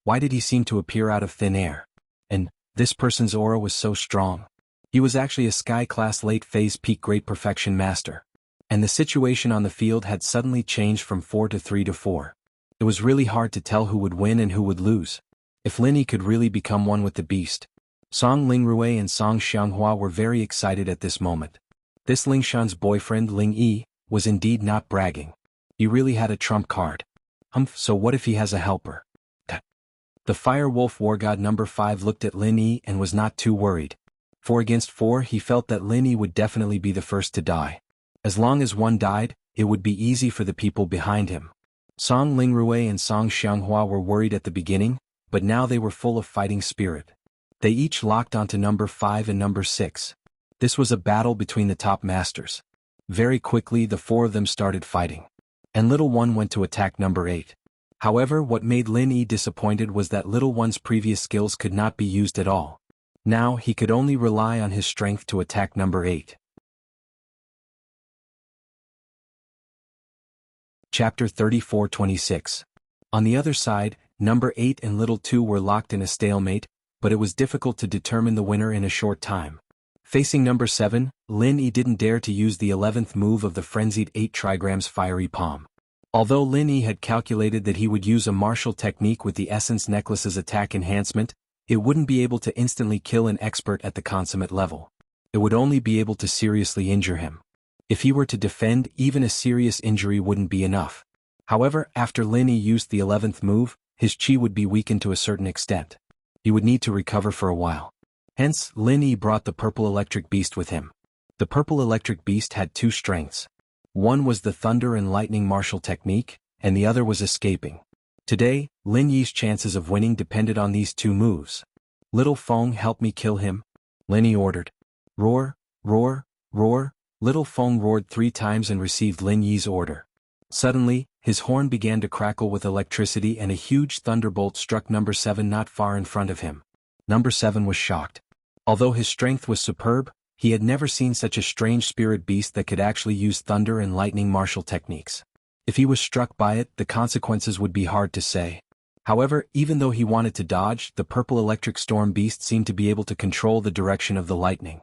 Why did he seem to appear out of thin air? And this person's aura was so strong. He was actually a Sky-class late-phase peak great perfection master. And the situation on the field had suddenly changed from 4 to 3 to 4. It was really hard to tell who would win and who would lose. If Lin Yi could really become one with the beast. Song Lingrui and Song Xianghua were very excited at this moment. This Lingshan's boyfriend Ling Yi was indeed not bragging. He really had a trump card. So what if he has a helper? The Fire Wolf War God number 5 looked at Lin Yi and was not too worried. 4 against 4, he felt that Lin Yi would definitely be the first to die. As long as one died, it would be easy for the people behind him. Song Lingrui and Song Xianghua were worried at the beginning, but now they were full of fighting spirit. They each locked onto number 5 and number 6. This was a battle between the top masters. Very quickly the 4 of them started fighting. And Little One went to attack number 8. However, what made Lin Yi disappointed was that Little One's previous skills could not be used at all. Now he could only rely on his strength to attack number 8. Chapter 34-26. On the other side, number 8 and Little 2 were locked in a stalemate, but it was difficult to determine the winner in a short time. Facing number 7, Lin Yi didn't dare to use the 11th move of the frenzied 8 trigrams fiery palm. Although Lin Yi had calculated that he would use a martial technique with the Essence Necklace's attack enhancement, it wouldn't be able to instantly kill an expert at the consummate level. It would only be able to seriously injure him. If he were to defend, even a serious injury wouldn't be enough. However, after Lin Yi used the 11th move, his chi would be weakened to a certain extent. He would need to recover for a while. Hence, Lin Yi brought the Purple Electric Beast with him. The Purple Electric Beast had 2 strengths. One was the Thunder and Lightning martial technique, and the other was escaping. Today, Lin Yi's chances of winning depended on these 2 moves. Little Feng, help me kill him, Lin Yi ordered. Roar, roar, roar. Little Feng roared 3 times and received Lin Yi's order. Suddenly, his horn began to crackle with electricity and a huge thunderbolt struck number 7 not far in front of him. Number 7 was shocked. Although his strength was superb, he had never seen such a strange spirit beast that could actually use thunder and lightning martial techniques. If he was struck by it, the consequences would be hard to say. However, even though he wanted to dodge, the Purple Electric Storm Beast seemed to be able to control the direction of the lightning.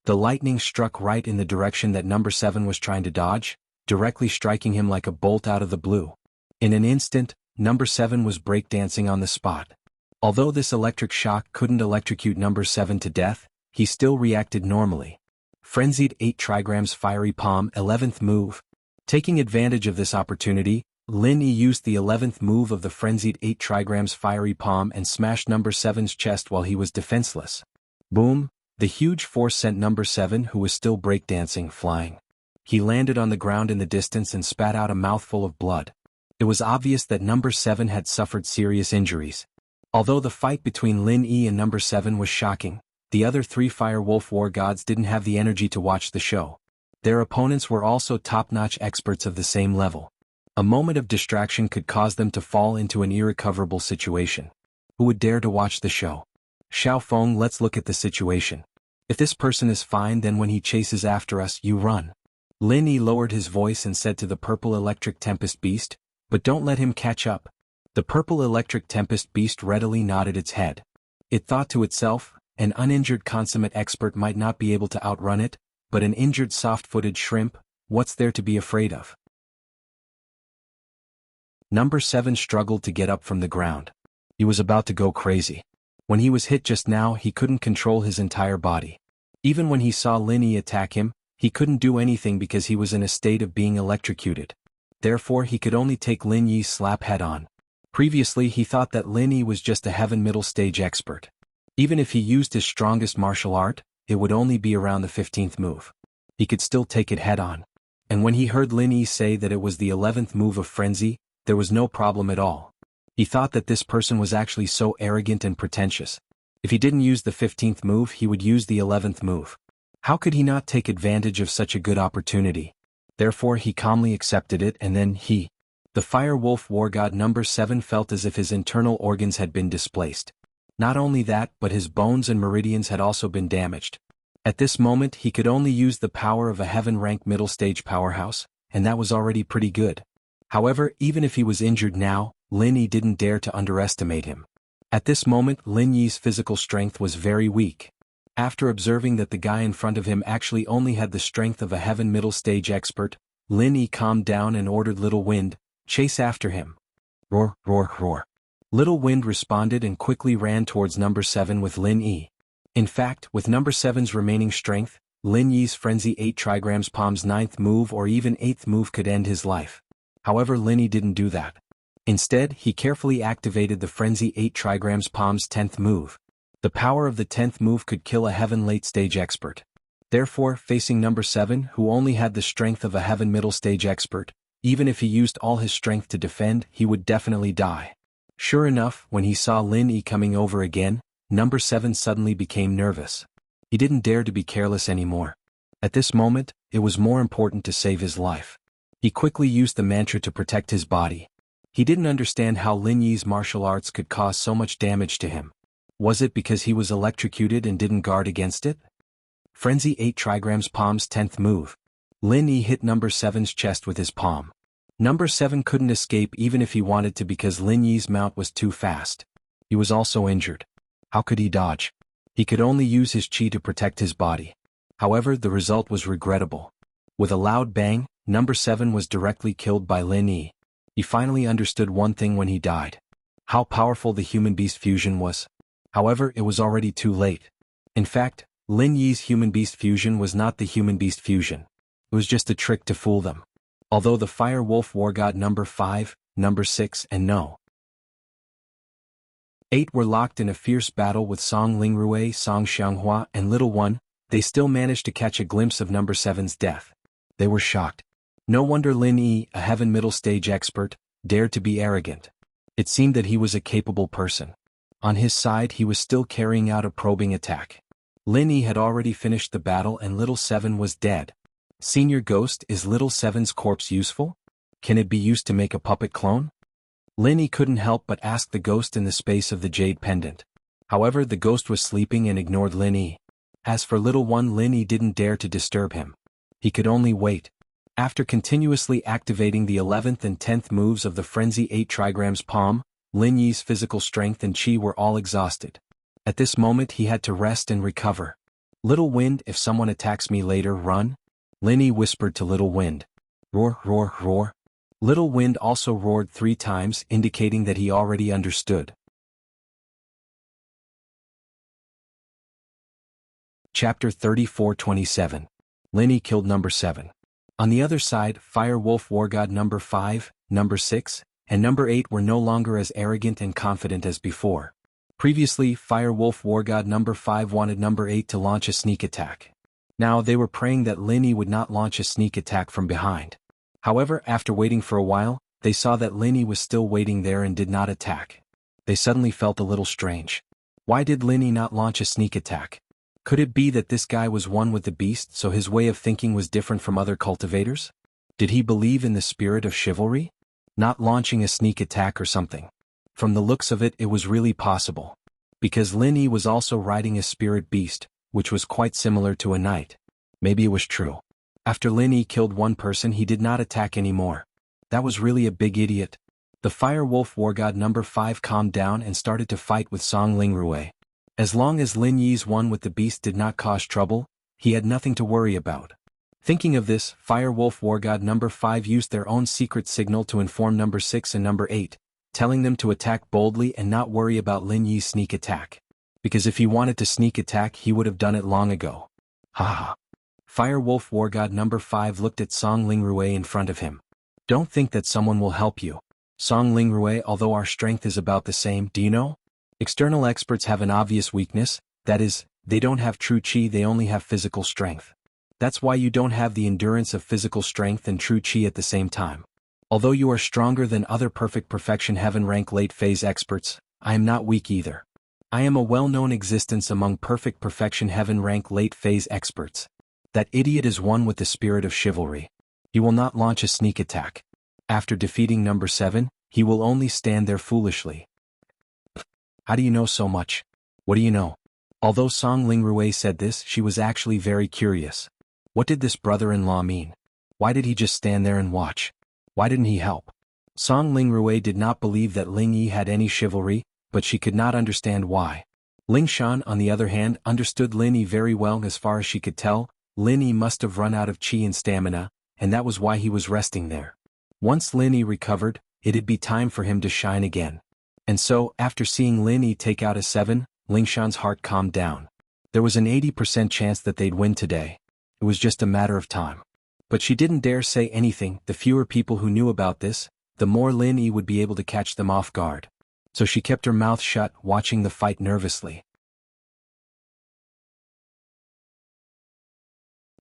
The lightning struck right in the direction that number 7 was trying to dodge, directly striking him like a bolt out of the blue. In an instant, number 7 was breakdancing on the spot. Although this electric shock couldn't electrocute number 7 to death, he still reacted normally. Frenzied 8 trigrams fiery palm 11th move. Taking advantage of this opportunity, Lin Yi used the 11th move of the frenzied 8 trigrams fiery palm and smashed number 7's chest while he was defenseless. Boom! The huge force sent number 7, who was still breakdancing, flying. He landed on the ground in the distance and spat out a mouthful of blood. It was obvious that number 7 had suffered serious injuries. Although the fight between Lin Yi and number 7 was shocking, the other 3 Fire Wolf War Gods didn't have the energy to watch the show. Their opponents were also top-notch experts of the same level. A moment of distraction could cause them to fall into an irrecoverable situation. Who would dare to watch the show? Xiao Feng, let's look at the situation. If this person is fine, then when he chases after us, you run. Lin Yi lowered his voice and said to the Purple Electric Tempest Beast, but don't let him catch up. The Purple Electric Tempest Beast readily nodded its head. It thought to itself, an uninjured consummate expert might not be able to outrun it, but an injured soft-footed shrimp, what's there to be afraid of? Number 7 struggled to get up from the ground. He was about to go crazy. When he was hit just now, he couldn't control his entire body. Even when he saw Lin Yi attack him, he couldn't do anything because he was in a state of being electrocuted. Therefore, he could only take Lin Yi's slap head-on. Previously, he thought that Lin Yi was just a heaven middle stage expert. Even if he used his strongest martial art, it would only be around the 15th move. He could still take it head-on. And when he heard Lin Yi say that it was the 11th move of frenzy, there was no problem at all. He thought that this person was actually so arrogant and pretentious. If he didn't use the 15th move, he would use the 11th move. How could he not take advantage of such a good opportunity? Therefore he calmly accepted it, and then the Fire Wolf War God number 7 felt as if his internal organs had been displaced. Not only that, but his bones and meridians had also been damaged. At this moment he could only use the power of a heaven-ranked middle stage powerhouse, and that was already pretty good. However, even if he was injured now, Lin Yi didn't dare to underestimate him. At this moment Lin Yi's physical strength was very weak. After observing that the guy in front of him actually only had the strength of a heaven middle stage expert, Lin Yi calmed down and ordered Little Wind, chase after him. Roar, roar, roar. Little Wind responded and quickly ran towards number 7 with Lin Yi. In fact, with number 7's remaining strength, Lin Yi's Frenzy 8 trigrams Palm's 9th move or even 8th move could end his life. However, Lin Yi didn't do that. Instead, he carefully activated the Frenzy 8 trigrams Palm's 10th move. The power of the 10th move could kill a heaven late stage expert. Therefore, facing number 7, who only had the strength of a heaven middle stage expert, even if he used all his strength to defend, he would definitely die. Sure enough, when he saw Lin Yi coming over again, number 7 suddenly became nervous. He didn't dare to be careless anymore. At this moment, it was more important to save his life. He quickly used the mantra to protect his body. He didn't understand how Lin Yi's martial arts could cause so much damage to him. Was it because he was electrocuted and didn't guard against it? Frenzy 8 trigrams Palm's 10th move. Lin Yi hit number 7's chest with his palm. Number 7 couldn't escape even if he wanted to because Lin Yi's mount was too fast. He was also injured. How could he dodge? He could only use his chi to protect his body. However, the result was regrettable. With a loud bang, number 7 was directly killed by Lin Yi. He finally understood one thing when he died: how powerful the human-beast fusion was. However, it was already too late. In fact, Lin Yi's human-beast fusion was not the human-beast fusion. It was just a trick to fool them. Although the Fire Wolf War God number 5, number 6 and no. 8 were locked in a fierce battle with Song Lingrui, Song Xianghua and Little One, they still managed to catch a glimpse of number 7's death. They were shocked. No wonder Lin Yi, a heaven middle stage expert, dared to be arrogant. It seemed that he was a capable person. On his side, he was still carrying out a probing attack. Lin Yi had already finished the battle and Little 7 was dead. Senior Ghost, is Little 7's corpse useful? Can it be used to make a puppet clone? Lin Yi couldn't help but ask the ghost in the space of the jade pendant. However, the ghost was sleeping and ignored Lin Yi. As for Little One, Lin Yi didn't dare to disturb him. He could only wait. After continuously activating the 11th and 10th moves of the Frenzy 8 trigrams Palm, Lin Yi's physical strength and chi were all exhausted. At this moment he had to rest and recover. Little Wind, if someone attacks me later, run. Lin Yi whispered to Little Wind. Roar, roar, roar. Little Wind also roared 3 times, indicating that he already understood. Chapter 34:27. Lin Yi killed number 7. On the other side, Fire Wolf War God number 5, number 6, and number 8 were no longer as arrogant and confident as before. Previously, Fire Wolf War God number 5 wanted number 8 to launch a sneak attack. Now they were praying that Lin Yi would not launch a sneak attack from behind. However, after waiting for a while, they saw that Lin Yi was still waiting there and did not attack. They suddenly felt a little strange. Why did Lin Yi not launch a sneak attack? Could it be that this guy was one with the beast, so his way of thinking was different from other cultivators? Did he believe in the spirit of chivalry? Not launching a sneak attack or something. From the looks of it, it was really possible. Because Lin Yi was also riding a spirit beast, which was quite similar to a knight. Maybe it was true. After Lin Yi killed one person, he did not attack anymore. That was really a big idiot. The Fire Wolf War God number 5 calmed down and started to fight with Song Lingrui. As long as Lin Yi's one with the beast did not cause trouble, he had nothing to worry about. Thinking of this, Fire Wolf War God number 5 used their own secret signal to inform number 6 and number 8, telling them to attack boldly and not worry about Lin Yi's sneak attack. Because if he wanted to sneak attack, he would have done it long ago. Haha. Fire Wolf War God number 5 looked at Song Lingrui in front of him. Don't think that someone will help you. Song Lingrui, although our strength is about the same, do you know? External experts have an obvious weakness, that is, they don't have true chi, they only have physical strength. That's why you don't have the endurance of physical strength and true chi at the same time. Although you are stronger than other perfect perfection heaven rank late phase experts, I am not weak either. I am a well-known existence among perfect perfection heaven rank late phase experts. That idiot is one with the spirit of chivalry. He will not launch a sneak attack. After defeating number 7, he will only stand there foolishly. How do you know so much? What do you know? Although Song Lingrui said this, she was actually very curious. What did this brother-in-law mean? Why did he just stand there and watch? Why didn't he help? Song Lingrui did not believe that Lin Yi had any chivalry, but she could not understand why. Ling Shan, on the other hand, understood Lin Yi very well. As far as she could tell, Lin Yi must have run out of qi and stamina, and that was why he was resting there. Once Lin Yi recovered, it'd be time for him to shine again. And so, after seeing Lin Yi take out a 7, Ling Shan's heart calmed down. There was an 80% chance that they'd win today. It was just a matter of time. But she didn't dare say anything. The fewer people who knew about this, the more Lin Yi would be able to catch them off guard. So she kept her mouth shut, watching the fight nervously.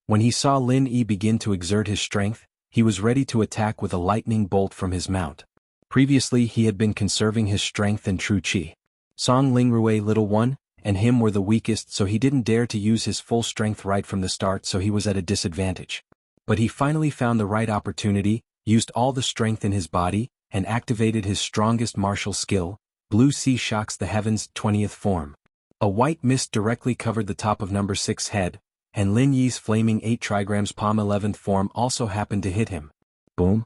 When he saw Lin Yi begin to exert his strength, he was ready to attack with a lightning bolt from his mount. Previously he had been conserving his strength and true qi. Song Lingrui Little One and him were the weakest, so he didn't dare to use his full strength right from the start, so he was at a disadvantage. But he finally found the right opportunity, used all the strength in his body, and activated his strongest martial skill, Blue Sea Shocks the Heavens 20th form. A white mist directly covered the top of number 6 head, and Lin Yi's flaming 8 trigrams palm 11th form also happened to hit him. Boom.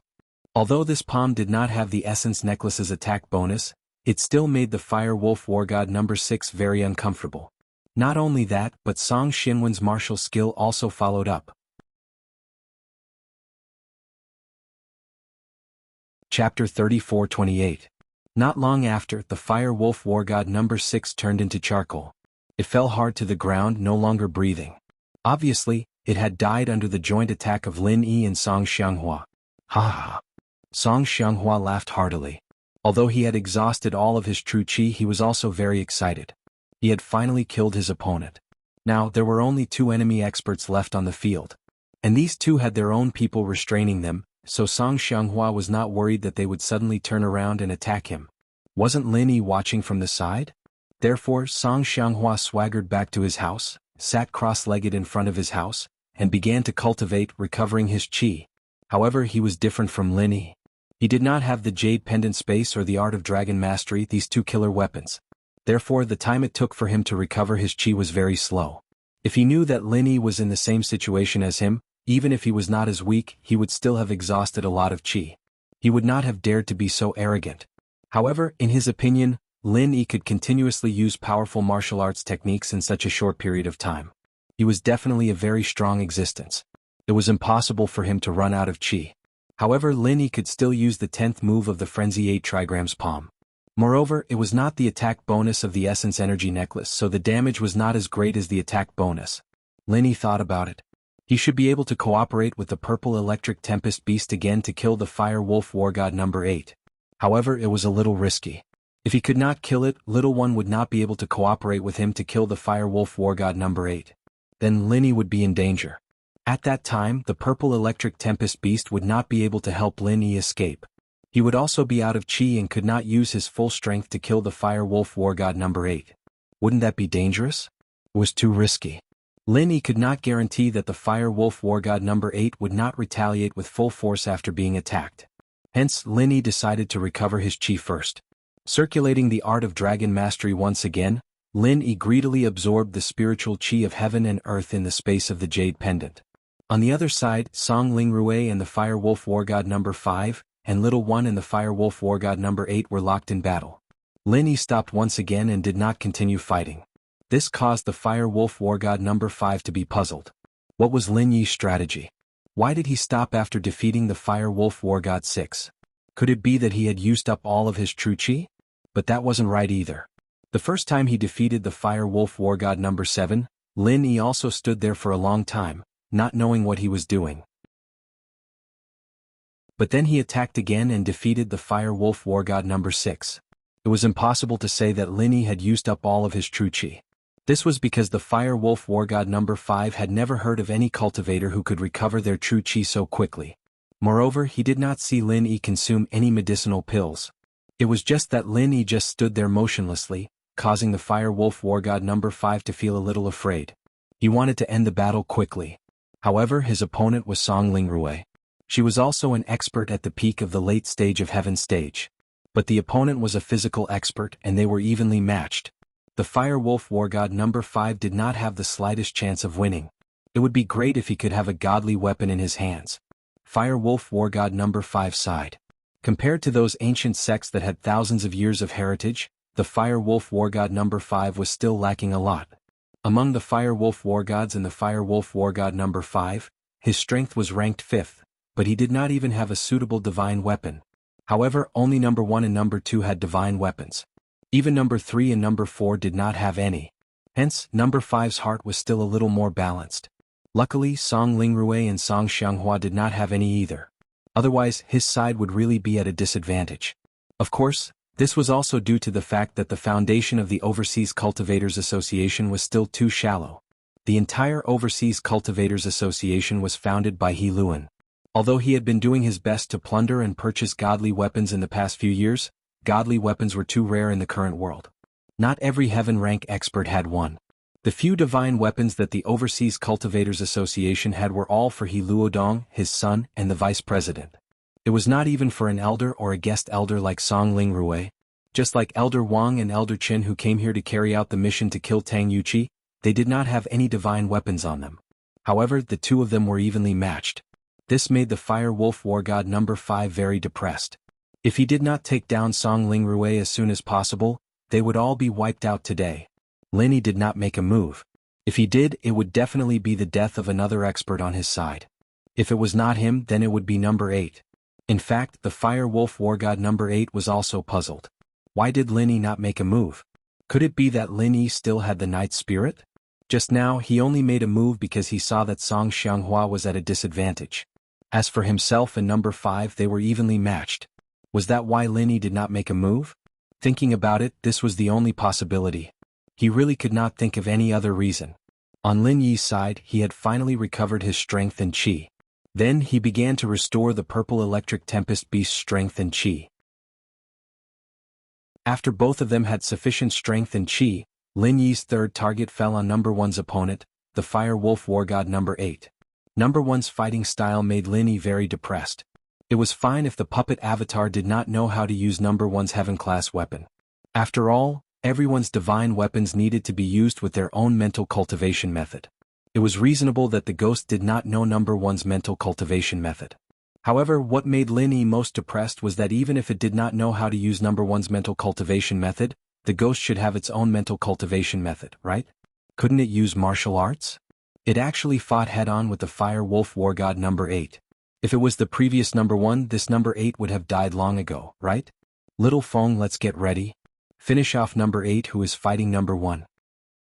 Although this palm did not have the Essence Necklace's attack bonus, it still made the Fire Wolf War God number 6 very uncomfortable. Not only that, but Song Xinwen's martial skill also followed up. Chapter 34-28. Not long after, the Fire Wolf War God number 6 turned into charcoal. It fell hard to the ground, no longer breathing. Obviously, it had died under the joint attack of Lin Yi and Song Xianghua. Ha ha. Song Xianghua laughed heartily. Although he had exhausted all of his true qi, he was also very excited. He had finally killed his opponent. Now, there were only 2 enemy experts left on the field. And these 2 had their own people restraining them, so Song Xianghua was not worried that they would suddenly turn around and attack him. Wasn't Lin Yi watching from the side? Therefore, Song Xianghua swaggered back to his house, sat cross-legged in front of his house, and began to cultivate, recovering his qi. However, he was different from Lin Yi. He did not have the Jade Pendant Space or the Art of Dragon Mastery, these 2 killer weapons. Therefore, the time it took for him to recover his qi was very slow. If he knew that Lin Yi was in the same situation as him, even if he was not as weak, he would still have exhausted a lot of qi. He would not have dared to be so arrogant. However, in his opinion, Lin Yi could continuously use powerful martial arts techniques in such a short period of time. He was definitely a very strong existence. It was impossible for him to run out of qi. However, Lin Yi could still use the 10th move of the Frenzy 8 trigrams palm. Moreover, it was not the attack bonus of the Essence Energy Necklace, so the damage was not as great as the attack bonus. Lin Yi thought about it. He should be able to cooperate with the Purple Electric Tempest Beast again to kill the Fire Wolf War God number 8. However, it was a little risky. If he could not kill it, Little One would not be able to cooperate with him to kill the Fire Wolf War God number 8. Then Lin Yi would be in danger. At that time, the Purple Electric Tempest Beast would not be able to help Lin Yi escape. He would also be out of qi and could not use his full strength to kill the Fire Wolf War God number 8. Wouldn't that be dangerous? It was too risky. Lin Yi could not guarantee that the Fire Wolf War God number 8 would not retaliate with full force after being attacked. Hence, Lin Yi decided to recover his qi first. Circulating the Art of Dragon Mastery once again, Lin Yi greedily absorbed the spiritual qi of heaven and earth in the space of the Jade Pendant. On the other side, Song Lingrui and the Fire Wolf War God number 5, and Little One and the Fire Wolf War God number 8 were locked in battle. Lin Yi stopped once again and did not continue fighting. This caused the Fire Wolf War God number 5 to be puzzled. What was Lin Yi's strategy? Why did he stop after defeating the Fire Wolf War God 6? Could it be that he had used up all of his true qi? But that wasn't right either. The first time he defeated the Fire Wolf War God number 7, Lin Yi also stood there for a long time, not knowing what he was doing. But then he attacked again and defeated the Fire Wolf War God number 6. It was impossible to say that Lin Yi had used up all of his true qi. This was because the Fire Wolf War God number 5 had never heard of any cultivator who could recover their true qi so quickly. Moreover, he did not see Lin Yi consume any medicinal pills. It was just that Lin Yi just stood there motionlessly, causing the Fire Wolf War God number 5 to feel a little afraid. He wanted to end the battle quickly. However, his opponent was Song Lingrui. She was also an expert at the peak of the late stage of Heaven stage. But the opponent was a physical expert and they were evenly matched. The Fire Wolf War God number 5 did not have the slightest chance of winning. It would be great if he could have a godly weapon in his hands. Fire Wolf War God number 5 sighed. Compared to those ancient sects that had thousands of years of heritage, the Fire Wolf War God number 5 was still lacking a lot. Among the Fire Wolf War Gods and the Fire Wolf War God number 5, his strength was ranked 5th, but he did not even have a suitable divine weapon. However, only number 1 and number 2 had divine weapons. Even number 3 and number 4 did not have any. Hence, number 5's heart was still a little more balanced. Luckily, Song Lingrui and Song Xianghua did not have any either. Otherwise, his side would really be at a disadvantage. Of course, this was also due to the fact that the foundation of the Overseas Cultivators Association was still too shallow. The entire Overseas Cultivators Association was founded by He Luan. Although he had been doing his best to plunder and purchase godly weapons in the past few years, godly weapons were too rare in the current world. Not every heaven rank expert had one. The few divine weapons that the Overseas Cultivators Association had were all for He Luodong, his son, and the vice president. It was not even for an elder or a guest elder like Song Lingrui. Just like Elder Wang and Elder Qin who came here to carry out the mission to kill Tang Yuqi, they did not have any divine weapons on them. However, the two of them were evenly matched. This made the Fire Wolf War God number 5 very depressed. If he did not take down Song Lingrui as soon as possible, they would all be wiped out today. Lin Yi did not make a move. If he did, it would definitely be the death of another expert on his side. If it was not him, then it would be number 8. In fact, the Fire Wolf War God number 8 was also puzzled. Why did Lin Yi not make a move? Could it be that Lin Yi still had the Night Spirit? Just now, he only made a move because he saw that Song Xianghua was at a disadvantage. As for himself and number 5, they were evenly matched. Was that why Lin Yi did not make a move? Thinking about it, this was the only possibility. He really could not think of any other reason. On Lin Yi's side, he had finally recovered his strength and qi. Then he began to restore the purple electric tempest beast's strength and qi. After both of them had sufficient strength and qi, Lin Yi's third target fell on number 1's opponent, the Fire Wolf War God number 8. Number 1's fighting style made Lin Yi very depressed. It was fine if the puppet avatar did not know how to use number 1's heaven-class weapon. After all, everyone's divine weapons needed to be used with their own mental cultivation method. It was reasonable that the ghost did not know number 1's mental cultivation method. However, what made Lin Yi most depressed was that even if it did not know how to use number 1's mental cultivation method, the ghost should have its own mental cultivation method, right? Couldn't it use martial arts? It actually fought head-on with the Fire Wolf War God number 8. If it was the previous number 1, this number 8 would have died long ago, right? Little Feng, let's get ready. Finish off number 8 who is fighting number 1.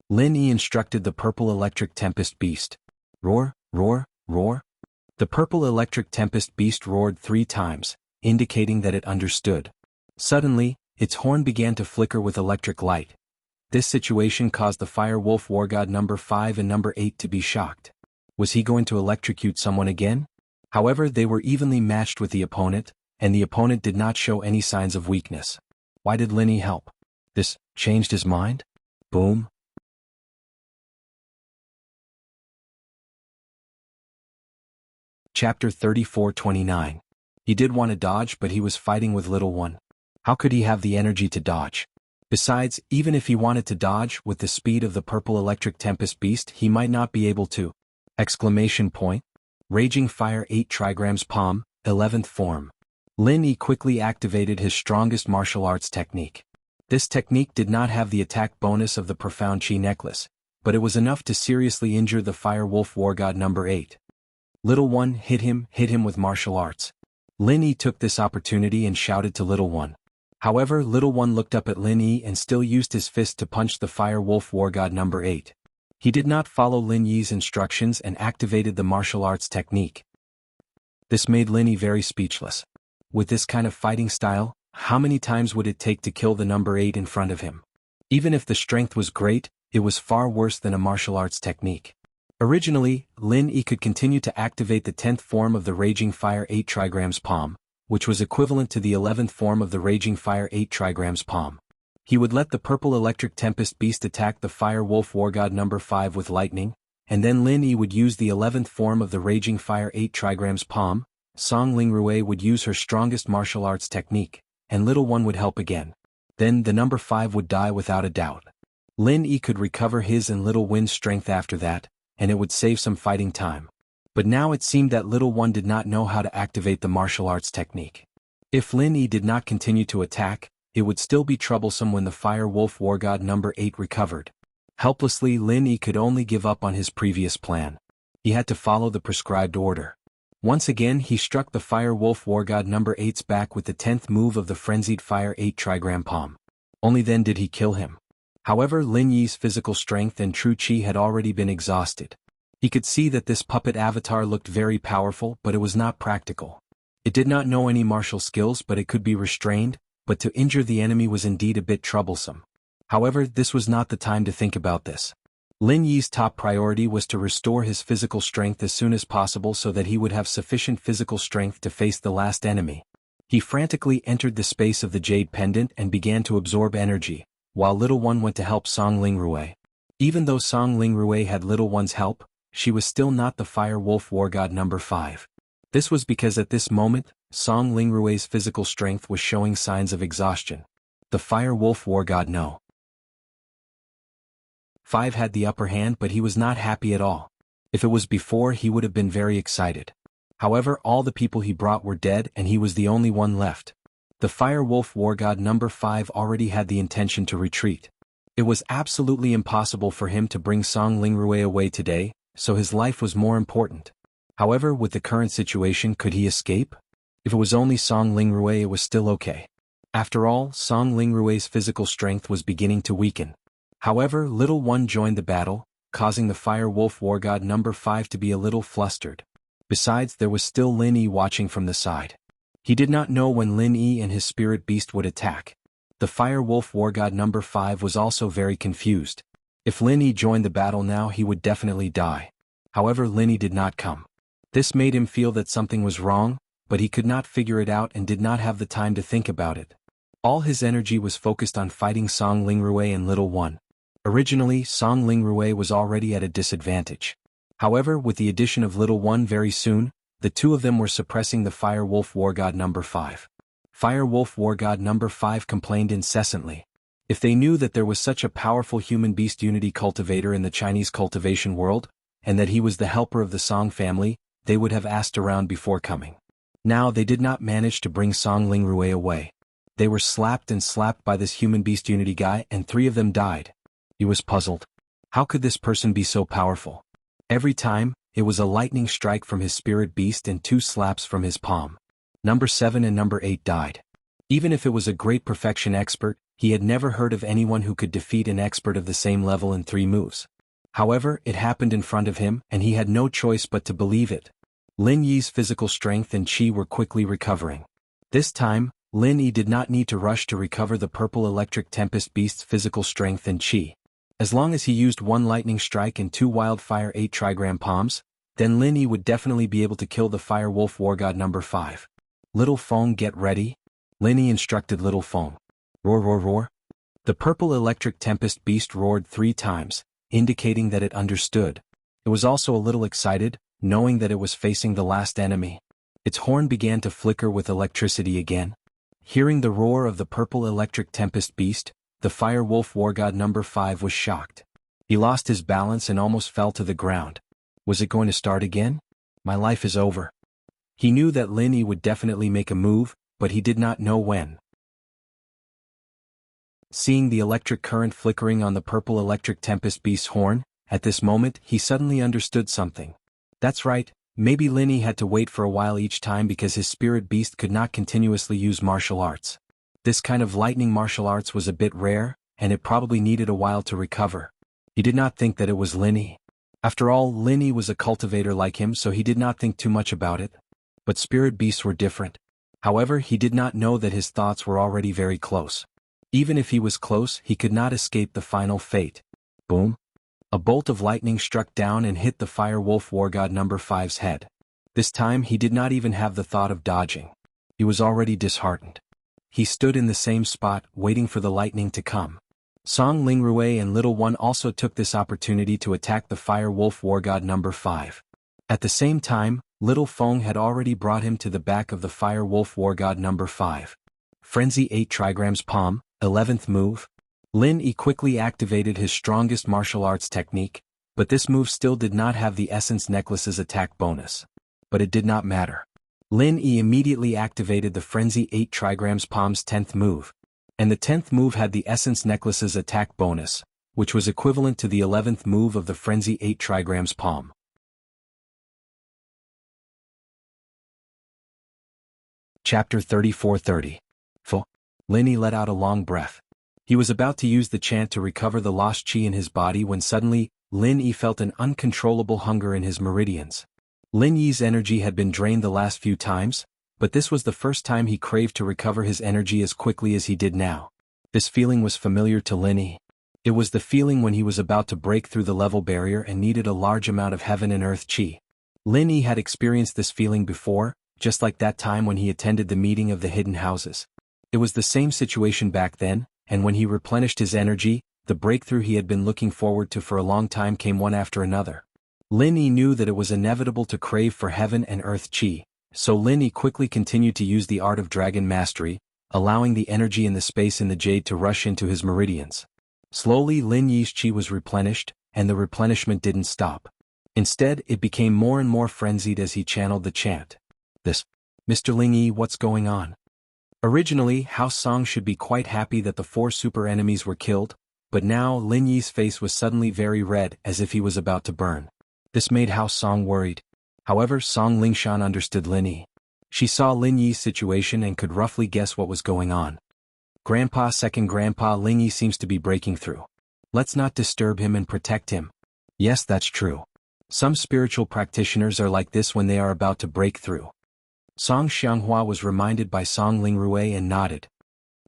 Lin Yi instructed the purple electric tempest beast. Roar, roar, roar. The purple electric tempest beast roared 3 times, indicating that it understood. Suddenly, its horn began to flicker with electric light. This situation caused the Fire Wolf War God number 5 and number 8 to be shocked. Was he going to electrocute someone again? However, they were evenly matched with the opponent, and the opponent did not show any signs of weakness. Why did Lin Yi help? This changed his mind? Boom. Chapter 34-29. He did want to dodge, but he was fighting with Little One. How could he have the energy to dodge? Besides, even if he wanted to dodge with the speed of the purple electric tempest beast, he might not be able to. Exclamation point. Raging Fire 8 trigrams palm, 11th form. Lin Yi quickly activated his strongest martial arts technique. This technique did not have the attack bonus of the profound chi necklace, but it was enough to seriously injure the Fire Wolf War God number 8. Little One hit him with martial arts. Lin Yi took this opportunity and shouted to Little One. However, Little One looked up at Lin Yi and still used his fist to punch the Fire Wolf War God number 8. He did not follow Lin Yi's instructions and activated the martial arts technique. This made Lin Yi very speechless. With this kind of fighting style, how many times would it take to kill the number 8 in front of him? Even if the strength was great, it was far worse than a martial arts technique. Originally, Lin Yi could continue to activate the 10th form of the Raging Fire 8 trigrams palm, which was equivalent to the 11th form of the Raging Fire 8 trigrams palm. He would let the purple electric tempest beast attack the Fire Wolf War God number 5 with lightning, and then Lin Yi would use the 11th form of the Raging Fire 8 trigrams palm. Song Lingrui would use her strongest martial arts technique, and Little One would help again. Then the number 5 would die without a doubt. Lin Yi could recover his and Little Win's strength after that, and it would save some fighting time. But now it seemed that Little One did not know how to activate the martial arts technique. If Lin Yi did not continue to attack, it would still be troublesome when the Fire Wolf War God number 8 recovered. Helplessly, Lin Yi could only give up on his previous plan. He had to follow the prescribed order. Once again he struck the Fire Wolf War God number 8's back with the 10th move of the Frenzied Fire 8 trigram palm. Only then did he kill him. However, Lin Yi's physical strength and true chi had already been exhausted. He could see that this puppet avatar looked very powerful, but it was not practical. It did not know any martial skills, but it could be restrained, but to injure the enemy was indeed a bit troublesome. However, this was not the time to think about this. Lin Yi's top priority was to restore his physical strength as soon as possible so that he would have sufficient physical strength to face the last enemy. He frantically entered the space of the Jade Pendant and began to absorb energy, while Little One went to help Song Lingrui. Even though Song Lingrui had Little One's help, she was still not the Fire Wolf War God number 5. This was because at this moment, Song Lingrui's physical strength was showing signs of exhaustion. The Fire Wolf War God No. 5 had the upper hand, but he was not happy at all. If it was before, he would have been very excited. However, all the people he brought were dead and he was the only one left. The Fire Wolf War God number 5 already had the intention to retreat. It was absolutely impossible for him to bring Song Lingrui away today, so his life was more important. However, with the current situation, could he escape? If it was only Song Lingrui, it was still okay. After all, Song Lingrui's physical strength was beginning to weaken. However, Little One joined the battle, causing the Fire Wolf War God number 5 to be a little flustered. Besides, there was still Lin Yi watching from the side. He did not know when Lin Yi and his spirit beast would attack. The Fire Wolf War God number 5 was also very confused. If Lin Yi joined the battle now, he would definitely die. However, Lin Yi did not come. This made him feel that something was wrong, but he could not figure it out and did not have the time to think about it. All his energy was focused on fighting Song Lingrui and Little One. Originally, Song Lingrui was already at a disadvantage. However, with the addition of Little One very soon, the two of them were suppressing the Fire Wolf War God number 5. Fire Wolf War God number 5 complained incessantly. If they knew that there was such a powerful human-beast unity cultivator in the Chinese cultivation world, and that he was the helper of the Song family, they would have asked around before coming. Now they did not manage to bring Song Lingrui away. They were slapped and slapped by this human-beast unity guy and 3 of them died. He was puzzled. How could this person be so powerful? Every time, it was a lightning strike from his spirit beast and 2 slaps from his palm. Number 7 and number 8 died. Even if it was a great perfection expert, he had never heard of anyone who could defeat an expert of the same level in 3 moves. However, it happened in front of him and he had no choice but to believe it. Lin Yi's physical strength and chi were quickly recovering. This time, Lin Yi did not need to rush to recover the purple electric tempest beast's physical strength and chi. As long as he used 1 lightning strike and 2 wildfire 8 trigram palms, then Lin Yi would definitely be able to kill the Fire Wolf War God number 5. Little Feng, get ready. Lin Yi instructed Little Feng. Roar, roar, roar. The purple electric tempest beast roared 3 times, indicating that it understood. It was also a little excited, knowing that it was facing the last enemy. Its horn began to flicker with electricity again. Hearing the roar of the purple electric tempest beast, the Fire Wolf War God number 5 was shocked. He lost his balance and almost fell to the ground. Was it going to start again? My life is over. He knew that Lin Yi would definitely make a move, but he did not know when. Seeing the electric current flickering on the purple electric tempest beast's horn, at this moment he suddenly understood something. That's right, maybe Lin Yi had to wait for a while each time because his spirit beast could not continuously use martial arts. This kind of lightning martial arts was a bit rare, and it probably needed a while to recover. He did not think that it was Lin Yi. After all, Lin Yi was a cultivator like him, so he did not think too much about it. But spirit beasts were different. However, he did not know that his thoughts were already very close. Even if he was close, he could not escape the final fate. Boom! A bolt of lightning struck down and hit the Fire Wolf War God number 5's head. This time he did not even have the thought of dodging. He was already disheartened. He stood in the same spot, waiting for the lightning to come. Song Lingrui and Little One also took this opportunity to attack the Fire Wolf War God number 5. At the same time, Little Feng had already brought him to the back of the Fire Wolf War God number 5. Frenzy 8 trigrams palm, 11th move. Lin Yi quickly activated his strongest martial arts technique, but this move still did not have the Essence Necklace's attack bonus. But it did not matter. Lin Yi immediately activated the Frenzy 8 trigrams palm's 10th move. and the 10th move had the Essence Necklace's attack bonus, which was equivalent to the 11th move of the Frenzy 8 trigrams palm. Chapter 34:30. Lin Yi let out a long breath. He was about to use the chant to recover the lost qi in his body when suddenly, Lin Yi felt an uncontrollable hunger in his meridians. Lin Yi's energy had been drained the last few times, but this was the first time he craved to recover his energy as quickly as he did now. This feeling was familiar to Lin Yi. It was the feeling when he was about to break through the level barrier and needed a large amount of heaven and earth qi. Lin Yi had experienced this feeling before, just like that time when he attended the meeting of the hidden houses. It was the same situation back then, and when he replenished his energy, the breakthrough he had been looking forward to for a long time came one after another. Lin Yi knew that it was inevitable to crave for heaven and earth qi, so Lin Yi quickly continued to use the art of dragon mastery, allowing the energy in the space in the jade to rush into his meridians. Slowly Lin Yi's qi was replenished, and the replenishment didn't stop. Instead, it became more and more frenzied as he channeled the chant. Mr. Ling Yi, what's going on? Originally, House Song should be quite happy that the 4 super enemies were killed, but now Lin Yi's face was suddenly very red as if he was about to burn. This made House Song worried. However, Song Lingshan understood Lin Yi. She saw Lin Yi's situation and could roughly guess what was going on. Second Grandpa Ling Yi seems to be breaking through. Let's not disturb him and protect him. Yes, that's true. Some spiritual practitioners are like this when they are about to break through. Song Xianghua was reminded by Song Lingrui and nodded.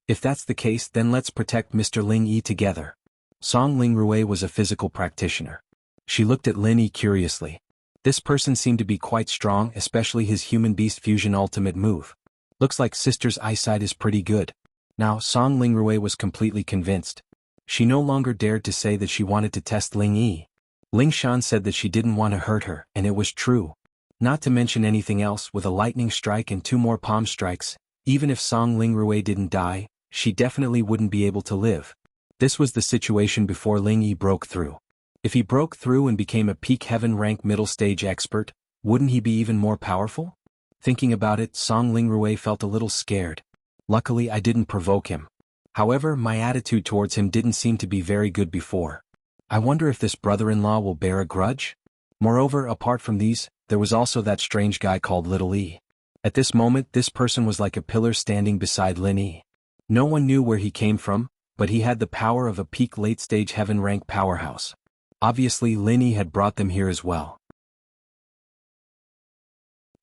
If that's the case, then let's protect Mr. Ling Yi together. Song Lingrui was a physical practitioner. She looked at Lin Yi curiously. This person seemed to be quite strong, especially his human-beast fusion ultimate move. Looks like sister's eyesight is pretty good. Now Song Lingrui was completely convinced. She no longer dared to say that she wanted to test Ling Yi. Ling Shan said that she didn't want to hurt her, and it was true. Not to mention anything else, with a lightning strike and 2 more palm strikes, even if Song Lingrui didn't die, she definitely wouldn't be able to live. This was the situation before Ling Yi broke through. If he broke through and became a peak heaven rank middle stage expert, wouldn't he be even more powerful? Thinking about it, Song Lingrui felt a little scared. Luckily, I didn't provoke him. However, my attitude towards him didn't seem to be very good before. I wonder if this brother-in-law will bear a grudge? Moreover, apart from these, there was also that strange guy called Little E. At this moment, this person was like a pillar standing beside Lin Yi. No one knew where he came from, but he had the power of a peak late-stage heaven rank powerhouse. Obviously, Lin Yi had brought them here as well.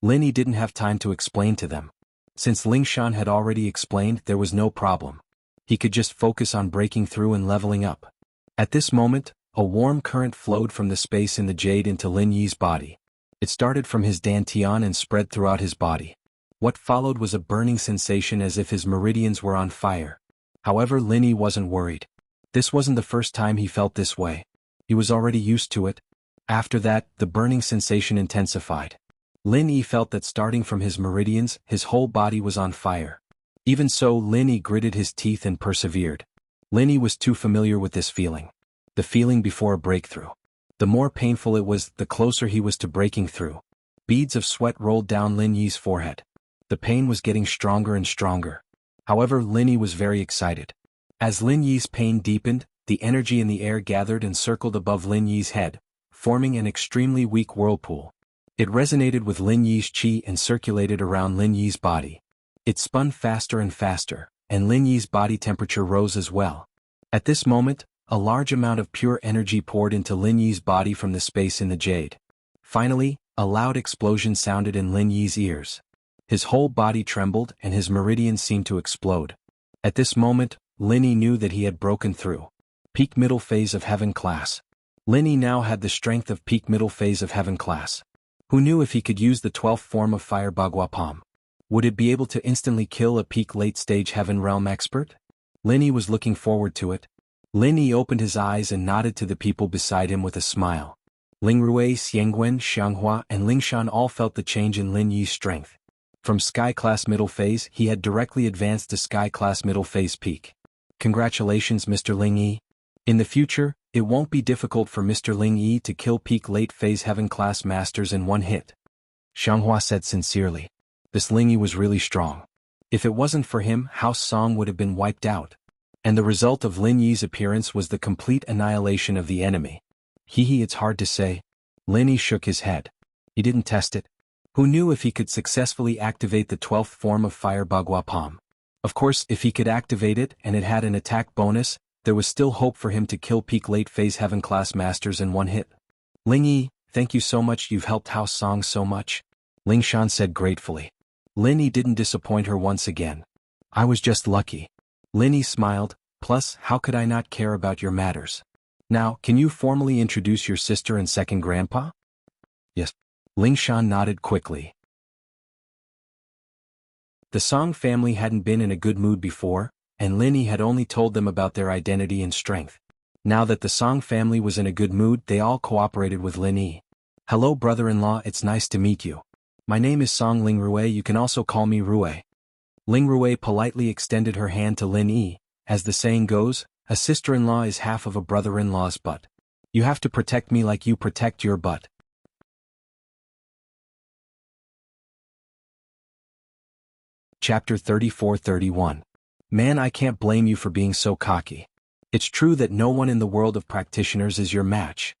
Lin Yi didn't have time to explain to them. Since Ling Shan had already explained, there was no problem. He could just focus on breaking through and leveling up. At this moment, a warm current flowed from the space in the jade into Lin Yi's body. It started from his dantian and spread throughout his body. What followed was a burning sensation as if his meridians were on fire. However, Lin Yi wasn't worried. This wasn't the first time he felt this way. He was already used to it. After that, the burning sensation intensified. Lin Yi felt that starting from his meridians, his whole body was on fire. Even so, Lin Yi gritted his teeth and persevered. Lin Yi was too familiar with this feeling. The feeling before a breakthrough. The more painful it was, the closer he was to breaking through. Beads of sweat rolled down Lin Yi's forehead. The pain was getting stronger and stronger. However, Lin Yi was very excited. As Lin Yi's pain deepened, the energy in the air gathered and circled above Lin Yi's head, forming an extremely weak whirlpool. It resonated with Lin Yi's qi and circulated around Lin Yi's body. It spun faster and faster, and Lin Yi's body temperature rose as well. At this moment, a large amount of pure energy poured into Lin Yi's body from the space in the jade. Finally, a loud explosion sounded in Lin Yi's ears. His whole body trembled and his meridians seemed to explode. At this moment, Lin Yi knew that he had broken through. Peak middle phase of heaven class. Lin Yi now had the strength of peak middle phase of heaven class. Who knew if he could use the 12th form of fire Bagua Palm? Would it be able to instantly kill a peak late-stage heaven realm expert? Lin Yi was looking forward to it. Lin Yi opened his eyes and nodded to the people beside him with a smile. Lingrui, Xiangwen, Xianghua, and Lingshan all felt the change in Lin Yi's strength. From Sky Class Middle Phase, he had directly advanced to Sky Class Middle Phase Peak. Congratulations, Mr. Ling Yi. In the future, it won't be difficult for Mr. Ling Yi to kill peak late phase heaven class masters in one hit. Xianghua said sincerely. This Ling Yi was really strong. If it wasn't for him, House Song would have been wiped out. And the result of Lin Yi's appearance was the complete annihilation of the enemy. It's hard to say. Lin Yi shook his head. He didn't test it. Who knew if he could successfully activate the 12th form of Fire Bagua Palm? Of course, if he could activate it and it had an attack bonus, there was still hope for him to kill peak late phase heaven class masters in one hit. Ling Yi, thank you so much, you've helped House Song so much, Ling Shan said gratefully. Lin Yi didn't disappoint her once again. I was just lucky. Lin Yi smiled, plus how could I not care about your matters? Now, can you formally introduce your sister and second grandpa? Yes. Ling Shan nodded quickly. The Song family hadn't been in a good mood before, and Lin Yi had only told them about their identity and strength. Now that the Song family was in a good mood, they all cooperated with Lin Yi. Hello brother-in-law, it's nice to meet you. My name is Song Ling Rue, you can also call me Rue. Ling Rue politely extended her hand to Lin Yi. As the saying goes, a sister-in-law is half of a brother-in-law's butt. You have to protect me like you protect your butt. Chapter 34-31. Man, I can't blame you for being so cocky. It's true that no one in the world of practitioners is your match.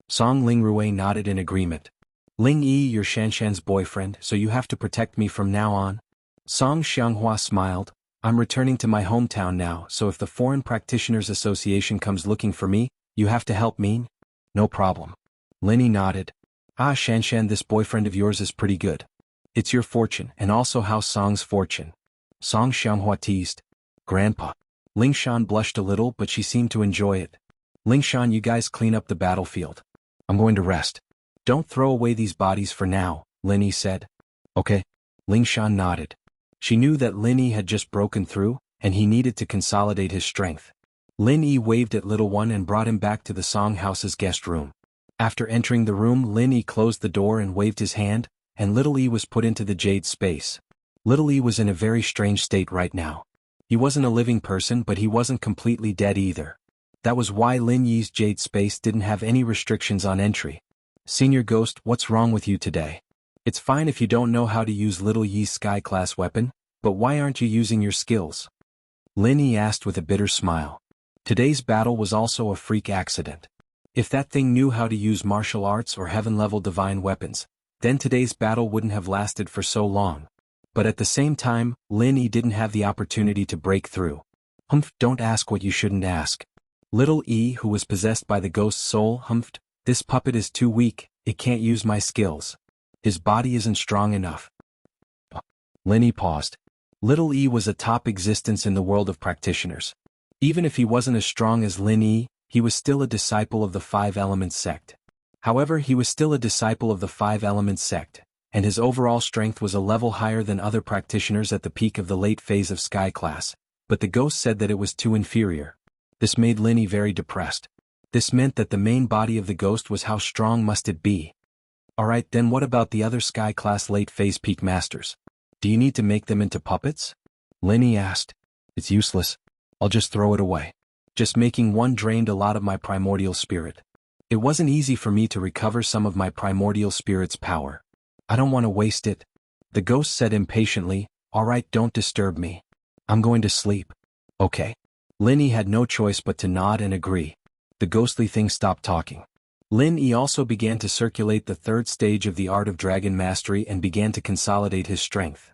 Song Ling Rue nodded in agreement. Ling Yi, you're Shanshan's boyfriend, so you have to protect me from now on. Song Xianghua smiled. I'm returning to my hometown now, so if the Foreign Practitioners Association comes looking for me, you have to help me? No problem. Lin Yi nodded. Ah, Shanshan, this boyfriend of yours is pretty good. It's your fortune, and also House Song's fortune. Song Xianghua teased. Grandpa. Ling Shan blushed a little, but she seemed to enjoy it. Ling Shan, you guys clean up the battlefield. I'm going to rest. Don't throw away these bodies for now, Lin Yi said. Okay. Ling Shan nodded. She knew that Lin Yi had just broken through, and he needed to consolidate his strength. Lin Yi waved at Little One and brought him back to the Song House's guest room. After entering the room, Lin Yi closed the door and waved his hand, and Little Yi was put into the jade space. Little Yi was in a very strange state right now. He wasn't a living person, but he wasn't completely dead either. That was why Lin Yi's jade space didn't have any restrictions on entry. Senior Ghost, what's wrong with you today? It's fine if you don't know how to use Little Yi's sky-class weapon, but why aren't you using your skills? Lin Yi asked with a bitter smile. Today's battle was also a freak accident. If that thing knew how to use martial arts or heaven-level divine weapons, then today's battle wouldn't have lasted for so long. But at the same time, Lin Yi didn't have the opportunity to break through. Humph, don't ask what you shouldn't ask. Little Yi, who was possessed by the ghost's soul, humphed, this puppet is too weak, it can't use my skills. His body isn't strong enough. Lin Yi paused. Little Yi was a top existence in the world of practitioners. Even if he wasn't as strong as Lin Yi, he was still a disciple of the Five Elements sect. However, he was still a disciple of the Five Elements sect, and his overall strength was a level higher than other practitioners at the peak of the late phase of Sky class, but the ghost said that it was too inferior. This made Lin Yi very depressed. This meant that the main body of the ghost was how strong must it be. Alright, then what about the other Sky class late phase peak masters? Do you need to make them into puppets? Lin Yi asked. It's useless. I'll just throw it away. Just making one drained a lot of my primordial spirit. It wasn't easy for me to recover some of my primordial spirit's power. I don't want to waste it. The ghost said impatiently, alright, don't disturb me. I'm going to sleep. Okay. Lin Yi had no choice but to nod and agree. The ghostly thing stopped talking. Lin Yi also began to circulate the third stage of the art of dragon mastery and began to consolidate his strength.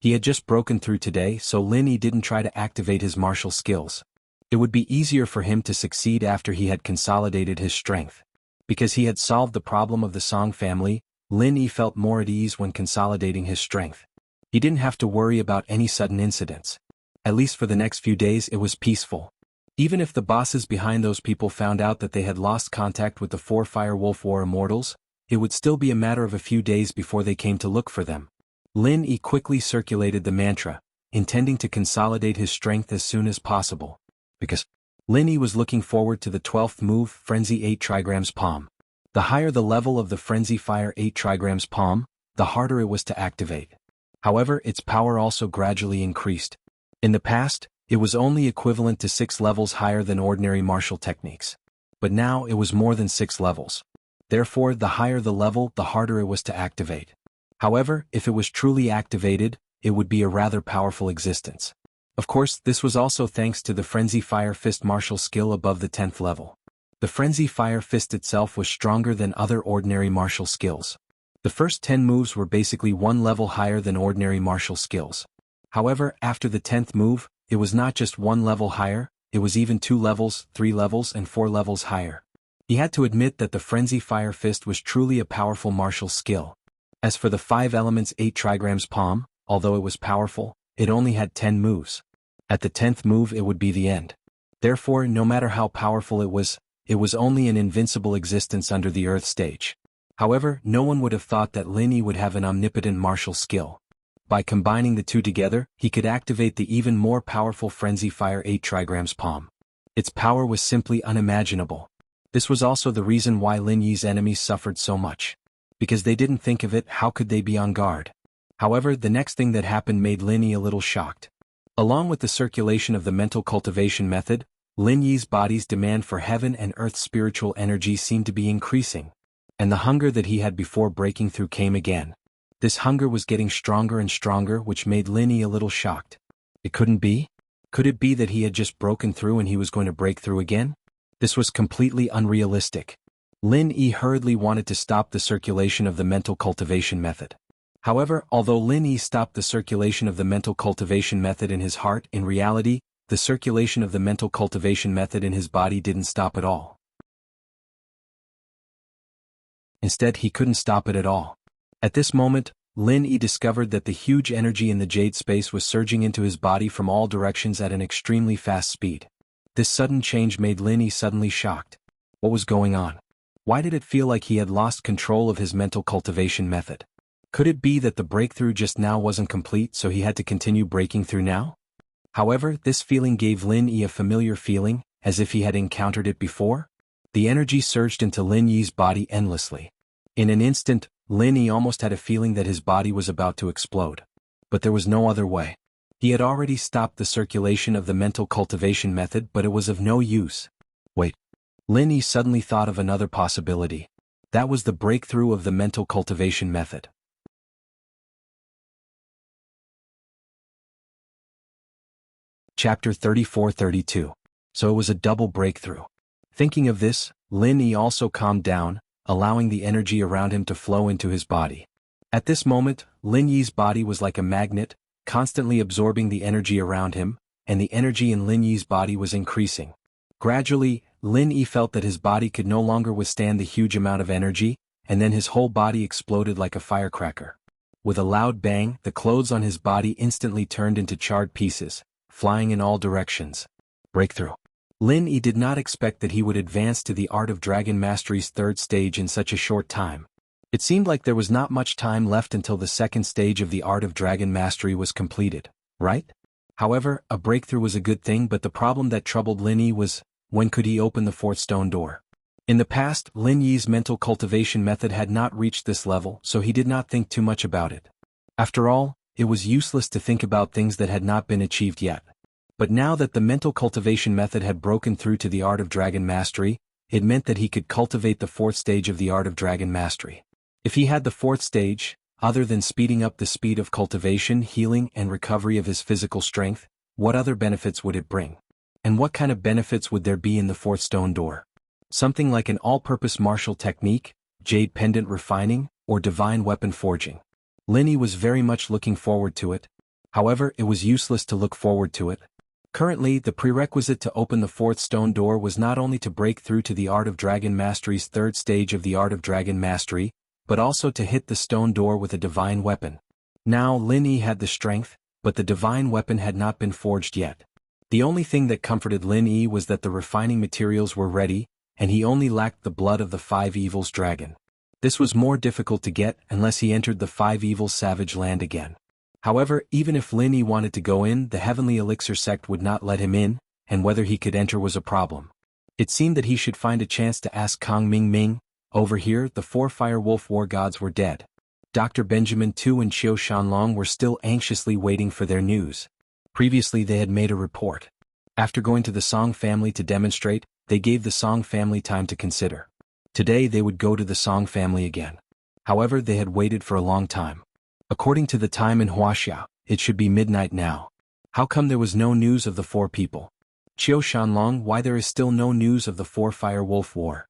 He had just broken through today, so Lin Yi didn't try to activate his martial skills. It would be easier for him to succeed after he had consolidated his strength. Because he had solved the problem of the Song family, Lin Yi felt more at ease when consolidating his strength. He didn't have to worry about any sudden incidents. At least for the next few days it was peaceful. Even if the bosses behind those people found out that they had lost contact with the 4 Fire Wolf War Immortals, it would still be a matter of a few days before they came to look for them. Lin Yi quickly circulated the mantra, intending to consolidate his strength as soon as possible. Because Lin Yi was looking forward to the 12th move, Frenzy 8 Trigrams Palm. The higher the level of the Frenzy Fire 8 Trigrams Palm, the harder it was to activate. However, its power also gradually increased. In the past, it was only equivalent to 6 levels higher than ordinary martial techniques. But now it was more than 6 levels. Therefore, the higher the level, the harder it was to activate. However, if it was truly activated, it would be a rather powerful existence. Of course, this was also thanks to the Frenzy Fire Fist martial skill above the 10th level. The Frenzy Fire Fist itself was stronger than other ordinary martial skills. The first 10 moves were basically one level higher than ordinary martial skills. However, after the 10th move, it was not just one level higher, it was even 2 levels, 3 levels and 4 levels higher. He had to admit that the Frenzy Fire Fist was truly a powerful martial skill. As for the 5 elements 8 trigrams palm, although it was powerful, it only had 10 moves. At the 10th move it would be the end. Therefore, no matter how powerful it was only an invincible existence under the Earth stage. However, no one would have thought that Lin Yi would have an omnipotent martial skill. By combining the two together, he could activate the even more powerful Frenzy Fire 8 trigrams palm. Its power was simply unimaginable. This was also the reason why Lin Yi's enemies suffered so much. Because they didn't think of it, how could they be on guard? However, the next thing that happened made Lin Yi a little shocked. Along with the circulation of the mental cultivation method, Lin Yi's body's demand for heaven and earth's spiritual energy seemed to be increasing. And the hunger that he had before breaking through came again. This hunger was getting stronger and stronger, which made Lin Yi a little shocked. It couldn't be? Could it be that he had just broken through and he was going to break through again? This was completely unrealistic. Lin Yi hurriedly wanted to stop the circulation of the mental cultivation method. However, although Lin Yi stopped the circulation of the mental cultivation method in his heart, in reality, the circulation of the mental cultivation method in his body didn't stop at all. Instead, he couldn't stop it at all. At this moment, Lin Yi discovered that the huge energy in the jade space was surging into his body from all directions at an extremely fast speed. This sudden change made Lin Yi suddenly shocked. What was going on? Why did it feel like he had lost control of his mental cultivation method? Could it be that the breakthrough just now wasn't complete, so he had to continue breaking through now? However, this feeling gave Lin Yi a familiar feeling, as if he had encountered it before. The energy surged into Lin Yi's body endlessly. In an instant, Lin Yi almost had a feeling that his body was about to explode. But there was no other way. He had already stopped the circulation of the mental cultivation method, but it was of no use. Wait. Lin Yi suddenly thought of another possibility. That was the breakthrough of the mental cultivation method. Chapter 34-32. So it was a double breakthrough. Thinking of this, Lin Yi also calmed down, allowing the energy around him to flow into his body. At this moment, Lin Yi's body was like a magnet, constantly absorbing the energy around him, and the energy in Lin Yi's body was increasing. Gradually, Lin Yi felt that his body could no longer withstand the huge amount of energy, and then his whole body exploded like a firecracker. With a loud bang, the clothes on his body instantly turned into charred pieces, flying in all directions. Breakthrough. Lin Yi did not expect that he would advance to the Art of Dragon Mastery's 3rd stage in such a short time. It seemed like there was not much time left until the 2nd stage of the Art of Dragon Mastery was completed, right? However, a breakthrough was a good thing, but the problem that troubled Lin Yi was, when could he open the 4th stone door? In the past, Lin Yi's mental cultivation method had not reached this level, so he did not think too much about it. After all, it was useless to think about things that had not been achieved yet. But now that the mental cultivation method had broken through to the Art of Dragon Mastery, it meant that he could cultivate the 4th stage of the Art of Dragon Mastery. If he had the 4th stage, other than speeding up the speed of cultivation, healing, and recovery of his physical strength, what other benefits would it bring? And what kind of benefits would there be in the 4th stone door? Something like an all-purpose martial technique, jade pendant refining, or divine weapon forging. Lin Yi was very much looking forward to it. However, it was useless to look forward to it. Currently, the prerequisite to open the 4th stone door was not only to break through to the Art of Dragon Mastery's 3rd stage of the Art of Dragon Mastery, but also to hit the stone door with a divine weapon. Now Lin Yi had the strength, but the divine weapon had not been forged yet. The only thing that comforted Lin Yi was that the refining materials were ready, and he only lacked the blood of the 5 Evils dragon. This was more difficult to get unless he entered the 5 Evils savage land again. However, even if Lin Yi wanted to go in, the Heavenly Elixir sect would not let him in, and whether he could enter was a problem. It seemed that he should find a chance to ask Kong Ming Ming. Over here, the 4 Fire Wolf War Gods were dead. Dr. Benjamin Tu and Qiu Shanlong were still anxiously waiting for their news. Previously they had made a report. After going to the Song family to demonstrate, they gave the Song family time to consider. Today they would go to the Song family again. However, they had waited for a long time. According to the time in Huaxia, it should be midnight now. How come there was no news of the 4 people? Qiu Shanlong, why there is still no news of the 4 Fire Wolf War?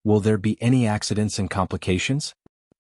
Will there be any accidents and complications?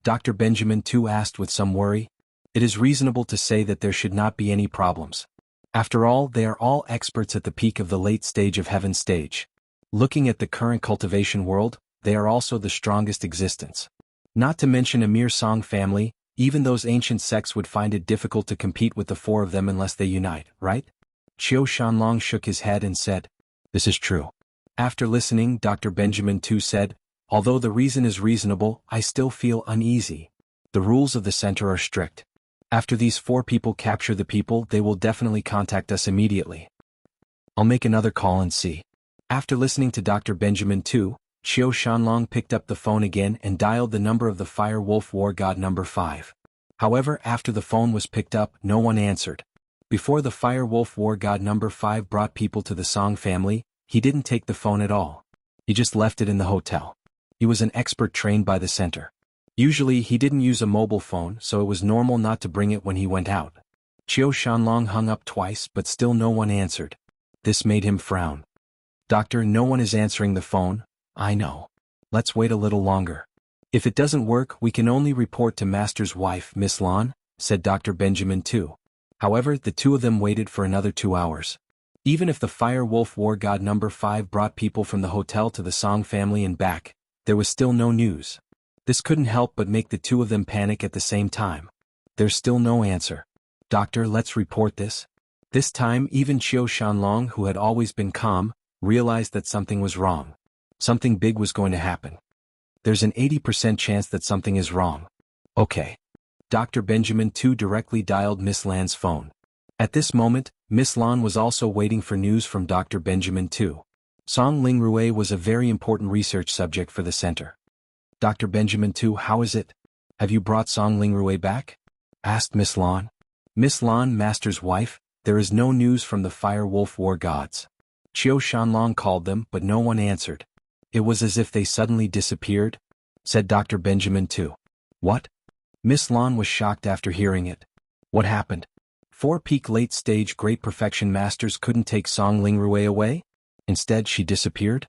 Dr. Benjamin Tu asked with some worry. It is reasonable to say that there should not be any problems. After all, they are all experts at the peak of the late stage of heaven stage. Looking at the current cultivation world, they are also the strongest existence. Not to mention a mere Song family, even those ancient sects would find it difficult to compete with the 4 of them unless they unite, right? Qiu Shanlong shook his head and said, "This is true." After listening, Dr. Benjamin Tu said, "Although the reason is reasonable, I still feel uneasy. The rules of the center are strict. After these 4 people capture the people, they will definitely contact us immediately. I'll make another call and see." After listening to Dr. Benjamin Tu, Qiu Shanlong picked up the phone again and dialed the number of the Fire Wolf War God number 5. However, after the phone was picked up, no one answered. Before the Fire Wolf War God number 5 brought people to the Song family, he didn't take the phone at all. He just left it in the hotel. He was an expert trained by the center. Usually he didn't use a mobile phone, so it was normal not to bring it when he went out. Qiu Shanlong hung up twice, but still no one answered. This made him frown. "Doctor, no one is answering the phone." "I know. Let's wait a little longer. If it doesn't work, we can only report to Master's wife, Miss Lan," said Dr. Benjamin Tu. However, the 2 of them waited for another 2 hours. Even if the Fire Wolf War God number 5 brought people from the hotel to the Song family and back, there was still no news. This couldn't help but make the 2 of them panic at the same time. There's still no answer. "Doctor, let's report this." This time, even Qiu Shanlong, who had always been calm, realized that something was wrong. Something big was going to happen. There's an 80% chance that something is wrong. Okay. Dr. Benjamin Tu directly dialed Miss Lan's phone. At this moment, Miss Lan was also waiting for news from Dr. Benjamin Tu. Song Lingrui was a very important research subject for the center. "Dr. Benjamin Tu, how is it? Have you brought Song Lingrui back?" asked Miss Lan. "Miss Lan, Master's wife, there is no news from the Fire Wolf War Gods." Qiu Shanlong called them, but no one answered. "It was as if they suddenly disappeared," said Dr. Benjamin Tu. "What?" Miss Lan was shocked after hearing it. "What happened? 4 peak late-stage Great Perfection Masters couldn't take Song Lingrui away? Instead, she disappeared?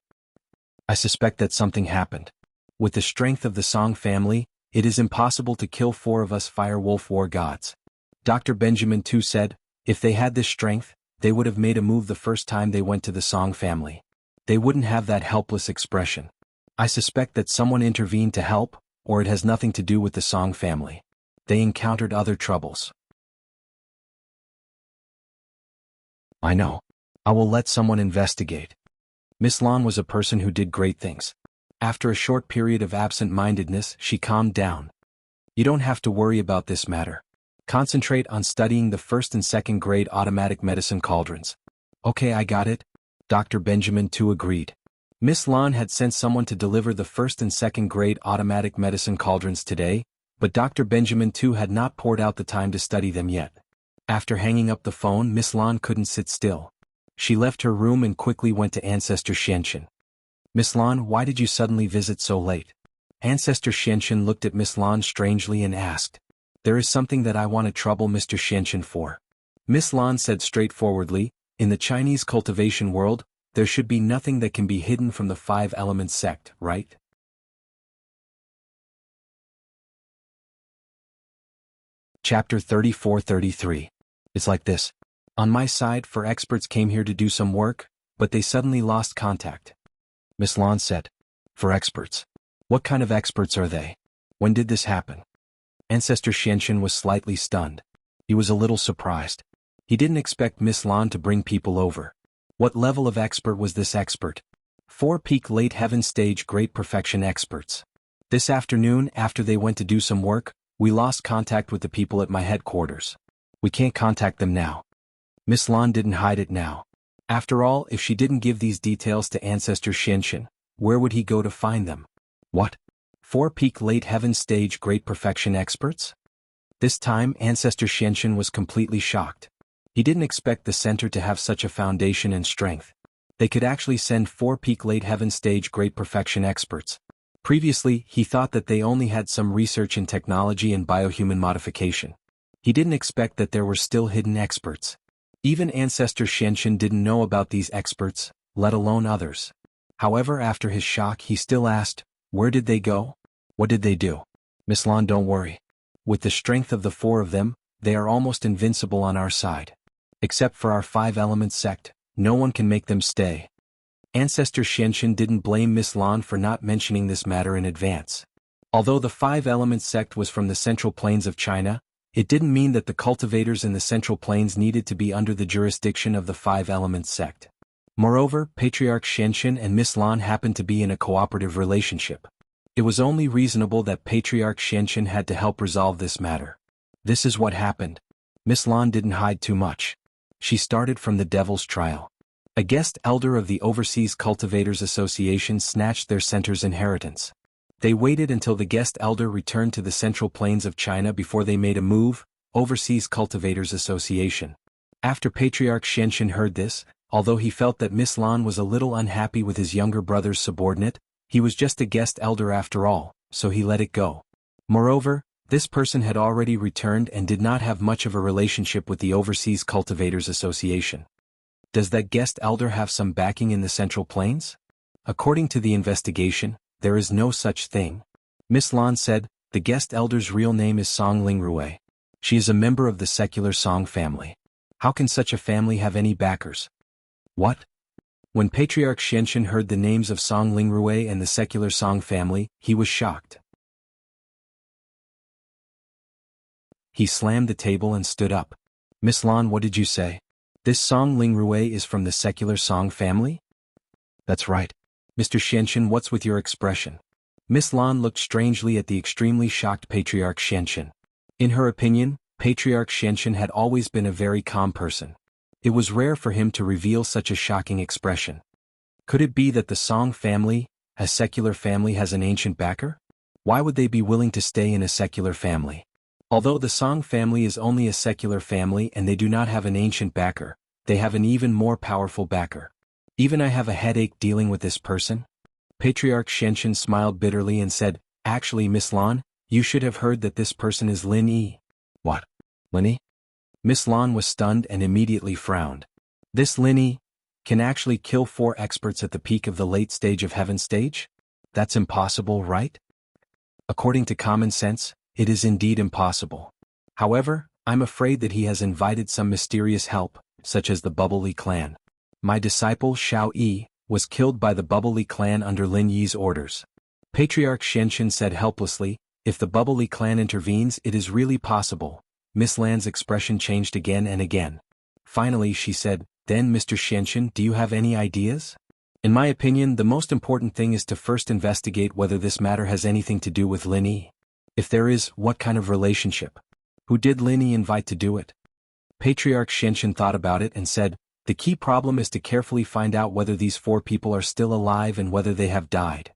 I suspect that something happened. With the strength of the Song family, it is impossible to kill 4 of us Fire Wolf War Gods." Dr. Benjamin Tu said, "If they had this strength, they would have made a move the first time they went to the Song family. They wouldn't have that helpless expression. I suspect that someone intervened to help, or it has nothing to do with the Song family. They encountered other troubles." "I know. I will let someone investigate." Miss Lan was a person who did great things. After a short period of absent-mindedness, she calmed down. "You don't have to worry about this matter. Concentrate on studying the 1st and 2nd grade automatic medicine cauldrons." "Okay, I got it." Dr. Benjamin Tu agreed. Miss Lan had sent someone to deliver the 1st and 2nd grade automatic medicine cauldrons today, but Dr. Benjamin Tu had not poured out the time to study them yet. After hanging up the phone, Miss Lan couldn't sit still. She left her room and quickly went to Ancestor Xianxin. "Miss Lan, why did you suddenly visit so late?" Ancestor Xianxin looked at Miss Lan strangely and asked. "There is something that I want to trouble Mr. Xianxin for." Miss Lan said straightforwardly, "In the Chinese cultivation world, there should be nothing that can be hidden from the 5 Elements sect, right?" Chapter 34-33. It's like this. On my side, 4 experts came here to do some work, but they suddenly lost contact. Miss Lan said. 4 experts. What kind of experts are they? When did this happen? Ancestor Xianxin was slightly stunned. He was a little surprised. He didn't expect Miss Lan to bring people over. What level of expert was this expert? 4 peak late heaven stage Great Perfection experts. This afternoon, after they went to do some work, we lost contact with the people at my headquarters. We can't contact them now. Miss Lan didn't hide it now. After all, if she didn't give these details to Ancestor Xianxin, where would he go to find them? What? 4 peak late heaven stage Great Perfection experts? This time, Ancestor Xianxin was completely shocked. He didn't expect the center to have such a foundation and strength. They could actually send 4 peak late heaven stage Great Perfection experts. Previously, he thought that they only had some research in technology and biohuman modification. He didn't expect that there were still hidden experts. Even Ancestor Xianxin didn't know about these experts, let alone others. However, after his shock he still asked, where did they go? What did they do? Miss Lan, don't worry. With the strength of the four of them, they are almost invincible on our side. Except for our five elements sect, no one can make them stay. Ancestor Xianxin didn't blame Miss Lan for not mentioning this matter in advance. Although the five elements sect was from the Central Plains of China, it didn't mean that the cultivators in the Central Plains needed to be under the jurisdiction of the five elements sect. Moreover, Patriarch Xianxin and Miss Lan happened to be in a cooperative relationship. It was only reasonable that Patriarch Xianxin had to help resolve this matter. This is what happened. Miss Lan didn't hide too much. She started from the Devil's Trial. A guest elder of the Overseas Cultivators Association snatched their center's inheritance. They waited until the guest elder returned to the Central Plains of China before they made a move, Overseas Cultivators Association. After Patriarch Xianxin heard this, although he felt that Miss Lan was a little unhappy with his younger brother's subordinate, he was just a guest elder after all, so he let it go. Moreover, this person had already returned and did not have much of a relationship with the Overseas Cultivators Association. Does that guest elder have some backing in the Central Plains? According to the investigation, there is no such thing. Miss Lan said, the guest elder's real name is Song Lingrui. She is a member of the secular Song family. How can such a family have any backers? What? When Patriarch Xianxin heard the names of Song Lingrui and the secular Song family, he was shocked. He slammed the table and stood up. Miss Lan, what did you say? This Song Lingrui is from the secular Song family? That's right. Mr. Xianxin, what's with your expression? Miss Lan looked strangely at the extremely shocked Patriarch Xianxin. In her opinion, Patriarch Xianxin had always been a very calm person. It was rare for him to reveal such a shocking expression. Could it be that the Song family, a secular family, has an ancient backer? Why would they be willing to stay in a secular family? Although the Song family is only a secular family and they do not have an ancient backer, they have an even more powerful backer. Even I have a headache dealing with this person? Patriarch Xianxin smiled bitterly and said, actually Miss Lan, you should have heard that this person is Lin Yi. What? Lin Yi? Miss Lan was stunned and immediately frowned. This Lin Yi can actually kill 4 experts at the peak of the late stage of heaven stage? That's impossible, right? According to common sense, it is indeed impossible. However, I'm afraid that he has invited some mysterious help, such as the Bubbly clan. My disciple Xiao Yi was killed by the Bubbly clan under Lin Yi's orders. Patriarch Xianxin said helplessly, if the Bubbly clan intervenes, it is really possible. Miss Lan's expression changed again and again. Finally she said, then Mr. Xianxin, do you have any ideas? In my opinion, the most important thing is to first investigate whether this matter has anything to do with Lin Yi. If there is, what kind of relationship? Who did Lin Yi invite to do it? Patriarch Xianxin thought about it and said, the key problem is to carefully find out whether these 4 people are still alive and whether they have died.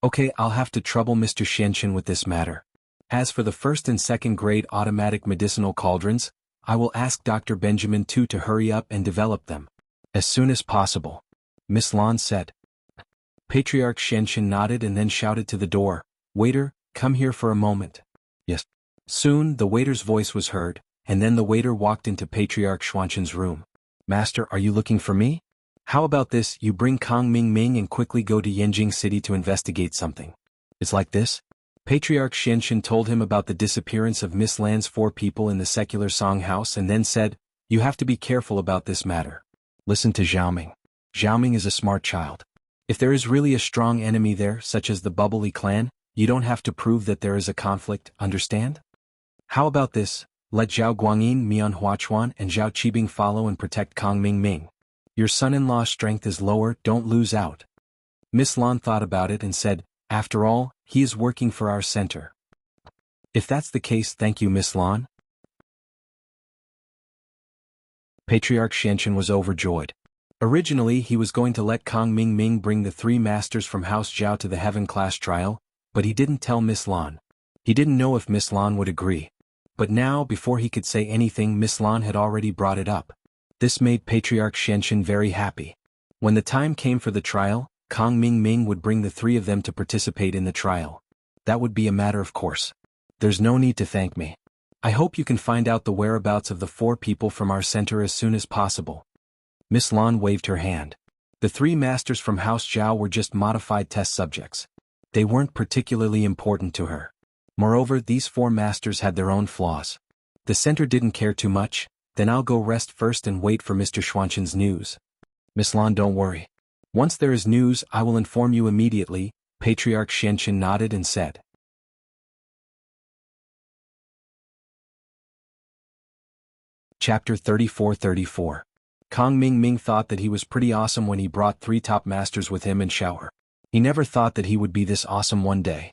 Okay, I'll have to trouble Mr. Xianxin with this matter. As for the 1st and 2nd grade automatic medicinal cauldrons, I will ask Dr. Benjamin Tu to hurry up and develop them. As soon as possible. Miss Lan said. Patriarch Xianxin nodded and then shouted to the door, waiter, come here for a moment. Yes. Soon the waiter's voice was heard, and then the waiter walked into Patriarch Xianxin's room. Master, are you looking for me? How about this, you bring Kang Ming Ming and quickly go to Yanjing City to investigate something. It's like this? Patriarch Xianxin told him about the disappearance of Miss Lan's 4 people in the secular Song house and then said, you have to be careful about this matter. Listen to Xiaoming. Xiaoming is a smart child. If there is really a strong enemy there, such as the Bubbly clan, you don't have to prove that there is a conflict, understand? How about this, let Zhao Guangyin, Mian Huachuan and Zhao Qibing follow and protect Kang Ming Ming. Your son-in-law's strength is lower, don't lose out. Miss Lan thought about it and said, after all, he is working for our center. If that's the case, thank you Miss Lan. Patriarch Xianxin was overjoyed. Originally he was going to let Kang Ming Ming bring the 3 masters from House Zhao to the Heaven class trial, but he didn't tell Miss Lan. He didn't know if Miss Lan would agree. But now, before he could say anything, Miss Lan had already brought it up. This made Patriarch Xianxin very happy. When the time came for the trial, Kang Ming Ming would bring the 3 of them to participate in the trial. That would be a matter of course. There's no need to thank me. I hope you can find out the whereabouts of the 4 people from our center as soon as possible. Miss Lan waved her hand. The 3 masters from House Zhao were just modified test subjects. They weren't particularly important to her. Moreover, these 4 masters had their own flaws. The center didn't care too much. Then I'll go rest first and wait for Mr. Xuanchen's news. Miss Lan, don't worry. Once there is news, I will inform you immediately, Patriarch Xianchen nodded and said. Chapter 34-34. Kong Mingming thought that he was pretty awesome when he brought 3 top masters with him in shower. He never thought that he would be this awesome one day.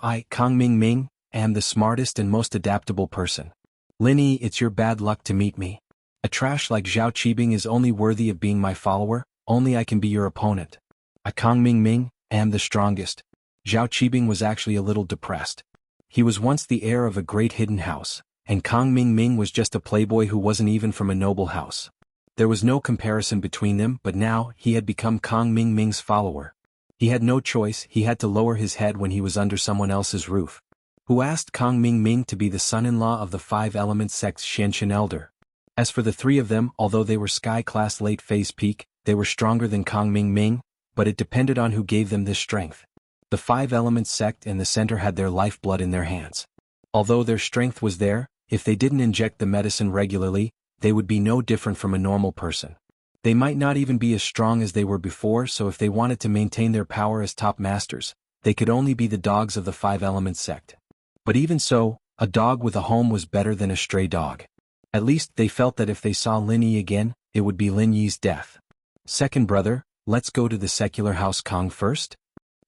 I, Kong Mingming, am the smartest and most adaptable person. Linny, it's your bad luck to meet me. A trash like Zhao Qibing is only worthy of being my follower, only I can be your opponent. I, Kong Mingming, am the strongest. Zhao Qibing was actually a little depressed. He was once the heir of a great hidden house, and Kong Mingming was just a playboy who wasn't even from a noble house. There was no comparison between them, but now he had become Kong Mingming's follower. He had no choice, he had to lower his head when he was under someone else's roof. Who asked Kong Mingming to be the son-in-law of the 5 element sect's Xianchen elder. As for the 3 of them, although they were sky-class late-phase peak, they were stronger than Kong Mingming, but it depended on who gave them this strength. The 5 element sect and the center had their lifeblood in their hands. Although their strength was there, if they didn't inject the medicine regularly, they would be no different from a normal person. They might not even be as strong as they were before, so if they wanted to maintain their power as top masters, they could only be the dogs of the 5 element sect. But even so, a dog with a home was better than a stray dog. At least they felt that if they saw Lin Yi again, it would be Lin Yi's death. Second brother, let's go to the secular house Kong first?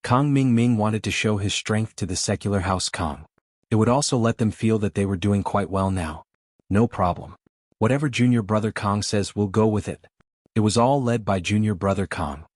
Kong Mingming wanted to show his strength to the secular house Kong. It would also let them feel that they were doing quite well now. No problem. Whatever junior brother Kong says, we'll go with it. It was all led by junior brother Kong.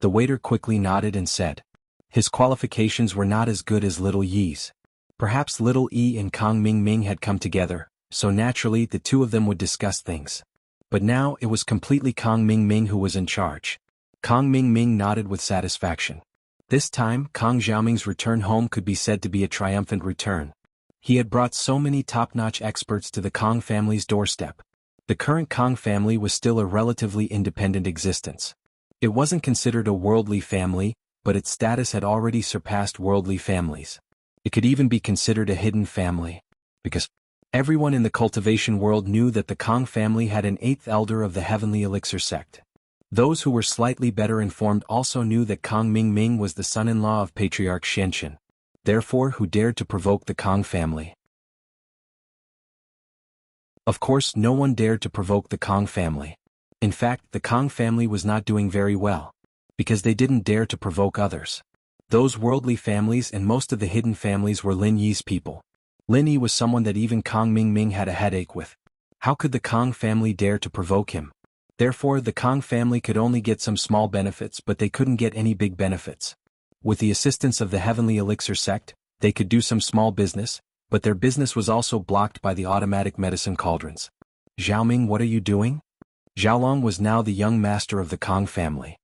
The waiter quickly nodded and said. His qualifications were not as good as little Yi's. Perhaps little Yi and Kong Mingming had come together, so naturally the 2 of them would discuss things. But now it was completely Kong Mingming who was in charge. Kong Mingming nodded with satisfaction. This time, Kong Xiaoming's return home could be said to be a triumphant return. He had brought so many top-notch experts to the Kong family's doorstep. The current Kong family was still a relatively independent existence. It wasn't considered a worldly family, but its status had already surpassed worldly families. It could even be considered a hidden family. Because everyone in the cultivation world knew that the Kong family had an 8th elder of the Heavenly Elixir sect. Those who were slightly better informed also knew that Kong Mingming was the son-in-law of Patriarch Xianchen. Therefore, who dared to provoke the Kong family? Of course, no one dared to provoke the Kong family. In fact, the Kong family was not doing very well. Because they didn't dare to provoke others. Those worldly families and most of the hidden families were Lin Yi's people. Lin Yi was someone that even Kong Mingming had a headache with. How could the Kong family dare to provoke him? Therefore, the Kong family could only get some small benefits, but they couldn't get any big benefits. With the assistance of the Heavenly Elixir sect, they could do some small business, but their business was also blocked by the automatic medicine cauldrons. Xiaoming, what are you doing? Xiaolong was now the young master of the Kong family.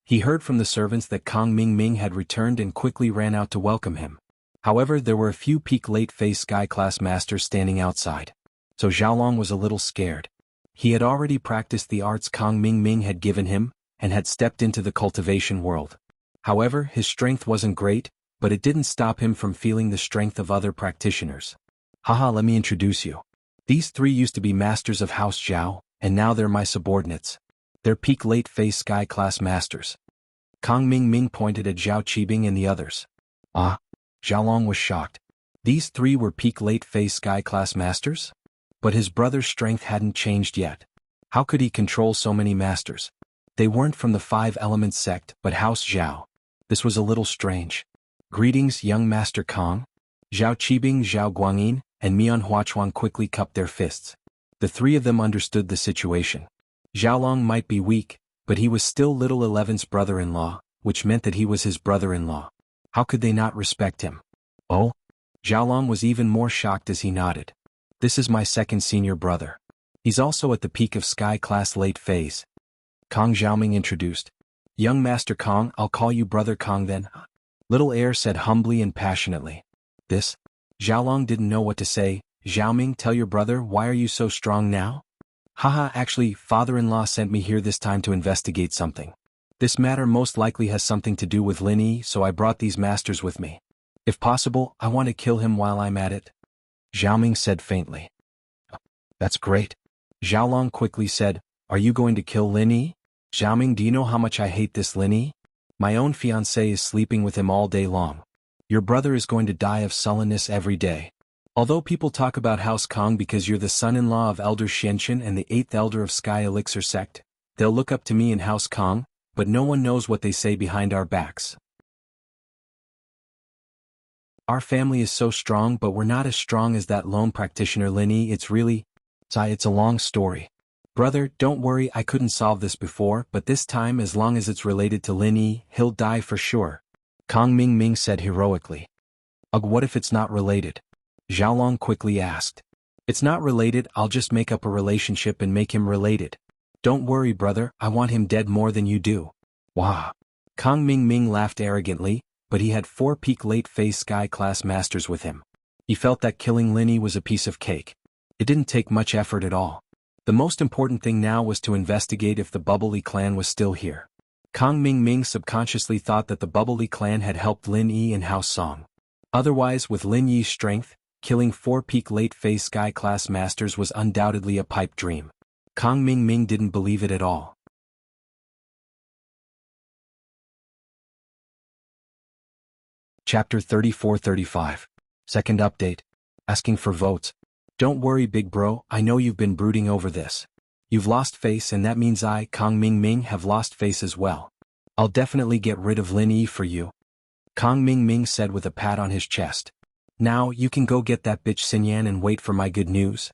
He heard from the servants that Kong Mingming had returned and quickly ran out to welcome him. However, there were a few peak late-phase sky-class masters standing outside. So Xiaolong was a little scared. He had already practiced the arts Kong Mingming had given him, and had stepped into the cultivation world. However, his strength wasn't great, but it didn't stop him from feeling the strength of other practitioners. Haha, let me introduce you. These 3 used to be masters of House Zhao, and now they're my subordinates. They're peak late-phase sky-class masters. Kong Mingming pointed at Zhao Qibing and the others. Ah? Xiaolong was shocked. These 3 were peak late-phase sky-class masters? But his brother's strength hadn't changed yet. How could he control so many masters? They weren't from the 5 Elements sect, but House Zhao. This was a little strange. Greetings, young Master Kong. Zhao Qibing, Zhao Guangyin, and Mian Huachuan quickly cupped their fists. The 3 of them understood the situation. Xiaolong might be weak, but he was still little 11's brother-in-law, which meant that he was his brother-in-law. How could they not respect him? Oh? Xiaolong was even more shocked as he nodded. This is my second senior brother. He's also at the peak of sky-class late phase. Kong Xiaoming introduced. Young Master Kong, I'll call you Brother Kong then. Little Heir said humbly and passionately. This? Xiaolong didn't know what to say, Xiaoming, tell your brother, why are you so strong now? Haha, actually, father-in-law sent me here this time to investigate something. This matter most likely has something to do with Lin Yi, so I brought these masters with me. If possible, I want to kill him while I'm at it. Xiaoming said faintly. That's great. Xiaolong quickly said, are you going to kill Lin Yi? Xiaoming, do you know how much I hate this Lin Yi? My own fiancé is sleeping with him all day long. Your brother is going to die of sullenness every day. Although people talk about House Kong because you're the son-in-law of Elder Xianxin and the 8th elder of Sky Elixir sect, they'll look up to me in House Kong, but no one knows what they say behind our backs. Our family is so strong, but we're not as strong as that lone practitioner Lin Yi. It's a long story. Brother, don't worry, I couldn't solve this before, but this time as long as it's related to Lin Yi, he'll die for sure. Kong Ming said heroically. Ugh, what if it's not related? Xiaolong quickly asked. It's not related, I'll just make up a relationship and make him related. Don't worry, brother, I want him dead more than you do. Wah. Kong Ming laughed arrogantly, but he had 4 peak late phase sky class masters with him. He felt that killing Lin Yi was a piece of cake. It didn't take much effort at all. The most important thing now was to investigate if the Bubbly clan was still here. Kong Ming subconsciously thought that the Bubbly clan had helped Lin Yi and House Song. Otherwise, with Lin Yi's strength, killing 4 peak late phase sky class masters was undoubtedly a pipe dream. Kong Ming didn't believe it at all. Chapter 34-35. Second update. Asking for votes. Don't worry, big bro, I know you've been brooding over this. You've lost face, and that means I, Kong Ming, have lost face as well. I'll definitely get rid of Lin Yi for you. Kong Ming said with a pat on his chest. Now, you can go get that bitch Xinyan and wait for my good news.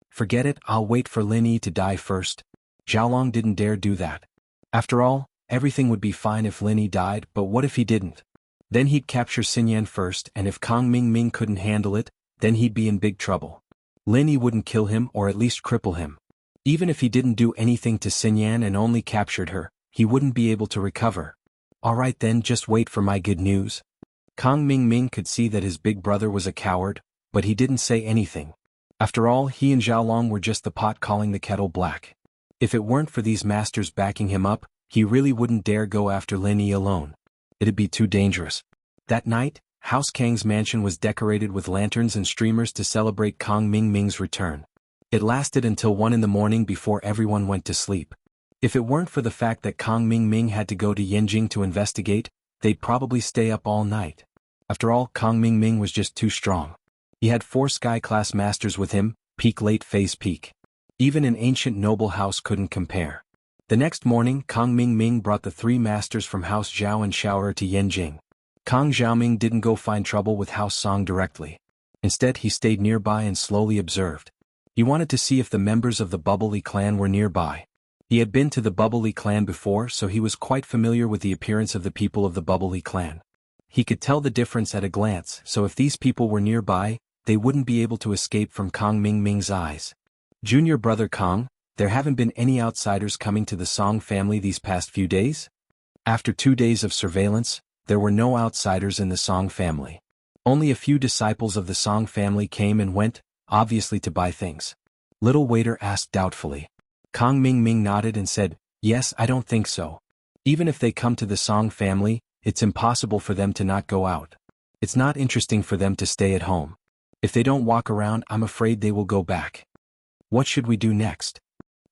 Forget it, I'll wait for Lin Yi to die first. Xiaolong didn't dare do that. After all, everything would be fine if Lin Yi died, but what if he didn't? Then he'd capture Xinyan first, and if Kong Ming couldn't handle it, then he'd be in big trouble. Lin Yi wouldn't kill him or at least cripple him. Even if he didn't do anything to Xinyan and only captured her, he wouldn't be able to recover. Alright then, just wait for my good news. Kong Ming could see that his big brother was a coward, but he didn't say anything. After all, he and Xiaolong were just the pot calling the kettle black. If it weren't for these masters backing him up, he really wouldn't dare go after Lin Yi alone. It'd be too dangerous. That night, House Kang's mansion was decorated with lanterns and streamers to celebrate Kong Ming's return. It lasted until 1 in the morning before everyone went to sleep. If it weren't for the fact that Kong Ming had to go to Yanjing to investigate, they'd probably stay up all night. After all, Kong Ming was just too strong. He had 4 sky-class masters with him, peak late phase peak. Even an ancient noble house couldn't compare. The next morning, Kong Ming brought the 3 masters from House Zhao and Shaoer to Yanjing. Kong Xiaoming didn't go find trouble with House Song directly. Instead, he stayed nearby and slowly observed. He wanted to see if the members of the Bubbly clan were nearby. He had been to the Bubbly clan before, so he was quite familiar with the appearance of the people of the Bubbly clan. He could tell the difference at a glance, so if these people were nearby, they wouldn't be able to escape from Kong Ming's eyes. Junior brother Kong, there haven't been any outsiders coming to the Song family these past few days? After 2 days of surveillance, there were no outsiders in the Song family. Only a few disciples of the Song family came and went, obviously to buy things. Little waiter asked doubtfully. Kong Ming nodded and said, yes, I don't think so. Even if they come to the Song family, it's impossible for them to not go out. It's not interesting for them to stay at home. If they don't walk around, I'm afraid they will go back. What should we do next?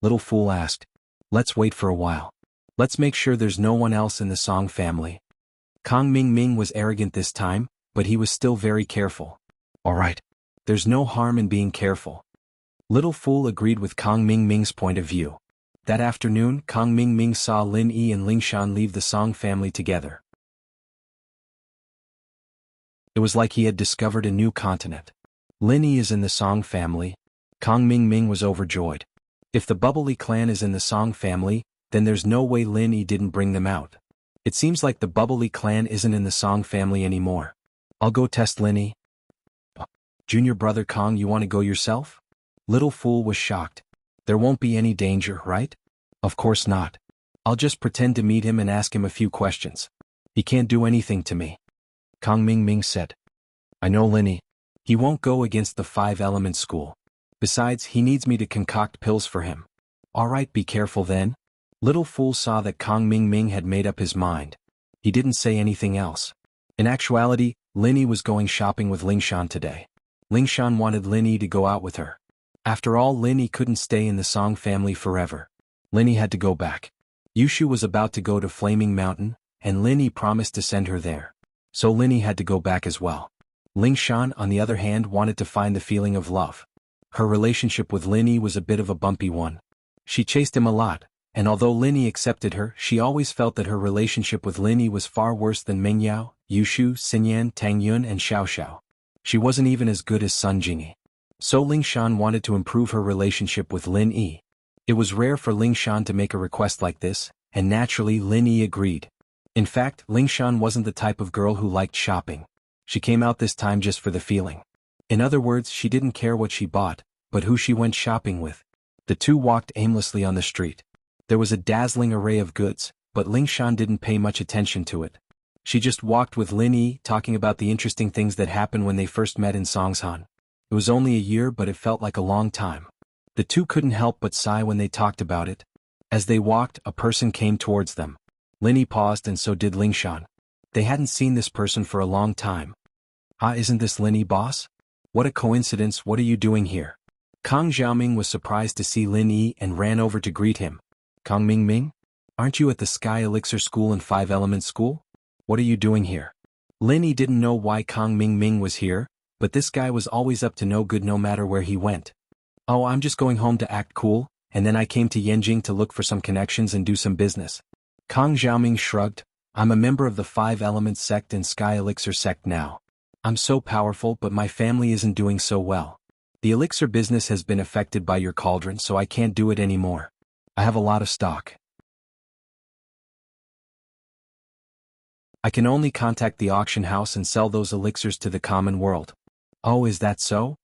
Little Fool asked. Let's wait for a while. Let's make sure there's no one else in the Song family. Kong Ming was arrogant this time, but he was still very careful. Alright. There's no harm in being careful. Little Fool agreed with Kong Ming's point of view. That afternoon, Kong Ming saw Lin Yi and Lingshan leave the Song family together. It was like he had discovered a new continent. Lin Yi is in the Song family. Kong Ming was overjoyed. If the Bubbly clan is in the Song family, then there's no way Lin Yi didn't bring them out. It seems like the Bubbly clan isn't in the Song family anymore. I'll go test Lin Yi. Junior brother Kong, you want to go yourself? Little Fool was shocked. There won't be any danger, right? Of course not. I'll just pretend to meet him and ask him a few questions. He can't do anything to me. Kong Ming said. I know Lin Yi. He won't go against the 5 Element school. Besides, he needs me to concoct pills for him. Alright, be careful then. Little fool saw that Kong Ming Ming had made up his mind. He didn't say anything else. In actuality, Linny was going shopping with Lingshan today. Lingshan wanted Linny to go out with her. After all, Linny couldn't stay in the Song family forever. Linny had to go back. Yushu was about to go to Flaming Mountain, and Linny promised to send her there. So Linny had to go back as well. Lingshan, on the other hand, wanted to find the feeling of love. Her relationship with Linny was a bit of a bumpy one. She chased him a lot, and although Linny accepted her, she always felt that her relationship with Linny was far worse than Mingyao, Yushu, Xinyan, Tang Yun and Xiao Xiao. She wasn't even as good as Sun Jingyi. So Lingshan wanted to improve her relationship with Lin Yi. It was rare for Lingshan to make a request like this, and naturally Lin Yi agreed. In fact, Lingshan wasn't the type of girl who liked shopping. She came out this time just for the feeling. In other words, she didn't care what she bought, but who she went shopping with. The two walked aimlessly on the street. There was a dazzling array of goods, but Lingshan didn't pay much attention to it. She just walked with Lin Yi, talking about the interesting things that happened when they first met in Songshan. It was only a year, but it felt like a long time. The two couldn't help but sigh when they talked about it. As they walked, a person came towards them. Lin Yi paused and so did Lingshan. They hadn't seen this person for a long time. Ah, isn't this Lin Yi, boss? What a coincidence, what are you doing here? Kang Xiaoming was surprised to see Lin Yi and ran over to greet him. Kang Ming Ming? Aren't you at the Sky Elixir School and 5 Element School? What are you doing here? Lin Yi didn't know why Kang Ming Ming was here, but this guy was always up to no good no matter where he went. Oh, I'm just going home to act cool, and then I came to Yanjing to look for some connections and do some business. Kang Xiaoming shrugged. I'm a member of the 5 Element sect and Sky Elixir sect now. I'm so powerful, but my family isn't doing so well. The elixir business has been affected by your cauldron, so I can't do it anymore. I have a lot of stock. I can only contact the auction house and sell those elixirs to the common world. Oh, is that so?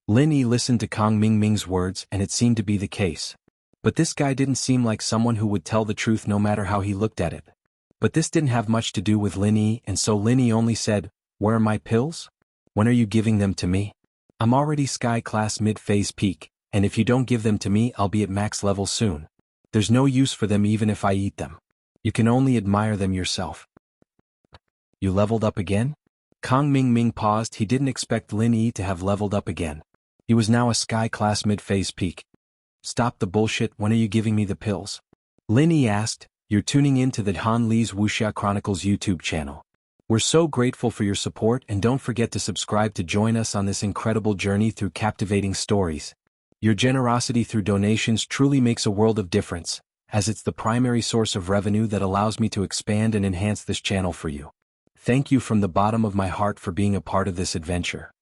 Lin Yi listened to Kang Ming Ming's words, and it seemed to be the case. But this guy didn't seem like someone who would tell the truth no matter how he looked at it. But this didn't have much to do with Lin Yi, and so Lin Yi only said, "Where are my pills? When are you giving them to me? I'm already Sky Class Mid-Phase Peak, and if you don't give them to me I'll be at max level soon. There's no use for them even if I eat them. You can only admire them yourself." You leveled up again? Kang Ming Ming paused. He didn't expect Lin Yi to have leveled up again. He was now a Sky Class Mid-Phase Peak. Stop the bullshit, when are you giving me the pills? Lin Yi asked. You're tuning in to the Han Li's Wuxia Chronicles YouTube channel. We're so grateful for your support, and don't forget to subscribe to join us on this incredible journey through captivating stories. Your generosity through donations truly makes a world of difference, as it's the primary source of revenue that allows me to expand and enhance this channel for you. Thank you from the bottom of my heart for being a part of this adventure.